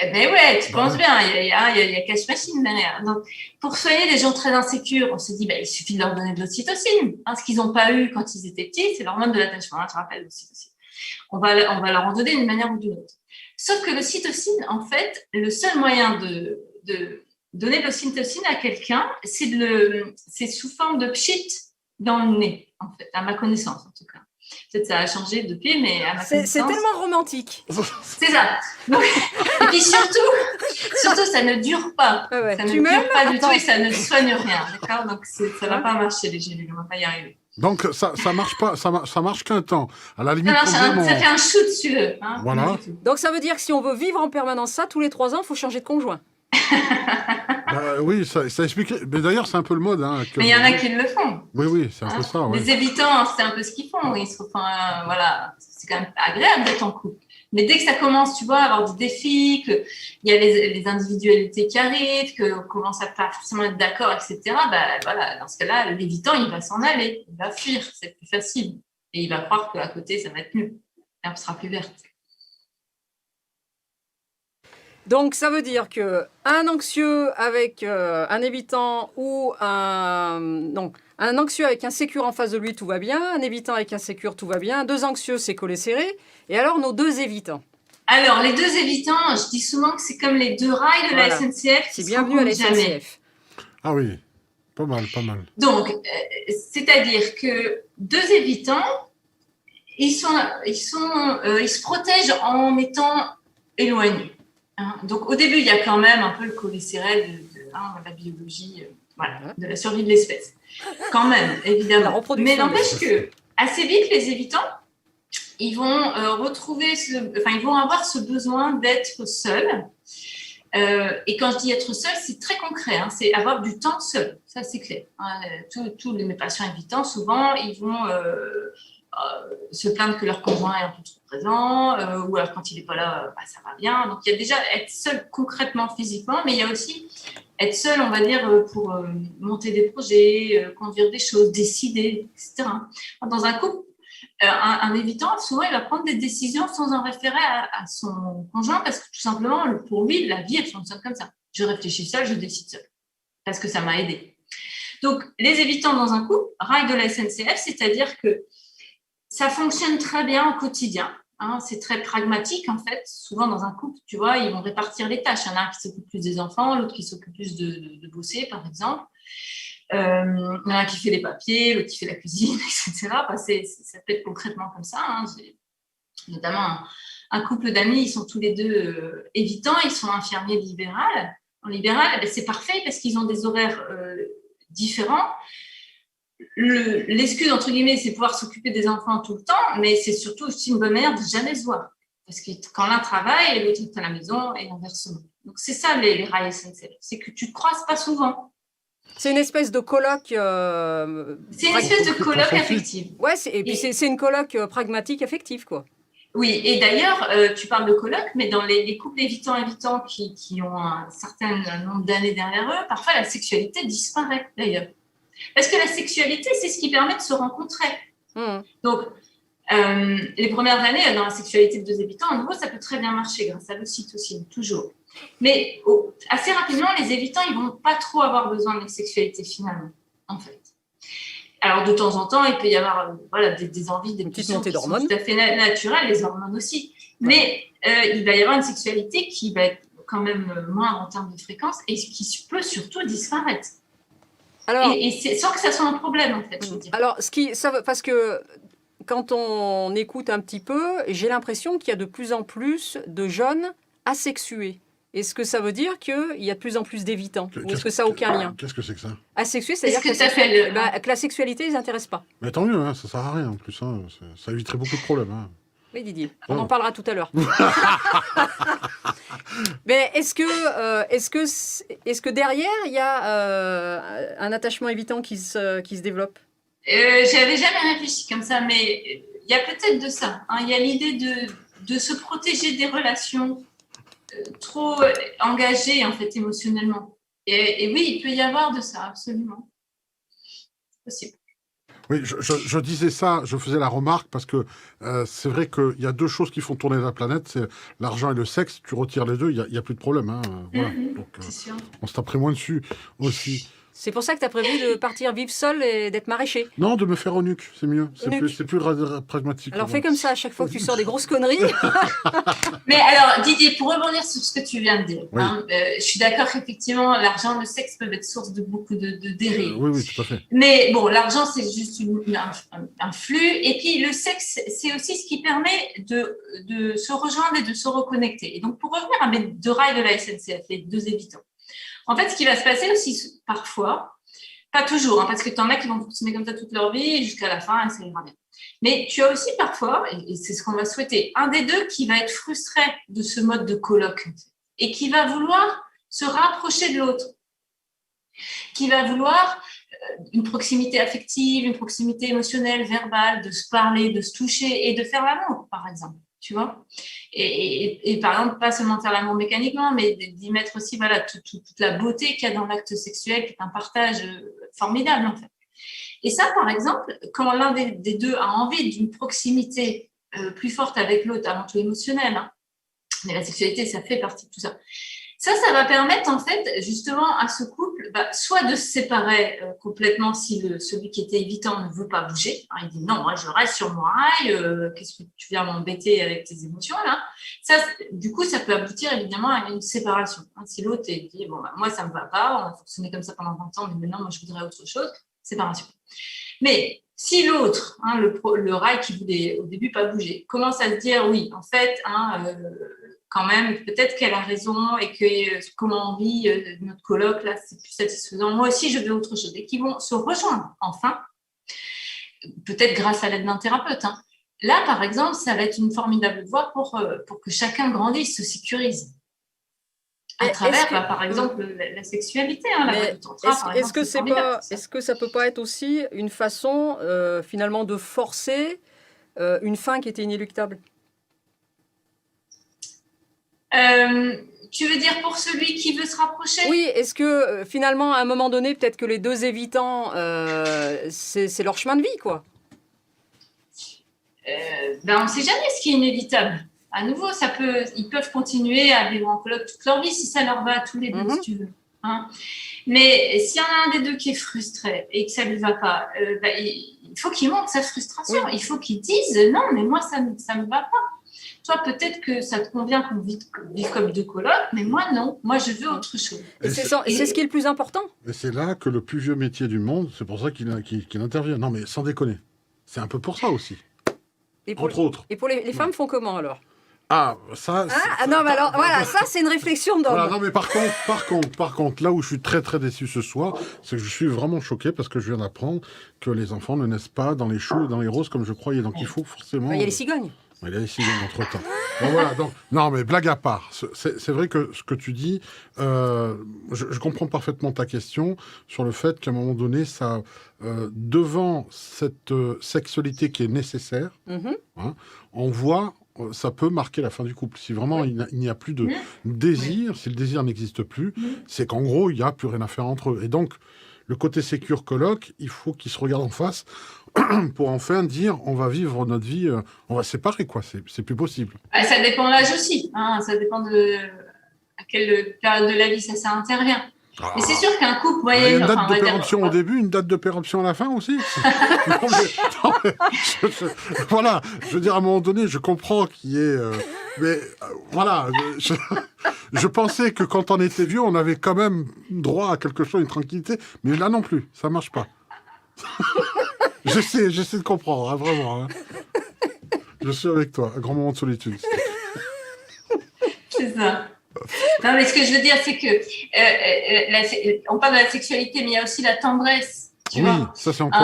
S3: Eh ben ouais, tu penses bien, il y a cache machine derrière. Donc, pour soigner des gens très insécures, on se dit, il suffit de leur donner de l'ocytocine. Ce qu'ils n'ont pas eu quand ils étaient petits, c'est l'hormone de l'attachement, tu te rappelles, l'ocytocine. On va leur en donner d'une manière ou d'une autre. Sauf que l'ocytocine, en fait, le seul moyen de donner de l'ocytocine à quelqu'un, c'est sous forme de pchit dans le nez, en fait, à ma connaissance, en tout cas. Peut-être ça a changé depuis, mais à ma connaissance...
S2: C'est tellement romantique.
S3: C'est ça. Donc, et puis surtout, ça ne dure pas.
S2: Ouais.
S3: Ça ne dure pas du tout et ça ne soigne rien, d'accord? Donc, ça ne va pas marcher, les gélules, on ne va pas y arriver.
S1: Donc, ça marche pas, ça marche qu'un temps. À la limite,
S3: ça fait un shoot, si tu veux. Hein,
S1: voilà.
S2: Donc, ça veut dire que si on veut vivre en permanence ça, tous les 3 ans, il faut changer de conjoint.
S1: Oui, ça explique. Mais d'ailleurs, c'est un peu le mode. Hein,
S3: mais il y en a qui le font.
S1: Oui, c'est un peu ça. Ouais.
S3: Les évitants, c'est un peu ce qu'ils font. Ils se refont, voilà, c'est quand même agréable d'être en couple. Mais dès que ça commence, tu vois, à avoir des défis, qu'il y a les individualités qui arrivent, qu'on commence à pas forcément être d'accord, etc., voilà, dans ce cas-là, l'évitant, il va s'en aller, il va fuir, c'est plus facile. Et il va croire qu'à côté, ça va être mieux. L'herbe sera plus verte.
S2: Donc, ça veut dire qu'un anxieux avec un évitant ou un anxieux avec un sécure en face de lui, tout va bien. Un évitant avec un sécure, tout va bien. 2 anxieux, c'est collé serré. Et alors, nos 2 évitants?
S3: Alors, les 2 évitants, je dis souvent que c'est comme les 2 rails de la SNCF.
S2: C'est bienvenu à la SNCF.
S1: Ah oui, pas mal.
S3: Donc, c'est-à-dire que 2 évitants, ils se protègent en étant éloignés. Donc, au début, il y a quand même un peu le cholestérol de la biologie, de la survie de l'espèce. Quand même, évidemment. Mais n'empêche que, assez vite, les évitants, ils vont ils vont avoir ce besoin d'être seuls. Et quand je dis être seul, c'est très concret. C'est avoir du temps seul. Ça, c'est clair. Tous mes patients évitants, souvent, ils vont se plaindre que leur conjoint est un peu trop présent, ou alors quand il n'est pas là, ça va bien. Donc, il y a déjà être seul concrètement, physiquement, mais il y a aussi être seul, on va dire, pour monter des projets, conduire des choses, décider, etc. Dans un couple, un évitant, souvent, il va prendre des décisions sans en référer à son conjoint parce que tout simplement, pour lui, la vie, elle fonctionne comme ça. Je réfléchis seul, je décide seul parce que ça m'a aidé. Donc, les évitants dans un couple, rail de la SNCF, c'est-à-dire que ça fonctionne très bien au quotidien. C'est très pragmatique, en fait. Souvent, dans un couple, tu vois, ils vont répartir les tâches. Il y en a un qui s'occupe plus des enfants, l'autre qui s'occupe plus de bosser, par exemple. Il y en a un qui fait les papiers, l'autre qui fait la cuisine, etc. Ça peut être concrètement comme ça. J'ai notamment un couple d'amis, ils sont tous les deux évitants, ils sont infirmiers libérales. En libéral, c'est parfait parce qu'ils ont des horaires différents. L'excuse, entre guillemets, c'est pouvoir s'occuper des enfants tout le temps, mais c'est surtout aussi une bonne manière de jamais se voir. Parce que quand l'un travaille, l'autre est à la maison et inversement. Donc, c'est ça les rails SNCF. C'est que tu ne te croises pas souvent.
S2: C'est une espèce de colloque.
S3: C'est une espèce de colloque affective.
S2: Ouais, et puis c'est une colloque pragmatique affective, quoi.
S3: Oui, et d'ailleurs, tu parles de colloque, mais dans les couples évitants-évitants qui ont un certain nombre d'années derrière eux, parfois la sexualité disparaît, d'ailleurs. Parce que la sexualité, c'est ce qui permet de se rencontrer. Donc, les premières années, dans la sexualité de deux évitants, en nouveau, ça peut très bien marcher grâce à l'ocytocine, toujours. Mais assez rapidement, les évitants, ils ne vont pas trop avoir besoin de sexualité, finalement, en fait. Alors, de temps en temps, il peut y avoir des envies, des
S2: petites montées d'hormones.
S3: Tout à fait naturelles, les hormones aussi. Mais il va y avoir une sexualité qui va être quand même moindre en termes de fréquence et qui peut surtout disparaître. Alors, et sans que ça soit un problème, en fait, je veux dire.
S2: Alors, parce que quand on écoute un petit peu, j'ai l'impression qu'il y a de plus en plus de jeunes asexués. Est-ce que ça veut dire qu'il y a de plus en plus d'évitants? Ou est-ce que ça n'a aucun lien?
S1: Qu'est-ce que c'est que ça?
S2: Asexué, c'est-à-dire que la sexualité ne les intéresse pas.
S1: Mais tant mieux, hein, ça ne sert à rien en plus. Hein, ça éviterait beaucoup de problèmes. Hein.
S2: Oui, Didier, on en parlera tout à l'heure. Mais est-ce que derrière, il y a un attachement évitant qui se développe?
S3: J'avais jamais réfléchi comme ça, mais il y a peut-être de ça. Hein. Il y a l'idée de se protéger des relations trop engagées, en fait, émotionnellement. Et oui, il peut y avoir de ça, absolument. C'est possible.
S1: Oui, je disais ça, je faisais la remarque parce que c'est vrai qu'il y a deux choses qui font tourner la planète, c'est l'argent et le sexe. Tu retires les deux, il n'y a plus de problème. Hein, voilà. Donc,
S3: c'est sûr.
S1: On se taperait moins dessus aussi.
S2: C'est pour ça que tu as prévu de partir vivre seul et d'être maraîcher?
S1: Non, de me faire au nuque, c'est mieux. C'est plus pragmatique.
S2: Alors fais comme ça à chaque fois que tu sors des grosses conneries.
S3: Mais alors, Didier, pour rebondir sur ce que tu viens de dire,
S1: oui.
S3: Je suis d'accord qu'effectivement, l'argent et le sexe peuvent être source de beaucoup de dérives.
S1: Oui, tout à fait.
S3: Mais bon, l'argent, c'est juste un flux. Et puis, le sexe, c'est aussi ce qui permet de se rejoindre et de se reconnecter. Et donc, pour revenir à mes deux rails de la SNCF, les deux évitants, en fait, ce qui va se passer aussi parfois, pas toujours, hein, parce que tu en as qui vont fonctionner comme ça toute leur vie jusqu'à la fin et ça ira bien. Mais tu as aussi parfois, et c'est ce qu'on va souhaiter, un des deux qui va être frustré de ce mode de colloque et qui va vouloir se rapprocher de l'autre, qui va vouloir une proximité affective, une proximité émotionnelle, verbale, de se parler, de se toucher et de faire l'amour, par exemple. Tu vois, et par exemple, pas seulement faire l'amour mécaniquement, mais d'y mettre aussi toute la beauté qu'il y a dans l'acte sexuel, qui est un partage formidable, en fait. Et ça, par exemple, quand l'un des deux a envie d'une proximité plus forte avec l'autre, avant tout émotionnelle, hein, mais la sexualité, ça fait partie de tout ça. Ça va permettre, en fait, justement, à ce couple, soit de se séparer complètement si celui qui était évitant ne veut pas bouger. Hein, il dit non, moi, je reste sur mon rail, qu'est-ce que tu viens m'embêter avec tes émotions, là? Ça, du coup, ça peut aboutir, évidemment, à une séparation. Hein, si l'autre dit, bon, moi, ça ne me va pas, on a fonctionné comme ça pendant 20 ans, mais maintenant, moi, je voudrais autre chose, séparation. Mais si l'autre, hein, le rail qui voulait au début pas bouger, commence à se dire, oui, en fait, quand même, peut-être qu'elle a raison et que comment on vit notre colloque, là, c'est plus satisfaisant. Moi aussi, je veux autre chose. Et qui vont se rejoindre, enfin, peut-être grâce à l'aide d'un thérapeute. Hein. Là, par exemple, ça va être une formidable voie pour que chacun grandisse, se sécurise. À travers, par exemple, la sexualité. Hein,
S2: est-ce que ça peut pas être aussi une façon, finalement, de forcer une fin qui était inéluctable?
S3: Tu veux dire pour celui qui veut se rapprocher?
S2: Oui, est-ce que finalement, à un moment donné, peut-être que les deux évitants, c'est leur chemin de vie, quoi?
S3: On ne sait jamais ce qui est inévitable. À nouveau, ils peuvent continuer à vivre en colloque toute leur vie si ça leur va à tous les deux, si tu veux. Hein. Mais s'il y en a un des deux qui est frustré et que ça ne lui va pas, il faut qu'il montre sa frustration. Oui. Il faut qu'il dise non, mais moi, ça ne me va pas. Toi, peut-être que ça te convient qu'on vive comme deux colocs, mais moi, non. Moi, je veux autre chose.
S2: Et c'est ce qui est le plus important.
S1: Et c'est là que le plus vieux métier du monde, c'est pour ça qu'il intervient. Non, mais sans déconner. C'est un peu pour ça aussi. Entre autres.
S2: Et pour les femmes font comment, alors?
S1: Ah, ça...
S2: non, mais alors, voilà, ça, c'est une réflexion d'homme.
S1: Voilà, non, mais par contre, là où je suis très, très déçu ce soir, c'est que je suis vraiment choqué parce que je viens d'apprendre que les enfants ne naissent pas dans les choux et dans les roses comme je croyais. Donc, il faut forcément...
S2: Il y a les cigognes.
S1: Il a essayé entre-temps. Bon, voilà, donc, non, mais blague à part, c'est vrai que ce que tu dis, je comprends parfaitement ta question sur le fait qu'à un moment donné, ça, devant cette sexualité qui est nécessaire, hein, on voit, ça peut marquer la fin du couple. Si vraiment il n'y a plus de désir, si le désir n'existe plus, c'est qu'en gros, il n'y a plus rien à faire entre eux. Et donc, le côté sécure coloc, il faut qu'ils se regardent en face pour enfin dire on va vivre notre vie, on va se séparer, quoi. C'est plus possible.
S3: Ça dépend de l'âge aussi. Hein, ça dépend de à quelle période de la vie ça intervient. Mais c'est sûr qu'un couple moyen.
S1: Il y a une date de péremption au début, une date de péremption à la fin aussi. Voilà, je veux dire, à un moment donné, je comprends qu'il y ait. Mais voilà, je pensais que quand on était vieux, on avait quand même droit à quelque chose, une tranquillité. Mais là non plus, ça marche pas. J'essaie de comprendre, hein, vraiment. Hein. Je suis avec toi, un grand moment de solitude.
S3: C'est ça. Non, mais ce que je veux dire, c'est que on parle de la sexualité, mais il y a aussi la tendresse. Tu vois,
S1: ça c'est encore.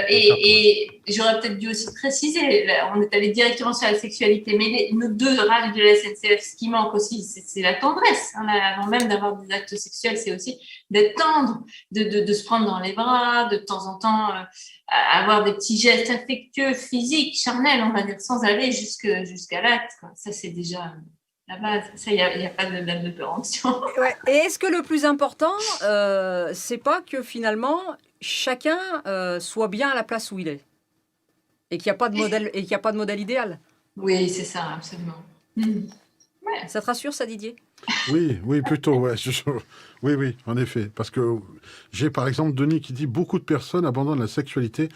S3: Et j'aurais peut-être dû aussi préciser, là, on est allé directement sur la sexualité, mais nos deux rails de la SNCF, ce qui manque aussi, c'est la tendresse. Hein, avant même d'avoir des actes sexuels, c'est aussi d'être tendre, de se prendre dans les bras, de temps en temps avoir des petits gestes affectueux, physiques, charnels, on va dire, sans aller jusqu'à l'acte. Quoi. Ça, c'est déjà la base. Ça, il n'y a pas de date de péremption.
S2: Ouais. Et est-ce que le plus important, c'est pas que finalement chacun soit bien à la place où il est et qu'il n'y a pas de modèle idéal?
S3: Oui, c'est ça, absolument.
S2: Ouais. Ça te rassure, ça, Didier?
S1: Oui, plutôt, ouais. Oui, en effet. Parce que j'ai, par exemple, Denis qui dit « Beaucoup de personnes abandonnent la sexualité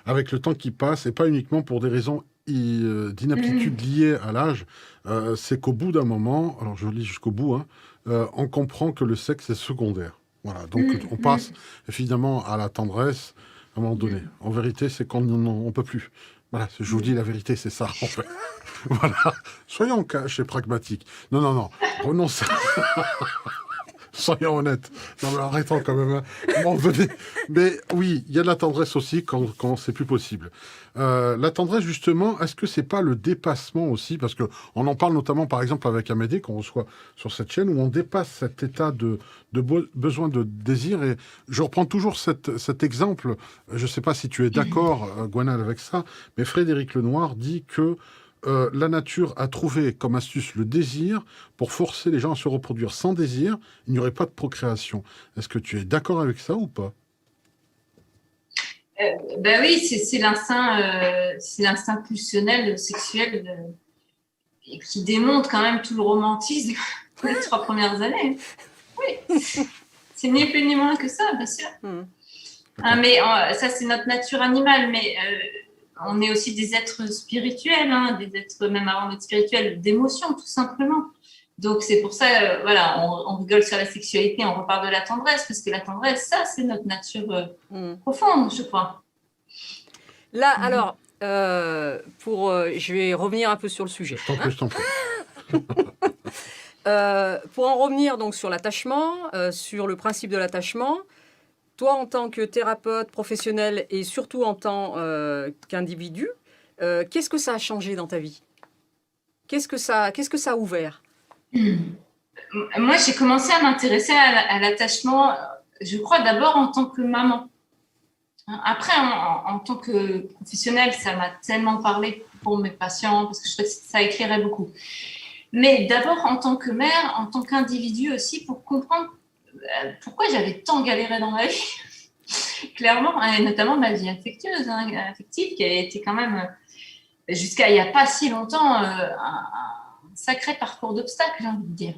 S1: avec le temps qui passe, et pas uniquement pour des raisons d'inaptitude liées à l'âge. C'est qu'au bout d'un moment, alors je lis jusqu'au bout, hein, on comprend que le sexe est secondaire. » Voilà, donc on passe évidemment à la tendresse à un moment donné. En vérité, c'est qu'on ne peut plus. Voilà, je vous dis la vérité, c'est ça, en fait. Voilà, soyons cash et pragmatiques. Non, renonce. Soyons honnêtes. Non, mais arrêtons quand même. Mais oui, il y a de la tendresse aussi quand c'est plus possible. La tendresse, justement, est-ce que c'est pas le dépassement aussi? Parce que on en parle notamment, par exemple, avec Amédée, qu'on reçoit sur cette chaîne, où on dépasse cet état de besoin de désir. Et je reprends toujours cet exemple. Je sais pas si tu es d'accord, Gwenal, avec ça, mais Frédéric Lenoir dit que la nature a trouvé comme astuce le désir pour forcer les gens à se reproduire. Sans désir, il n'y aurait pas de procréation. Est-ce que tu es d'accord avec ça ou pas?
S3: Ben oui, c'est l'instinct pulsionnel sexuel qui démontre quand même tout le romantisme des 3 premières années. Oui, c'est ni plus ni moins que ça, bien sûr. Mais ça, c'est notre nature animale, mais on est aussi des êtres spirituels, hein, des êtres, même avant d'être spirituels, d'émotions, tout simplement. Donc, c'est pour ça, voilà, on rigole sur la sexualité, on reparle de la tendresse, parce que la tendresse, ça, c'est notre nature profonde, je crois.
S2: Là, alors, je vais revenir un peu sur le sujet.
S1: Je t'en prie.
S2: Pour en revenir donc sur l'attachement, sur le principe de l'attachement, toi, en tant que thérapeute professionnel et surtout en tant qu'individu, qu'est-ce que ça a changé dans ta vie? Qu'est-ce que ça a ouvert?
S3: Moi, j'ai commencé à m'intéresser à l'attachement, je crois d'abord en tant que maman. Après, en tant que professionnelle, ça m'a tellement parlé pour mes patients, parce que je trouvais que ça éclairait beaucoup. Mais d'abord en tant que mère, en tant qu'individu aussi, pour comprendre pourquoi j'avais tant galéré dans ma vie. Clairement, et notamment ma vie affectueuse, affective, qui a été quand même, jusqu'à il n'y a pas si longtemps, un sacré parcours d'obstacles, j'ai envie de dire.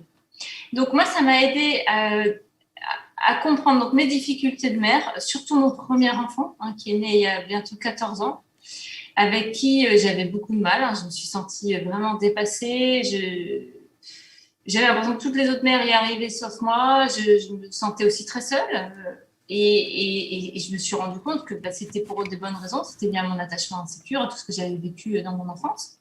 S3: Donc moi, ça m'a aidé à comprendre donc, mes difficultés de mère, surtout mon premier enfant, qui est né il y a bientôt 14 ans, avec qui j'avais beaucoup de mal. Je me suis sentie vraiment dépassée. J'avais l'impression que toutes les autres mères y arrivaient sauf moi. Je me sentais aussi très seule. Et je me suis rendu compte que c'était pour des bonnes raisons. C'était lié à mon attachement insécure, à tout ce que j'avais vécu dans mon enfance.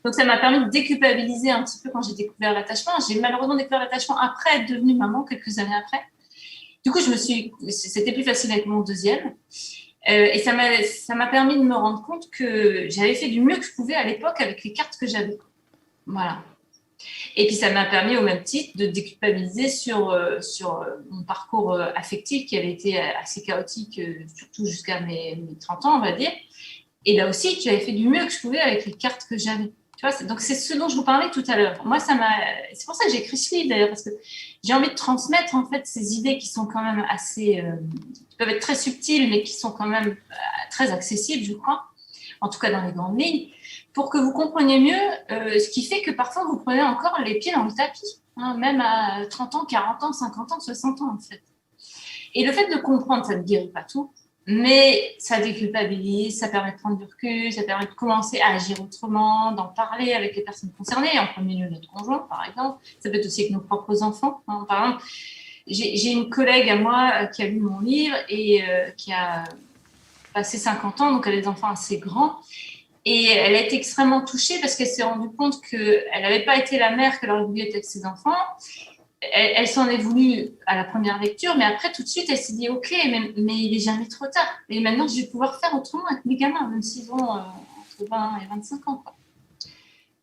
S3: Donc, ça m'a permis de déculpabiliser un petit peu quand j'ai découvert l'attachement. J'ai malheureusement découvert l'attachement après être devenue maman, quelques années après. Du coup, c'était plus facile avec mon deuxième. Et ça m'a permis de me rendre compte que j'avais fait du mieux que je pouvais à l'époque avec les cartes que j'avais. Voilà. Et puis, ça m'a permis, au même titre, de déculpabiliser sur mon parcours affectif qui avait été assez chaotique, surtout jusqu'à mes 30 ans, on va dire. Et là aussi, tu avais fait du mieux que je pouvais avec les cartes que j'avais. Tu vois, donc, c'est ce dont je vous parlais tout à l'heure. Moi, c'est pour ça que j'ai écrit ce livre, d'ailleurs, parce que j'ai envie de transmettre, en fait, ces idées qui sont quand même assez... qui peuvent être très subtiles, mais qui sont quand même très accessibles, je crois, en tout cas dans les grandes lignes, pour que vous compreniez mieux ce qui fait que parfois vous prenez encore les pieds dans le tapis, hein, même à 30 ans, 40 ans, 50 ans, 60 ans en fait. Et le fait de comprendre, ça ne guérit pas tout, mais ça déculpabilise, ça permet de prendre du recul, ça permet de commencer à agir autrement, d'en parler avec les personnes concernées, en premier lieu notre conjoint par exemple, ça peut être aussi avec nos propres enfants. Hein. Par exemple, j'ai une collègue à moi qui a lu mon livre et qui a passé 50 ans, donc elle a des enfants assez grands. Et elle a été extrêmement touchée parce qu'elle s'est rendue compte qu'elle n'avait pas été la mère qu'elle aurait voulu être avec ses enfants. Elle s'en est voulu à la première lecture, mais après, tout de suite, elle s'est dit « Ok, mais il n'est jamais trop tard. Et maintenant, je vais pouvoir faire autrement avec mes gamins, même s'ils ont entre 20 et 25 ans. »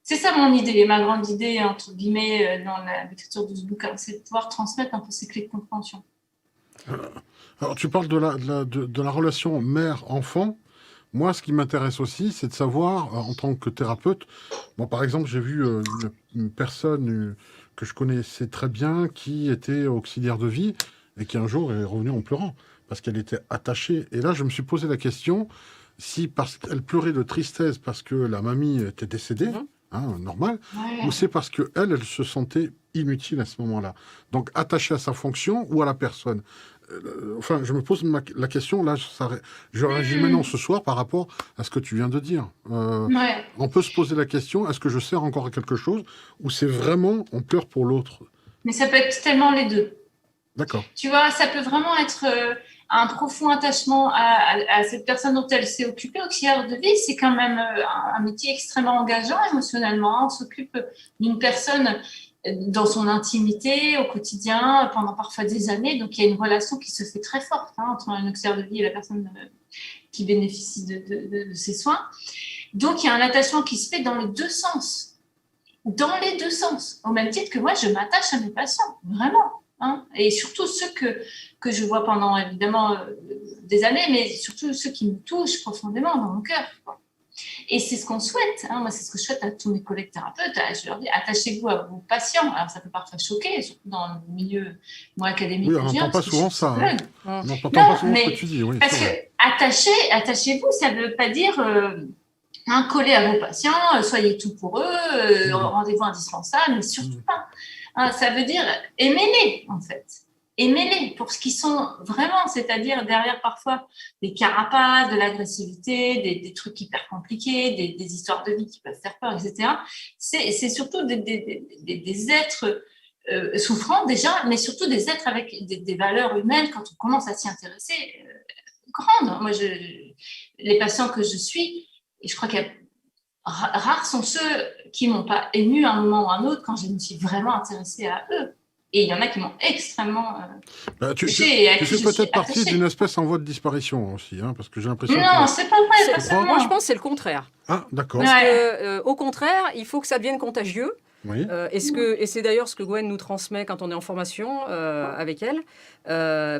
S3: C'est ça mon idée, ma grande idée, entre guillemets, dans l'écriture de ce bouquin, c'est de pouvoir transmettre un peu ces clés de compréhension.
S1: Alors, tu parles de la relation mère-enfant. Moi, ce qui m'intéresse aussi, c'est de savoir, en tant que thérapeute, bon, par exemple, j'ai vu une personne que je connaissais très bien qui était auxiliaire de vie et qui un jour est revenue en pleurant parce qu'elle était attachée. Et là, je me suis posé la question si parce qu'elle pleurait de tristesse parce que la mamie était décédée, normal,
S3: Ouais.
S1: ou c'est parce que elle se sentait inutile à ce moment-là. Donc, attachée à sa fonction ou à la personne. Enfin, je me pose la question, là, je réagis maintenant ce soir par rapport à ce que tu viens de dire.
S3: Ouais.
S1: On peut se poser la question, est-ce que je sers encore à quelque chose ou c'est vraiment on pleure pour l'autre?
S3: Mais ça peut être tellement les deux.
S1: D'accord.
S3: Tu vois, ça peut vraiment être un profond attachement à cette personne dont elle s'est occupée. Auxiliaire de vie, c'est quand même un métier extrêmement engageant émotionnellement. On s'occupe d'une personne dans son intimité, au quotidien, pendant parfois des années. Donc, il y a une relation qui se fait très forte entre un auxiliaire de vie et la personne qui bénéficie de ses soins. Donc, il y a un attachement qui se fait dans les deux sens. Dans les deux sens. Au même titre que moi, je m'attache à mes patients, vraiment. Hein, et surtout ceux que je vois pendant, évidemment, des années, mais surtout ceux qui me touchent profondément dans mon cœur. Quoi. Et c'est ce qu'on souhaite. Hein, moi, c'est ce que je souhaite à tous mes collègues thérapeutes. Je leur dis, attachez-vous à vos patients. Alors, ça peut parfois choquer, surtout dans le milieu académique.
S1: Oui, on n'entend pas souvent ça. On n'entend pas souvent ce que tu dis. Oui,
S3: parce que attachez-vous, ça ne veut pas dire... coller à vos patients, soyez tout pour eux, rendez-vous indispensable, mais surtout pas. Ça veut dire aimez-les, en fait. Aimez-les pour ce qu'ils sont vraiment, c'est-à-dire derrière parfois des carapaces, de l'agressivité, des trucs hyper compliqués, des histoires de vie qui peuvent faire peur, etc. C'est surtout des êtres souffrants déjà, mais surtout des êtres avec des valeurs humaines quand on commence à s'y intéresser grandes. Moi, les patients que je suis, et je crois que rares sont ceux qui ne m'ont pas ému à un moment ou à un autre quand je me suis vraiment intéressée à eux. Et il y en a qui m'ont extrêmement touchée.
S1: Tu fais peut-être partie d'une espèce en voie de disparition aussi, parce que j'ai l'impression
S3: Non, c'est pas vrai, pas seulement.
S2: Moi, je pense que c'est le contraire.
S1: Ah, d'accord.
S2: Parce que, au contraire, il faut que ça devienne contagieux.
S1: Oui.
S2: Et c'est d'ailleurs ce que Gwen nous transmet quand on est en formation avec elle,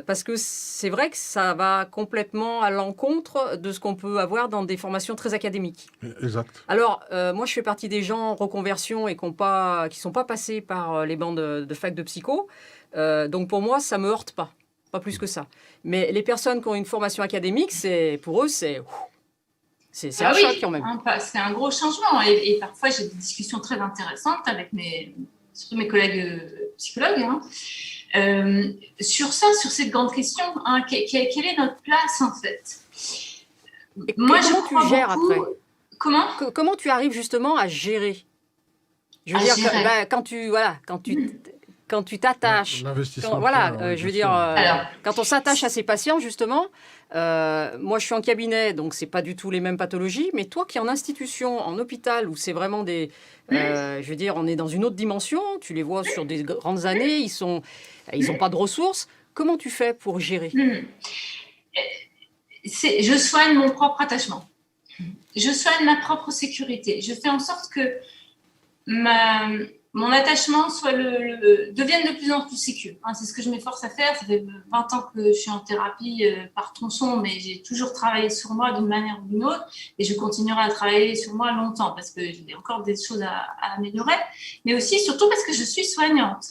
S2: parce que c'est vrai que ça va complètement à l'encontre de ce qu'on peut avoir dans des formations très académiques.
S1: Exact.
S2: Alors, moi, je fais partie des gens en reconversion et qui ne sont pas passés par les bancs de fac de psycho. Donc, pour moi, ça ne me heurte pas plus que ça. Mais les personnes qui ont une formation académique, pour eux, c'est un choc quand même.
S3: C'est un gros changement. Et parfois, j'ai des discussions très intéressantes avec surtout mes collègues psychologues sur cette grande question. Quelle est notre place, en fait?
S2: Et moi, comment tu gères après? Comment tu arrives justement à gérer? Je veux dire, quand tu t'attaches, quand on s'attache à ses patients, justement, moi je suis en cabinet, donc c'est pas du tout les mêmes pathologies, mais toi qui es en institution, en hôpital, où c'est vraiment je veux dire, on est dans une autre dimension, tu les vois sur des grandes années, ils ont pas de ressources, comment tu fais pour gérer?
S3: je soigne mon propre attachement. Je soigne ma propre sécurité. Je fais en sorte que mon attachement devienne de plus en plus sécure. C'est ce que je m'efforce à faire. Ça fait 20 ans que je suis en thérapie par tronçon, mais j'ai toujours travaillé sur moi d'une manière ou d'une autre, et je continuerai à travailler sur moi longtemps parce que j'ai encore des choses à améliorer, mais aussi, surtout parce que je suis soignante.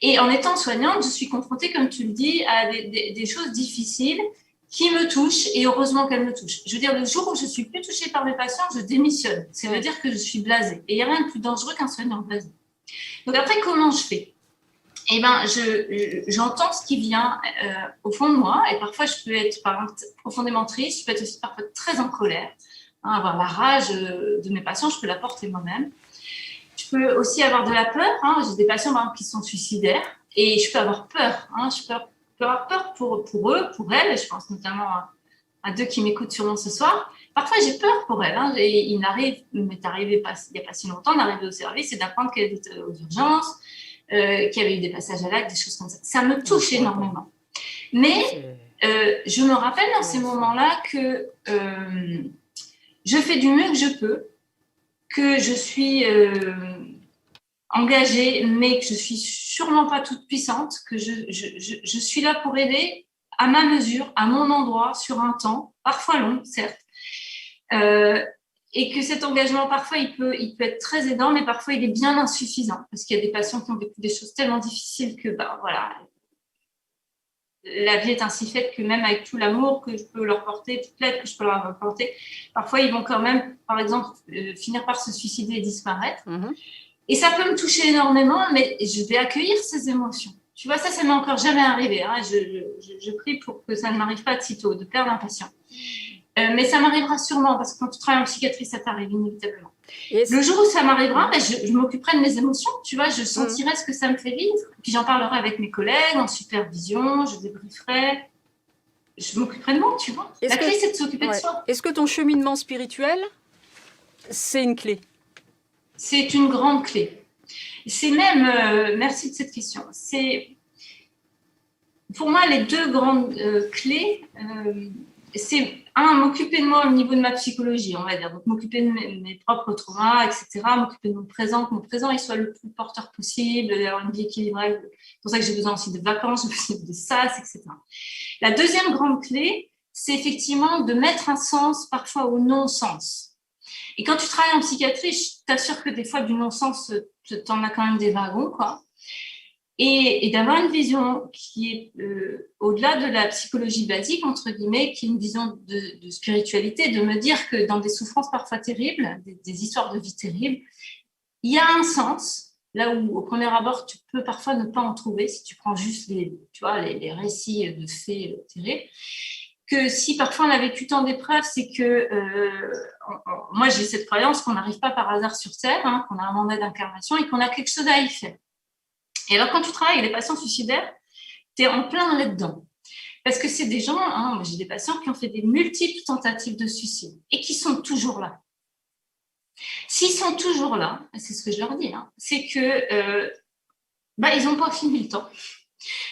S3: Et en étant soignante, je suis confrontée, comme tu le dis, à des choses difficiles qui me touchent, et heureusement qu'elles me touchent. Je veux dire, le jour où je ne suis plus touchée par mes patients, je démissionne. Ça veut dire que je suis blasée. Et il n'y a rien de plus dangereux qu'un soignant blasé. Donc après, comment je fais ? Eh bien, j'entends ce qui vient au fond de moi, et parfois je peux être par exemple, profondément triste, je peux être aussi parfois très en colère, avoir la rage de mes patients, je peux la porter moi-même. Je peux aussi avoir de la peur. J'ai des patients par exemple, qui sont suicidaires, et je peux avoir peur. Je peux avoir peur pour eux, pour elles. Je pense notamment à 2 qui m'écoutent sûrement ce soir. Parfois, j'ai peur pour elles. Il m'est arrivé il n'y a pas si longtemps d'arriver au service et d'apprendre qu'elle était aux urgences, qu'il y avait eu des passages à l'acte, des choses comme ça. Ça me touche énormément. Mais je me rappelle dans ces moments-là que je fais du mieux que je peux, que je suis engagée, mais que je ne suis sûrement pas toute puissante, que je suis là pour aider à ma mesure, à mon endroit, sur un temps, parfois long, certes, et que cet engagement, parfois, il peut être très aidant, mais parfois, il est bien insuffisant, parce qu'il y a des patients qui ont vécu des choses tellement difficiles que, voilà, la vie est ainsi faite que même avec tout l'amour que je peux leur porter, toute l'aide que je peux leur apporter, parfois, ils vont quand même, par exemple, finir par se suicider et disparaître. Et ça peut me toucher énormément, mais je vais accueillir ces émotions. Tu vois, ça m'est encore jamais arrivé. Je prie pour que ça ne m'arrive pas de sitôt, de perdre un patient. Mais ça m'arrivera sûrement, parce que quand tu travailles en psychiatrie, ça t'arrive inévitablement. Le jour où ça m'arrivera, je m'occuperai de mes émotions. Tu vois, je sentirai ce que ça me fait vivre. Puis j'en parlerai avec mes collègues en supervision, je débrieferai. Je m'occuperai de moi, tu vois. La clé, c'est de s'occuper de soi.
S2: Est-ce que ton cheminement spirituel, c'est une clé ?
S3: C'est une grande clé. C'est même, merci de cette question, c'est pour moi les 2 grandes clés, c'est m'occuper de moi au niveau de ma psychologie, on va dire, donc m'occuper de mes propres traumas, etc., m'occuper de mon présent, que mon présent il soit le plus porteur possible, avoir une vie équilibrée, c'est pour ça que j'ai besoin aussi de vacances, j'ai besoin de sas, etc. La deuxième grande clé, c'est effectivement de mettre un sens parfois au non-sens. Et quand tu travailles en psychiatrie, je t'assure que des fois, du non-sens, t'en as quand même des wagons, quoi. Et d'avoir une vision qui est au-delà de la psychologie basique, entre guillemets, qui est une vision de spiritualité, de me dire que dans des souffrances parfois terribles, des histoires de vie terribles, il y a un sens, là où au premier abord, tu peux parfois ne pas en trouver, si tu prends juste les récits de faits terribles. Que si parfois on a vécu tant d'épreuves, c'est que moi j'ai cette croyance qu'on n'arrive pas par hasard sur Terre, qu'on a un mandat d'incarnation et qu'on a quelque chose à y faire. Et alors quand tu travailles avec les patients suicidaires, tu es en plein là-dedans. Parce que c'est des gens, moi j'ai des patients qui ont fait des multiples tentatives de suicide et qui sont toujours là. S'ils sont toujours là, c'est ce que je leur dis, c'est que ils n'ont pas fini le temps.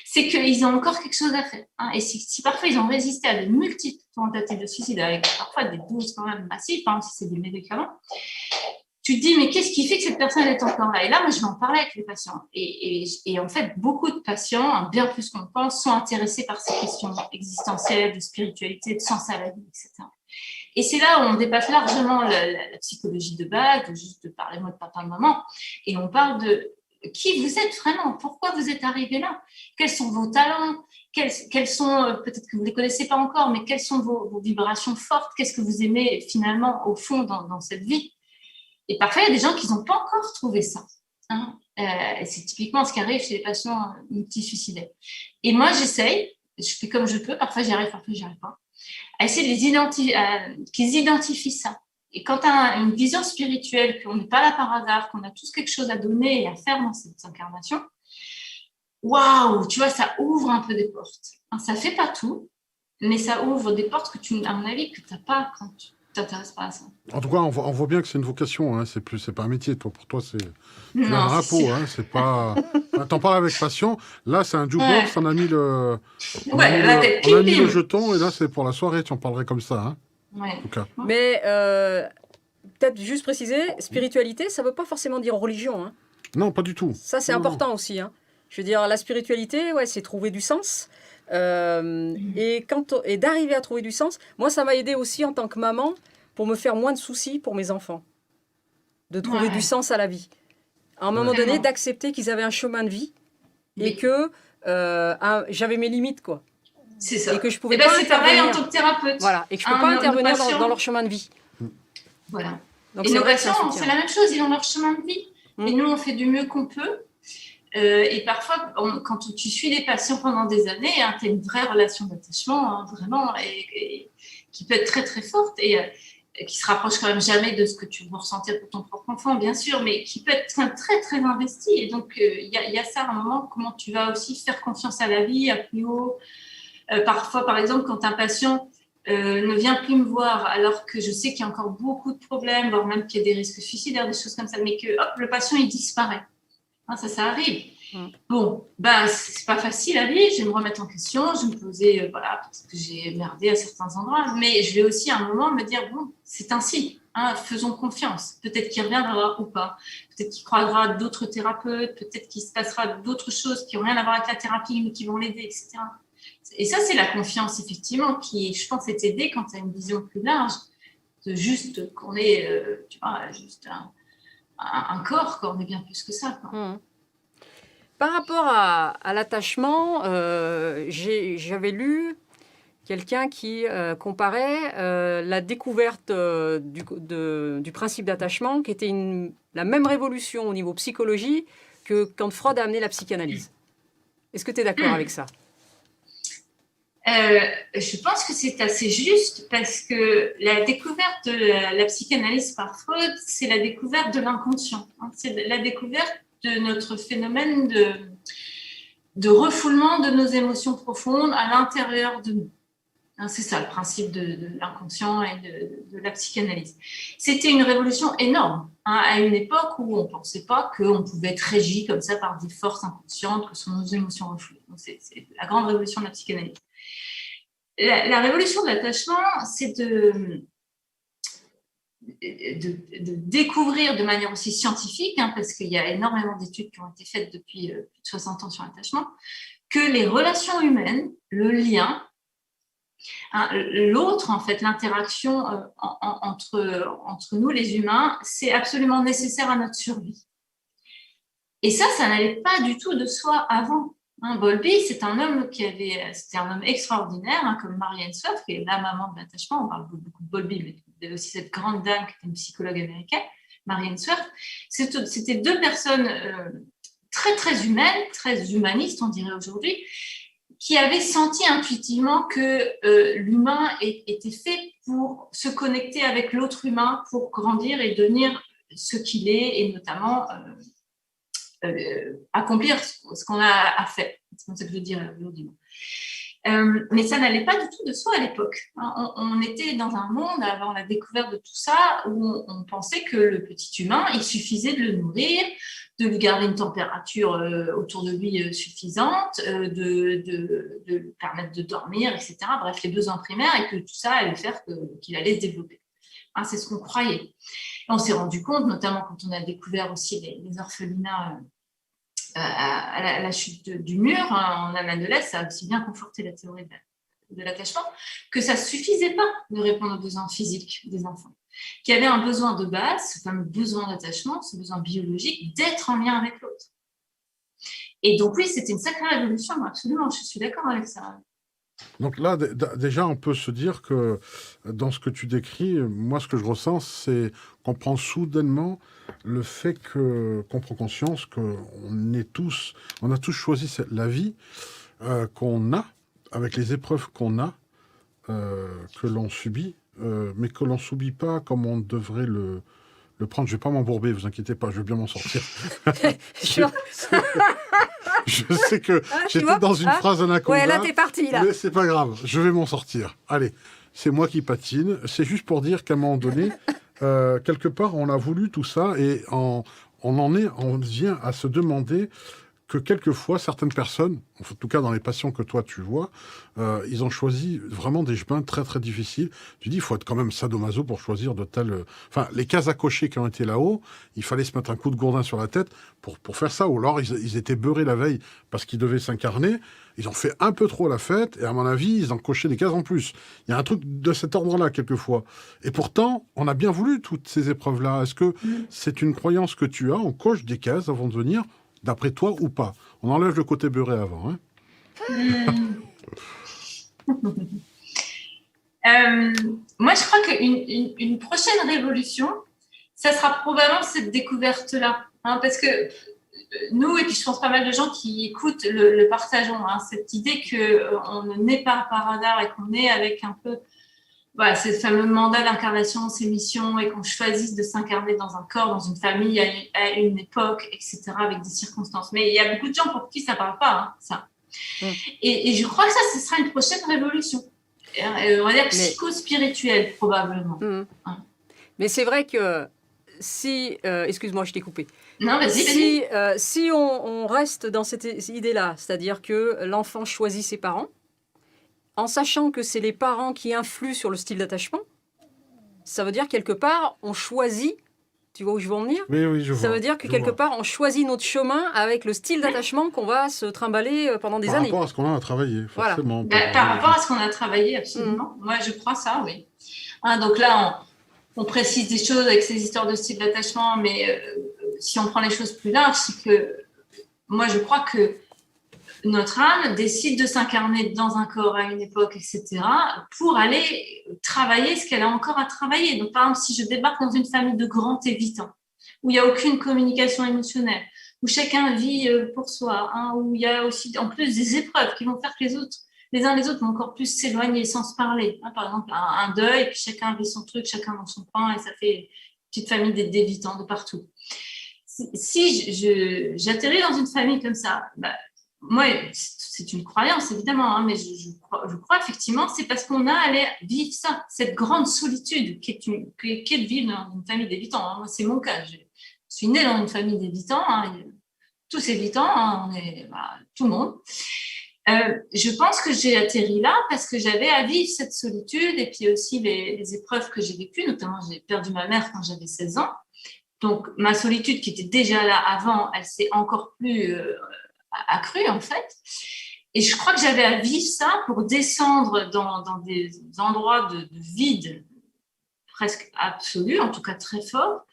S3: C'est qu'ils ont encore quelque chose à faire. Et si parfois ils ont résisté à de multiples tentatives de suicide, avec parfois des doses quand même massives, si c'est des médicaments, tu te dis, mais qu'est-ce qui fait que cette personne est encore là ? Et là, moi, je vais en parler avec les patients. Et en fait, beaucoup de patients, bien plus qu'on le pense, sont intéressés par ces questions existentielles, de spiritualité, de sens à la vie, etc. Et c'est là où on dépasse largement la psychologie de base, juste de parler moi de papa et maman, et on parle de qui vous êtes vraiment, pourquoi vous êtes arrivé là, quels sont vos talents, quels sont, peut-être que vous ne les connaissez pas encore, mais quelles sont vos vibrations fortes, qu'est-ce que vous aimez finalement au fond dans cette vie. Et parfois, il y a des gens qui n'ont pas encore trouvé ça. C'est typiquement ce qui arrive chez les patients multisuicidaires. Et moi, j'essaye, je fais comme je peux, parfois j'y arrive, parfois j'y arrive pas, à essayer de les identifier, qu'ils identifient ça. Et quand tu as une vision spirituelle, qu'on n'est pas là par hasard, qu'on a tous quelque chose à donner et à faire dans cette incarnation, waouh, tu vois, ça ouvre un peu des portes. Ça ne fait pas tout, mais ça ouvre des portes que à mon avis, que tu n'as pas t'intéresses pas à ça.
S1: En tout cas, on voit bien que c'est une vocation, hein. C'est pas un métier. Pour toi, c'est tu as un
S3: Non,
S1: drapeau, hein. C'est pas. T'en parles avec passion. Là, c'est un jukebox.
S3: Ouais.
S1: On a mis le.
S3: Ouais, là, t'es
S1: On a mis le
S3: pim,
S1: jeton et là, c'est pour la soirée. Tu en parlerais comme ça, hein.
S3: pim. Ouais.
S1: En tout cas.
S2: Mais peut-être juste préciser, spiritualité, ça ne veut pas forcément dire religion. Hein.
S1: Non, pas du tout.
S2: Ça, c'est
S1: Non,
S2: important aussi. Hein. Je veux dire, la spiritualité, ouais, c'est trouver du sens. Et d'arriver à trouver du sens, moi, ça m'a aidé aussi en tant que maman pour me faire moins de soucis pour mes enfants. De trouver du sens à la vie. À un moment donné,
S3: Vraiment.
S2: d'accepter qu'ils avaient un chemin de vie et
S3: Oui.
S2: que j'avais mes limites, quoi.
S3: C'est ça.
S2: Et que je pouvais
S3: Eh ben,
S2: pas
S3: c'est pareil en
S2: intervenir.
S3: tant que thérapeute.
S2: Voilà, et que je peux
S3: Un
S2: pas
S3: homme de
S2: intervenir
S3: passion.
S2: dans leur chemin de vie.
S3: Voilà.
S2: Donc
S3: Et
S2: c'est
S3: nos
S2: vrai que c'est un
S3: patients,
S2: soutien.
S3: c'est la même chose, ils ont leur chemin de vie.
S2: Mm.
S3: Et nous, on fait du mieux qu'on peut. Et parfois, quand tu suis des patients pendant des années, hein, tu as une vraie relation d'attachement, hein, vraiment, et qui peut être très, très forte et qui se rapproche quand même jamais de ce que tu veux ressentir pour ton propre enfant, bien sûr, mais qui peut être très, très investi. Et donc, il y a ça à un moment, comment tu vas aussi faire confiance à la vie, à plus haut. Parfois, par exemple, quand un patient ne vient plus me voir, alors que je sais qu'il y a encore beaucoup de problèmes, voire même qu'il y a des risques suicidaires, des choses comme ça, mais que hop, le patient, il disparaît. Hein, ça arrive. Bon, bah, c'est pas facile à vivre, je vais me remettre en question, je vais me poser, voilà, parce que j'ai merdé à certains endroits, mais je vais aussi à un moment me dire, bon, c'est ainsi, hein, faisons confiance. Peut-être qu'il reviendra ou pas, peut-être qu'il croisera d'autres thérapeutes, peut-être qu'il se passera d'autres choses qui n'ont rien à voir avec la thérapie, mais qui vont l'aider, etc. Et ça, c'est la confiance, effectivement, qui, je pense, est aidée quand tu as une vision plus large, de juste qu'on est, tu vois, juste un corps, quoi, on est bien plus que ça, quoi.
S2: Mmh. Par rapport à l'attachement, j'avais lu quelqu'un qui comparait la découverte du principe d'attachement, qui était la même révolution au niveau psychologie que quand Freud a amené la psychanalyse. Est-ce que tu es d'accord avec ça?
S3: Je pense que c'est assez juste parce que la découverte de la psychanalyse par Freud, c'est la découverte de l'inconscient. Hein. C'est la découverte de notre phénomène de refoulement de nos émotions profondes à l'intérieur de nous. Hein, c'est ça le principe de l'inconscient et de la psychanalyse. C'était une révolution énorme, hein, à une époque où on ne pensait pas qu'on pouvait être régi comme ça par des forces inconscientes que sont nos émotions refoulées. Donc c'est la grande révolution de la psychanalyse. La révolution de l'attachement, c'est de découvrir de manière aussi scientifique, hein, parce qu'il y a énormément d'études qui ont été faites depuis plus de 60 ans sur l'attachement, que les relations humaines, le lien, hein, l'autre, en fait, l'interaction entre nous, les humains, c'est absolument nécessaire à notre survie. Et ça n'allait pas du tout de soi avant. Hein, Bowlby, c'était un homme extraordinaire, hein, comme Mary Ainsworth, qui est la maman de l'attachement. On parle beaucoup de Bowlby, mais il y avait aussi cette grande dame qui était une psychologue américaine, Mary Ainsworth. C'était deux personnes très, très humaines, très humanistes, on dirait aujourd'hui, qui avaient senti intuitivement que l'humain était fait pour se connecter avec l'autre humain, pour grandir et devenir ce qu'il est, et notamment accomplir ce qu'on a à faire. C'est comme ça que je veux dire aujourd'hui. Mais ça n'allait pas du tout de soi à l'époque. On était dans un monde, avant la découverte de tout ça, où on pensait que le petit humain, il suffisait de le nourrir, de lui garder une température autour de lui suffisante, de lui permettre de dormir, etc. Bref, les besoins primaires, et que tout ça allait faire qu'il allait se développer. Hein, c'est ce qu'on croyait. Et on s'est rendu compte, notamment quand on a découvert aussi les orphelinats à la chute du mur, hein, en Allemagne de l'Est, ça a aussi bien conforté la théorie de l'attachement, que ça ne suffisait pas de répondre aux besoins physiques des enfants, qu'il y avait un besoin de base, ce fameux besoin d'attachement, ce besoin biologique d'être en lien avec l'autre. Et donc oui, c'était une sacrée révolution, absolument, je suis d'accord avec ça.
S1: Donc là, déjà, on peut se dire que dans ce que tu décris, moi, ce que je ressens, c'est qu'on prend soudainement le fait qu'on prend conscience qu'on a tous choisi la vie qu'on a, avec les épreuves qu'on a, que l'on subit, mais que l'on ne subit pas comme on devrait le prendre. Je ne vais pas m'embourber, vous inquiétez pas, je vais bien m'en sortir. Je sais que j'étais dans une phrase anaconda.
S2: Ouais, là, t'es parti, là.
S1: Mais c'est pas grave, je vais m'en sortir. Allez, c'est moi qui patine. C'est juste pour dire qu'à un moment donné, quelque part, on a voulu tout ça et on vient à se demander que quelquefois, certaines personnes, en tout cas dans les patients que toi tu vois, ils ont choisi vraiment des chemins très très difficiles. Tu dis, il faut être quand même sadomaso pour choisir de telles... Enfin, les cases à cocher qui ont été là-haut, il fallait se mettre un coup de gourdin sur la tête pour faire ça. Ou alors, ils étaient beurrés la veille parce qu'ils devaient s'incarner. Ils ont fait un peu trop la fête et à mon avis, ils ont coché des cases en plus. Il y a un truc de cet ordre-là, quelquefois. Et pourtant, on a bien voulu toutes ces épreuves-là. Est-ce que c'est une croyance que tu as? On coche des cases avant de venir, d'après toi ou pas? On enlève le côté beurré avant. Hein.
S3: Moi, je crois qu'une prochaine révolution, ça sera probablement cette découverte-là. Hein, parce que nous, et puis je pense pas mal de gens qui écoutent, le partageons. Hein, cette idée qu'on ne naît pas par hasard et qu'on est avec un peu ce fameux mandat d'incarnation, ces missions, et qu'on choisisse de s'incarner dans un corps, dans une famille, à une époque, etc., avec des circonstances. Mais il y a beaucoup de gens pour qui ça ne parle pas, hein, ça. Et je crois que ça, ce sera une prochaine révolution. On va dire psycho-spirituelle, probablement. Hein.
S2: Mais c'est vrai que si... excuse-moi, je t'ai coupé.
S3: Non, vas-y.
S2: Si on reste dans cette idée-là, c'est-à-dire que l'enfant choisit ses parents, en sachant que c'est les parents qui influent sur le style d'attachement, ça veut dire quelque part, on choisit, tu vois où je veux en venir?
S1: Oui, je vois.
S2: Ça veut dire que quelque part, on choisit notre chemin avec le style d'attachement qu'on va se trimballer pendant des années.
S1: Par rapport à ce qu'on a travaillé, forcément.
S3: Voilà. Par rapport à ce qu'on a travaillé, absolument. Moi, je crois ça, oui. Hein, donc là, on précise des choses avec ces histoires de style d'attachement, mais si on prend les choses plus larges, c'est que moi, je crois que notre âme décide de s'incarner dans un corps à une époque, etc., pour aller travailler ce qu'elle a encore à travailler. Donc, par exemple, si je débarque dans une famille de grands évitants, où il n'y a aucune communication émotionnelle, où chacun vit pour soi, hein, où il y a aussi en plus des épreuves qui vont faire que les uns les autres vont encore plus s'éloigner sans se parler. Hein, par exemple, un deuil, et puis chacun vit son truc, chacun dans son coin, et ça fait une petite famille d'évitants de partout. Si j'atterris dans une famille comme ça, moi, c'est une croyance, évidemment, hein, mais je crois effectivement, c'est parce qu'on a allé vivre ça, cette grande solitude qui est de vivre dans une famille d'évitants. Hein. Moi, c'est mon cas. Je suis née dans une famille d'évitants, hein, tous évitants, hein, on est tout le monde. Je pense que j'ai atterri là parce que j'avais à vivre cette solitude et puis aussi les épreuves que j'ai vécues, notamment j'ai perdu ma mère quand j'avais 16 ans. Donc, ma solitude qui était déjà là avant, elle s'est encore plus accrue en fait. Et je crois que j'avais à vivre ça pour descendre dans des endroits de vide presque absolu, en tout cas très fort,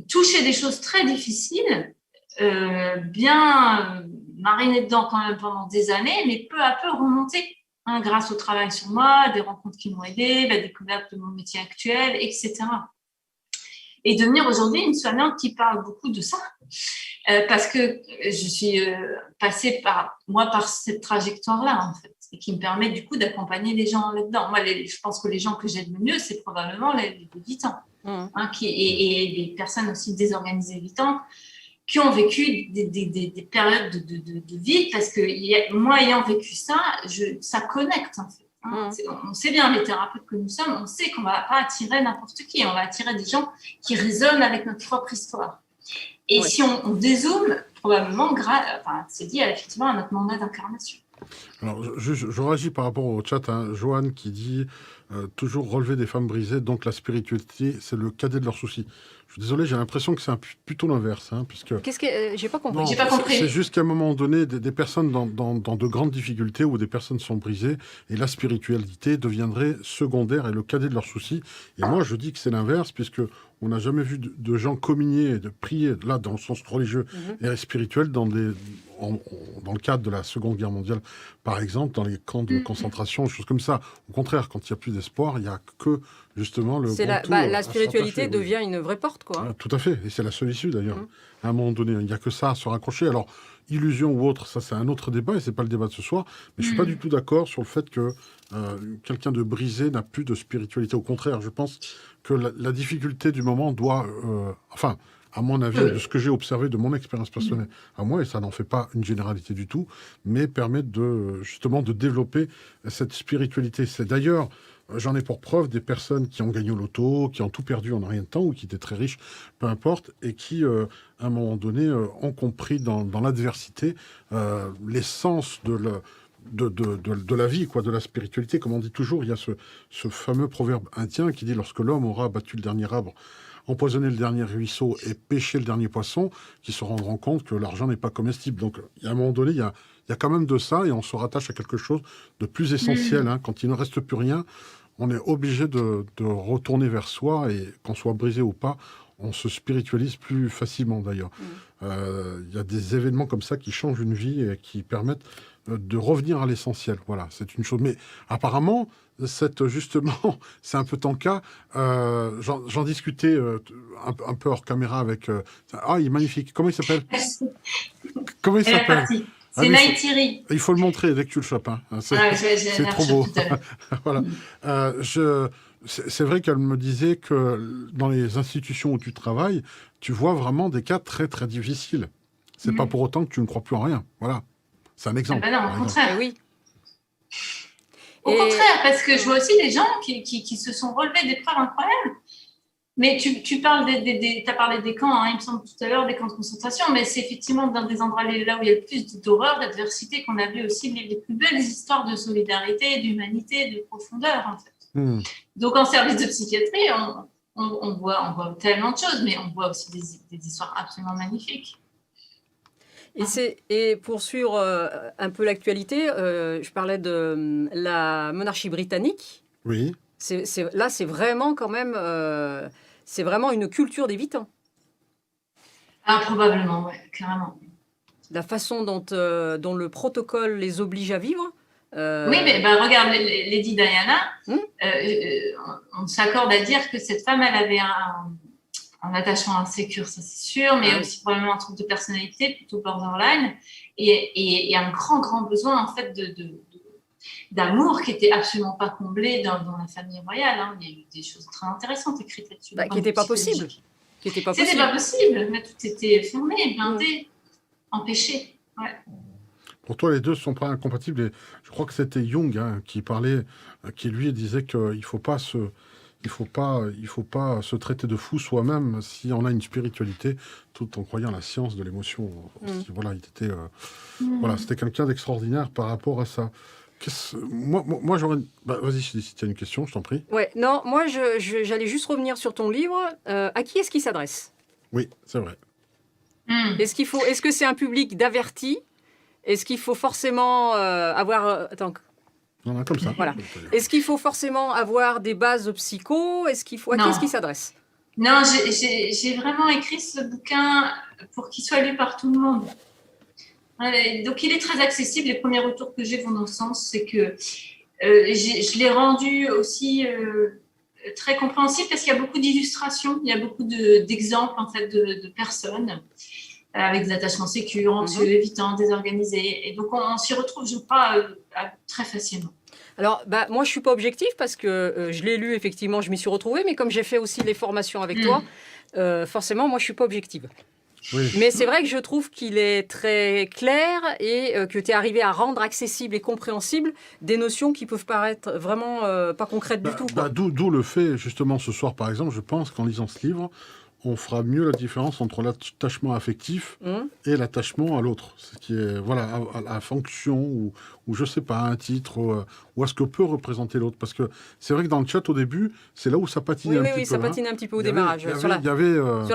S3: toucher des choses très difficiles, bien mariner dedans quand même pendant des années, mais peu à peu remonter, hein, grâce au travail sur moi, des rencontres qui m'ont aidée, la découverte de mon métier actuel, etc. Et devenir aujourd'hui une soignante qui parle beaucoup de ça. Parce que je suis passée par cette trajectoire-là, en fait, et qui me permet du coup d'accompagner les gens là-dedans. Moi, je pense que les gens que j'aide le mieux, c'est probablement les débutants, hein, et les personnes aussi désorganisées évitantes qui ont vécu des périodes de vie, parce que moi, ayant vécu ça, ça connecte, en fait. Hein. On sait bien, les thérapeutes que nous sommes, on sait qu'on ne va pas attirer n'importe qui, on va attirer des gens qui résonnent avec notre propre histoire. Et si on dézoome, probablement, c'est lié effectivement à notre mandat d'incarnation.
S1: Alors, je réagis par rapport au chat, hein, Joanne qui dit toujours relever des femmes brisées, donc la spiritualité, c'est le cadet de leurs soucis. Je suis désolé, j'ai l'impression que c'est plutôt l'inverse. Hein, puisque...
S2: Qu'est-ce que... j'ai pas compris.
S1: Non,
S3: j'ai pas compris.
S1: C'est juste qu'à un moment donné, des personnes dans de grandes difficultés où des personnes sont brisées, et la spiritualité deviendrait secondaire et le cadet de leurs soucis. Et moi, je dis que c'est l'inverse, puisque on n'a jamais vu de gens communier, de prier, là, dans le sens religieux et spirituel, dans le cadre de la Seconde Guerre mondiale, par exemple, dans les camps de concentration, des choses comme ça. Au contraire, quand il n'y a plus d'espoir, il n'y a que, justement, le
S2: la spiritualité devient une vraie porte, quoi.
S1: Tout à fait, et c'est la seule issue, d'ailleurs. À un moment donné, il n'y a que ça à se raccrocher. Alors, illusion ou autre, ça, c'est un autre débat, et c'est pas le débat de ce soir, mais je suis pas du tout d'accord sur le fait que quelqu'un de brisé n'a plus de spiritualité. Au contraire, je pense que la difficulté du moment doit... enfin, à mon avis, de ce que j'ai observé de mon expérience personnelle à moi, et ça n'en fait pas une généralité du tout, mais permet justement de développer cette spiritualité. C'est d'ailleurs J'en ai pour preuve des personnes qui ont gagné au loto, qui ont tout perdu en un rien de temps, ou qui étaient très riches, peu importe, et qui, à un moment donné, ont compris dans l'adversité l'essence de la vie, quoi, de la spiritualité. Comme on dit toujours, il y a ce fameux proverbe indien qui dit: lorsque l'homme aura battu le dernier arbre, empoisonné le dernier ruisseau et pêché le dernier poisson, qui se rendront compte que l'argent n'est pas comestible. Donc, à un moment donné, il y a quand même de ça, et on se rattache à quelque chose de plus essentiel. Hein. Quand il ne reste plus rien, on est obligé de retourner vers soi, et qu'on soit brisé ou pas, on se spiritualise plus facilement d'ailleurs. Il y a des événements comme ça qui changent une vie et qui permettent de revenir à l'essentiel. Voilà, c'est une chose. Mais apparemment, justement, c'est un peu ton cas. J'en discutais un peu hors caméra avec... ah, il est magnifique. Comment il s'appelle? Comment il
S3: Elle est
S1: s'appelle?
S3: partie.
S1: Ah,
S3: C'est
S1: mais
S3: Naïtiri.
S1: il faut le montrer dès que tu le chopes. Hein. C'est trop beau. Voilà. C'est vrai qu'elle me disait que dans les institutions où tu travailles, tu vois vraiment des cas très très difficiles. C'est pas pour autant que tu ne crois plus en rien. Voilà. C'est un exemple.
S3: Ah ben non, au contraire.
S2: Eh oui.
S3: Au contraire, parce que je vois aussi des gens qui se sont relevés d'épreuves incroyables. Mais tu parles t'as parlé des camps, hein, il me semble tout à l'heure, des camps de concentration, mais c'est effectivement dans des endroits là où il y a le plus d'horreur, d'adversité, qu'on a vu aussi les plus belles histoires de solidarité, d'humanité, de profondeur, en fait. Donc, en service de psychiatrie, on voit tellement de choses, mais on voit aussi des histoires absolument magnifiques.
S2: Et pour suivre un peu l'actualité, je parlais de la monarchie britannique.
S1: Oui.
S2: Là, c'est vraiment quand même... c'est vraiment une culture des 8 ans.
S3: Ah, probablement, ouais, carrément.
S2: La façon dont le protocole les oblige à vivre.
S3: Oui, mais regarde, Lady Diana, on s'accorde à dire que cette femme, elle avait un attachement insécure, ça c'est sûr, mais aussi probablement un trouble de personnalité, plutôt borderline, et un grand besoin, en fait, d'amour qui n'était absolument pas comblé dans la famille royale. Hein. Il y a eu des choses très intéressantes écrites là-dessus.
S2: Qui n'étaient pas possibles.
S3: C'était pas possible, mais tout était fermé, blindé, empêché. Ouais.
S1: Pour toi, les deux ne sont pas incompatibles. Et je crois que c'était Jung qui parlait, qui lui disait qu'il faut pas se traiter de fou soi-même si on a une spiritualité, tout en croyant à la science de l'émotion. Voilà, voilà, c'était quelqu'un d'extraordinaire par rapport à ça. Moi j'aurais... vas-y, si tu as une question, je t'en prie.
S2: Ouais, non, moi, j'allais juste revenir sur ton livre. À qui est-ce qu'il s'adresse?
S1: Oui, c'est vrai.
S2: Est-ce que c'est un public d'avertis? Est-ce qu'il faut forcément avoir... Attends.
S1: Non, comme ça.
S2: Voilà. Est-ce qu'il faut forcément avoir des bases psycho? À qui est-ce qu'il s'adresse?
S3: Non, j'ai vraiment écrit ce bouquin pour qu'il soit lu par tout le monde. Donc, il est très accessible. Les premiers retours que j'ai vont dans ce sens. C'est que je l'ai rendu aussi très compréhensible parce qu'il y a beaucoup d'illustrations. Il y a beaucoup d'exemples en fait, de personnes avec des attachements sécures, anxieux, évitants, désorganisés. Et donc, on s'y retrouve, je crois, très facilement.
S2: Alors, moi, je ne suis pas objective parce que je l'ai lu, effectivement, je m'y suis retrouvée. Mais comme j'ai fait aussi les formations avec toi, forcément, moi, je ne suis pas objective. Oui. Mais c'est vrai que je trouve qu'il est très clair et que tu es arrivé à rendre accessible et compréhensible des notions qui peuvent paraître vraiment pas concrètes du tout.
S1: D'où le fait, justement, ce soir, par exemple, je pense qu'en lisant ce livre, on fera mieux la différence entre l'attachement affectif et l'attachement à l'autre. Ce qui est, voilà, à la fonction ou je sais pas, un titre, ou à ce que peut représenter l'autre. Parce que c'est vrai que dans le chat, au début, c'est là où ça patinait un petit peu. Oui,
S2: ça patinait un petit peu au démarrage. Sur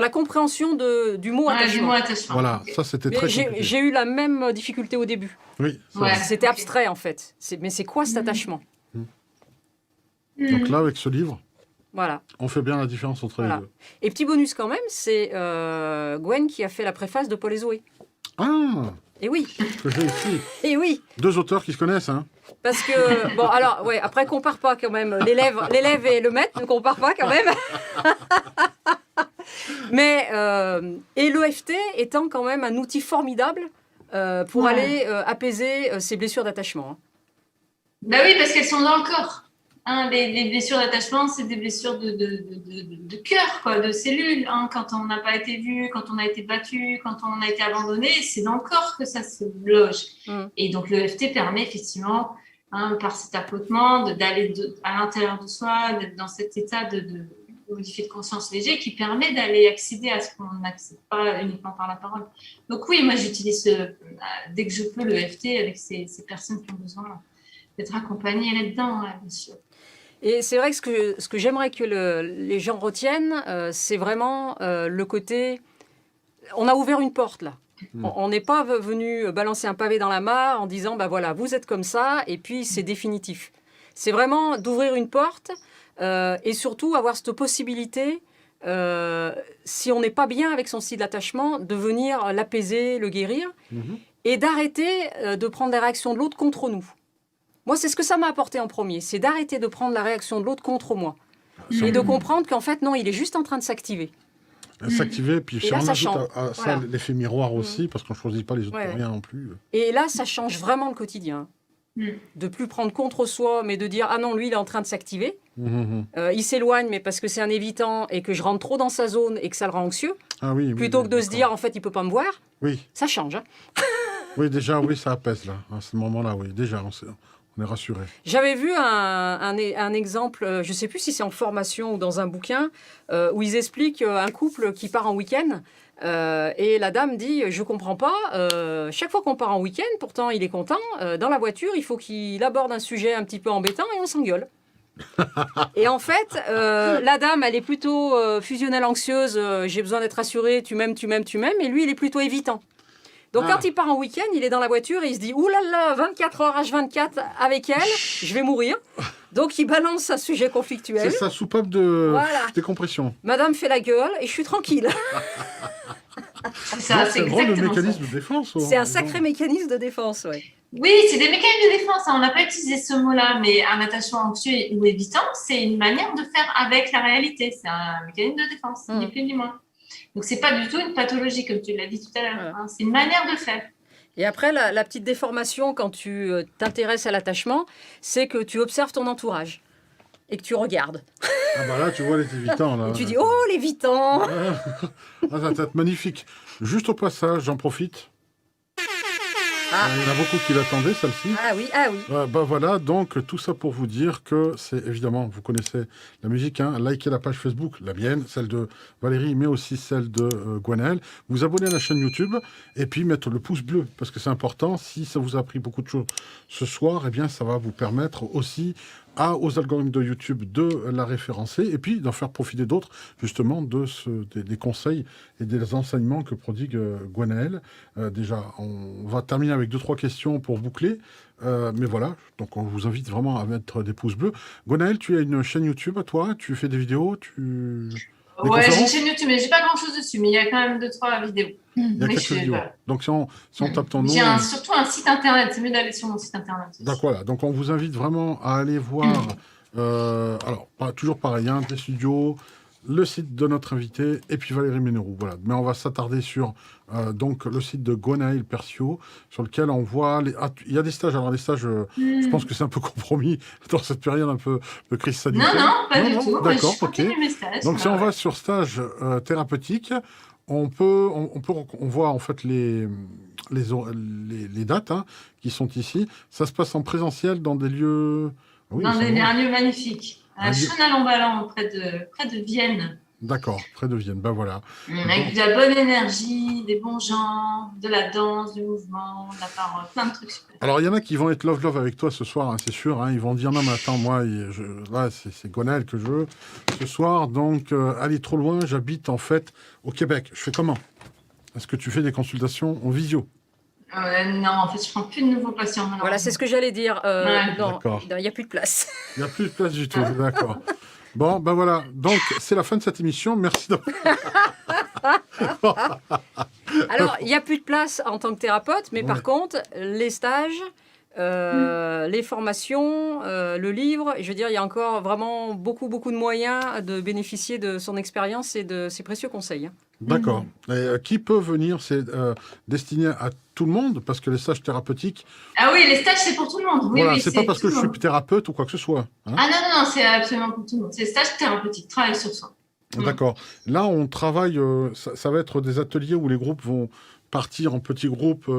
S2: la compréhension du mot attachement.
S1: Voilà, ça c'était très compliqué.
S2: J'ai eu la même difficulté au début.
S1: Oui.
S2: C'était abstrait, en fait. Mais c'est quoi cet attachement?
S1: Donc là, avec ce livre,
S2: voilà.
S1: On fait bien la différence entre les deux.
S2: Et petit bonus quand même, c'est Gwen qui a fait la préface de Paul et Zoé.
S1: Ah!
S2: Et oui.
S1: Que j'ai ici.
S2: Et oui.
S1: 2 auteurs qui se connaissent, hein.
S2: Parce que, bon, alors, ouais, après, compare pas quand même. L'élève et le maître ne comparent pas quand même. Mais, et l'EFT étant quand même un outil formidable pour aller apaiser ces blessures d'attachement.
S3: Ben oui, parce qu'elles sont dans le corps. Les blessures d'attachement, c'est des blessures de cœur, quoi, de cellules. Quand on n'a pas été vu, quand on a été battu, quand on a été abandonné, c'est dans le corps que ça se loge. Et donc, l'EFT permet effectivement par cet tapotement, d'aller à l'intérieur de soi, d'être dans cet état de modifier de conscience léger qui permet d'aller accéder à ce qu'on n'accède pas uniquement par la parole. Donc oui, moi j'utilise dès que je peux le FT avec ces personnes qui ont besoin d'être accompagnées là-dedans, bien sûr.
S2: Et c'est vrai que ce que j'aimerais que les gens retiennent, c'est vraiment le côté... On a ouvert une porte là. On n'est pas venu balancer un pavé dans la mare en disant, bah voilà, vous êtes comme ça, et puis c'est définitif. C'est vraiment d'ouvrir une porte et surtout avoir cette possibilité, si on n'est pas bien avec son style d'attachement, de venir l'apaiser, le guérir, et d'arrêter de prendre la réaction de l'autre contre nous. Moi, c'est ce que ça m'a apporté en premier, c'est d'arrêter de prendre la réaction de l'autre contre moi. Et de comprendre qu'en fait, non, il est juste en train de s'activer.
S1: S'activer, puis
S2: si on
S1: ajoute à ça l'effet miroir aussi, parce qu'on ne choisit pas les autres pour rien non plus.
S2: Et là, ça change vraiment le quotidien. De plus prendre contre soi, mais de dire, ah non, lui, il est en train de s'activer. Il s'éloigne, mais parce que c'est un évitant et que je rentre trop dans sa zone et que ça le rend anxieux.
S1: Ah oui,
S2: plutôt que de se dire, en fait, il ne peut pas me voir.
S1: Oui.
S2: Ça change.
S1: Oui, déjà, oui, ça apaise, là. À ce moment-là, oui. Déjà, on est rassuré.
S2: J'avais vu un exemple, je ne sais plus si c'est en formation ou dans un bouquin, où ils expliquent un couple qui part en week-end. Et la dame dit, je ne comprends pas, chaque fois qu'on part en week-end, pourtant il est content, dans la voiture, il faut qu'il aborde un sujet un petit peu embêtant et on s'engueule. Et en fait, la dame, elle est plutôt fusionnelle anxieuse, j'ai besoin d'être rassurée, tu m'aimes, et lui, il est plutôt évitant. Donc quand il part en week-end, il est dans la voiture et il se dit « Ouh là là, 24 heures H24 avec elle, je vais mourir ». Donc il balance un sujet conflictuel.
S1: C'est sa soupape de décompression.
S2: Madame fait la gueule et je suis tranquille.
S3: C'est
S1: vraiment le mécanisme de défense.
S2: C'est un sacré mécanisme de défense, oui.
S3: Oui, c'est des mécanismes de défense. On n'a pas utilisé ce mot-là, mais un attachement anxieux ou évitant, c'est une manière de faire avec la réalité. C'est un mécanisme de défense, ni plus ni moins. Donc, ce n'est pas du tout une pathologie, comme tu l'as dit tout à l'heure. Voilà. C'est une manière de faire.
S2: Et après, la petite déformation, quand tu t'intéresses à l'attachement, c'est que tu observes ton entourage et que tu regardes.
S1: Ah bah là, tu vois les évitants. Là.
S2: Et tu dis, oh, l'évitant.
S1: Ça va être magnifique. Juste au passage, j'en profite. Il y en a beaucoup qui l'attendaient, celle-ci.
S2: Ah oui.
S1: Bah voilà, donc tout ça pour vous dire que c'est évidemment, vous connaissez la musique, hein, likez la page Facebook, la mienne, celle de Valérie, mais aussi celle de Gwenaëlle. Vous abonnez à la chaîne YouTube et puis mettre le pouce bleu, parce que c'est important. Si ça vous a appris beaucoup de choses ce soir, eh bien ça va vous permettre aussi aux algorithmes de YouTube de la référencer et puis d'en faire profiter d'autres, justement, des conseils et des enseignements que prodigue Gwenaëlle. Déjà, on va terminer avec 2-3 questions pour boucler. Mais voilà, donc on vous invite vraiment à mettre des pouces bleus. Gwenaëlle, tu as une chaîne YouTube à toi? Tu fais des vidéos?
S3: Ouais, j'ai une chaîne YouTube, mais j'ai pas grand-chose dessus, mais il y a quand même 2-3 vidéos.
S1: Il y a quelques vidéos. Donc si on tape ton nom...
S3: J'ai surtout un site internet, c'est mieux d'aller sur mon site internet.
S1: Donc voilà, donc on vous invite vraiment à aller voir, alors toujours pareil, hein, des studios, le site de notre invité et puis Valérie Ménérou. Voilà. Mais on va s'attarder sur donc le site de Gwenaëlle Percio, sur lequel on voit... il y a des stages, alors les stages, je pense que c'est un peu compromis dans cette période un peu de crise sanitaire.
S3: Non, pas du tout.
S1: D'accord, ok.
S3: Mes stages,
S1: donc si on va sur stage thérapeutique, on voit en fait les dates qui sont ici. Ça se passe en présentiel dans des lieux...
S3: Oui, un lieu magnifique. À Chenal-en-Ballan, près de Vienne.
S1: D'accord, près de Vienne, ben voilà.
S3: Avec de la bonne énergie, des bons gens, de la danse, du mouvement, de la parole, plein de trucs super.
S1: Alors, il y en a qui vont être love avec toi ce soir, hein, c'est sûr. Hein, ils vont dire, non, mais attends, moi, là, c'est Gwenaëlle que je veux ce soir. Donc, aller trop loin, j'habite en fait au Québec. Je fais comment? Est-ce que tu fais des consultations en visio?
S3: Non, en fait, je ne prends plus de nouveaux patients.
S2: Voilà, c'est ce que j'allais dire. Non, il n'y a plus de place. Il
S1: n'y a plus de place du tout, d'accord. Bon, ben voilà. Donc, c'est la fin de cette émission. Merci
S2: Alors, il n'y a plus de place en tant que thérapeute, mais par contre, les stages, les formations, le livre, je veux dire, il y a encore vraiment beaucoup de moyens de bénéficier de son expérience et de ses précieux conseils.
S1: D'accord. Qui peut venir? C'est destiné à tout le monde, parce que les stages thérapeutiques...
S3: Ah oui, les stages, c'est pour tout le monde. Oui,
S1: voilà, c'est pas parce que je suis thérapeute ou quoi que ce soit. Hein.
S3: Ah non, c'est absolument pour tout le monde. C'est les stages thérapeutiques, travail sur soi.
S1: D'accord. Là, on travaille, ça va être des ateliers où les groupes vont partir en petits groupes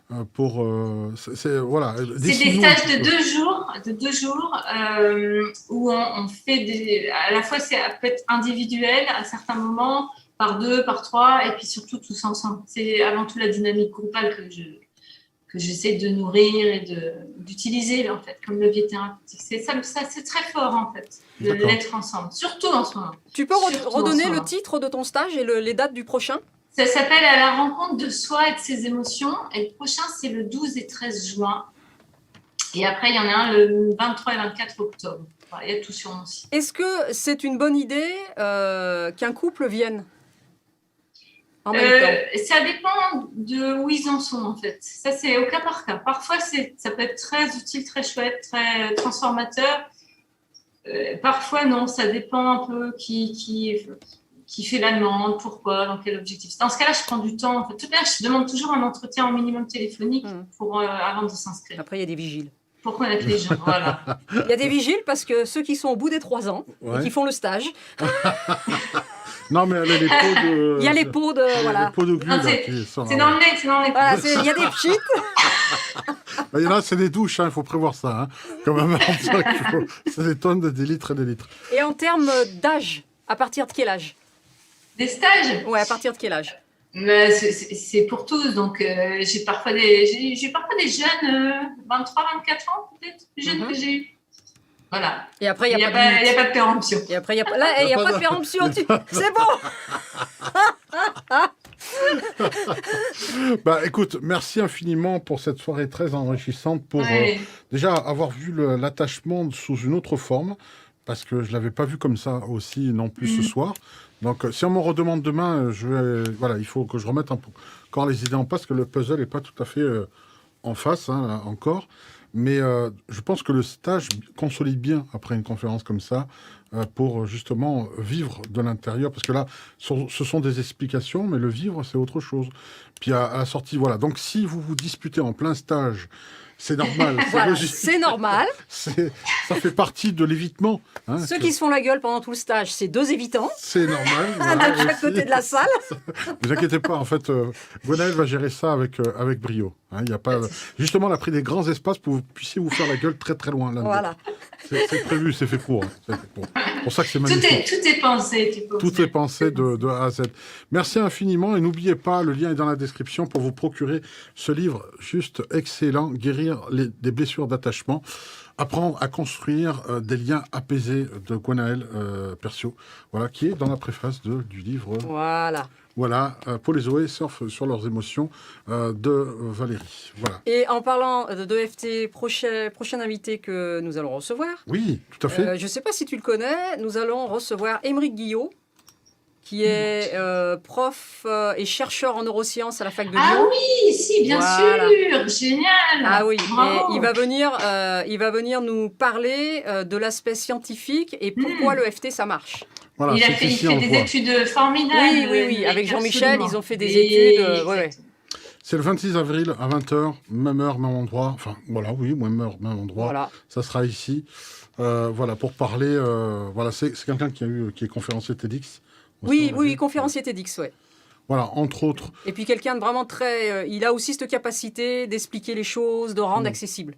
S1: voilà.
S3: C'est des stages de 2 jours où on fait à la fois ça peut être individuel à certains moments, par 2, par 3, et puis surtout tous ensemble. C'est avant tout la dynamique groupale que j'essaie de nourrir et d'utiliser en fait comme levier thérapeutique. C'est très fort en fait de l'être ensemble, surtout en ce moment.
S2: Tu peux redonner le titre de ton stage et les dates du prochain?
S3: Ça s'appelle À la rencontre de soi et de ses émotions, et le prochain c'est le 12 et 13 juin. Et après, il y en a un le 23 et 24 octobre. Voilà, il y a tout sur mon site.
S2: Est-ce que c'est une bonne idée qu'un couple vienne en même temps?
S3: Ça dépend de où ils en sont, en fait. Ça, c'est au cas par cas. Parfois, ça peut être très utile, très chouette, très transformateur. Parfois, non. Ça dépend un peu qui fait la demande, pourquoi, dans quel objectif. Dans ce cas-là, je prends du temps. En fait, tout cas, je demande toujours un entretien au minimum téléphonique avant de s'inscrire.
S2: Après, il y a des vigiles.
S3: Pour connaître les gens, voilà.
S2: Il y a des vigiles parce que ceux qui sont au bout des 3 ans et qui font le stage.
S1: Non, mais elle a les pots de...
S2: Il y a les pots de... Voilà.
S1: Les pots de glu,
S3: c'est dans le nez, c'est dans le nez.
S2: Voilà, il y a des pchites.
S1: Il y en a, c'est des douches, il faut prévoir ça. Hein. Quand même, c'est des tonnes, des litres et des litres.
S2: Et en termes d'âge, à partir de quel âge?
S3: Des stages?
S2: Ouais, à partir de quel âge?
S3: C'est pour tous, donc j'ai parfois des jeunes, 23, 24 ans peut-être, plus jeunes que j'ai eu. Voilà.
S2: Et après, il n'y a
S3: pas de péremption.
S2: Et après, il n'y a pas de péremption. C'est bon.
S1: Bah, écoute, merci infiniment pour cette soirée très enrichissante, pour déjà avoir vu l'attachement sous une autre forme, parce que je ne l'avais pas vu comme ça aussi non plus ce soir. Donc, si on me redemande demain, il faut que je remette encore les idées en place, que le puzzle n'est pas tout à fait en face, hein, là, encore. Mais je pense que le stage consolide bien après une conférence comme ça, pour justement vivre de l'intérieur. Parce que là, ce sont des explications, mais le vivre, c'est autre chose. Puis à la sortie, voilà. Donc, si vous vous disputez en plein stage, c'est normal.
S2: Voilà, c'est normal.
S1: Ça fait partie de l'évitement. Hein,
S2: Ceux qui se font la gueule pendant tout le stage, c'est 2 évitants.
S1: C'est normal.
S2: Un à chaque côté de la salle.
S1: Ne vous inquiétez pas, en fait, Gwenaëlle va gérer ça avec brio. Hein, y a pas, justement, elle a pris des grands espaces pour que vous puissiez vous faire la gueule très très loin. Là,
S2: voilà.
S1: C'est prévu, c'est fait pour. Hein, c'est pour ça que c'est magnifique.
S3: Tout est pensé.
S1: Tout est pensé de A à Z. Merci infiniment et n'oubliez pas, le lien est dans la description pour vous procurer ce livre juste excellent, Guérir des blessures d'attachement. Apprendre à construire des liens apaisés de Gwenaëlle Perciot, voilà, qui est dans la préface du livre. Voilà, Paul et Zoé surfent sur leurs émotions de Valérie. Voilà.
S2: Et en parlant d'EFT, prochain invité que nous allons recevoir.
S1: Oui, tout à fait.
S2: Je ne sais pas si tu le connais, nous allons recevoir Émeric Guillot, qui est prof et chercheur en neurosciences à la fac de Lyon.
S3: Ah oui, si, bien sûr, génial.
S2: Ah oui, et il va venir nous parler de l'aspect scientifique et pourquoi l'EFT ça marche.
S3: Voilà, il fait des études formidables.
S2: Oui, avec Jean-Michel, ils ont fait des études.
S1: C'est le 26 avril à 20h, même heure, même endroit. Enfin, voilà, oui, même heure, même endroit.
S2: Voilà.
S1: Ça sera ici. Voilà, pour parler. Voilà, c'est quelqu'un qui est conférencier TEDx.
S2: Oui, conférencier TEDx, ouais.
S1: Voilà, entre autres.
S2: Et puis quelqu'un de vraiment très... il a aussi cette capacité d'expliquer les choses, de rendre accessible.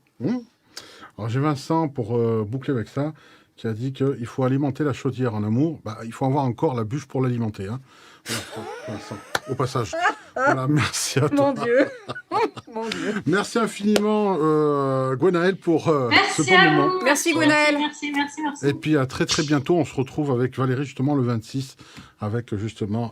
S1: Alors j'ai Vincent, pour boucler avec ça, qui a dit qu'il faut alimenter la chaudière en amour. Bah, il faut avoir encore la bûche pour l'alimenter. Hein. Voilà, au passage. Voilà, merci à toi.
S2: Mon Dieu. Mon Dieu.
S1: Merci infiniment, Gwenaëlle, pour ce bon moment.
S2: Merci, Gwenaëlle.
S3: Merci.
S1: Et puis à très très bientôt. On se retrouve avec Valérie justement le 26, avec justement...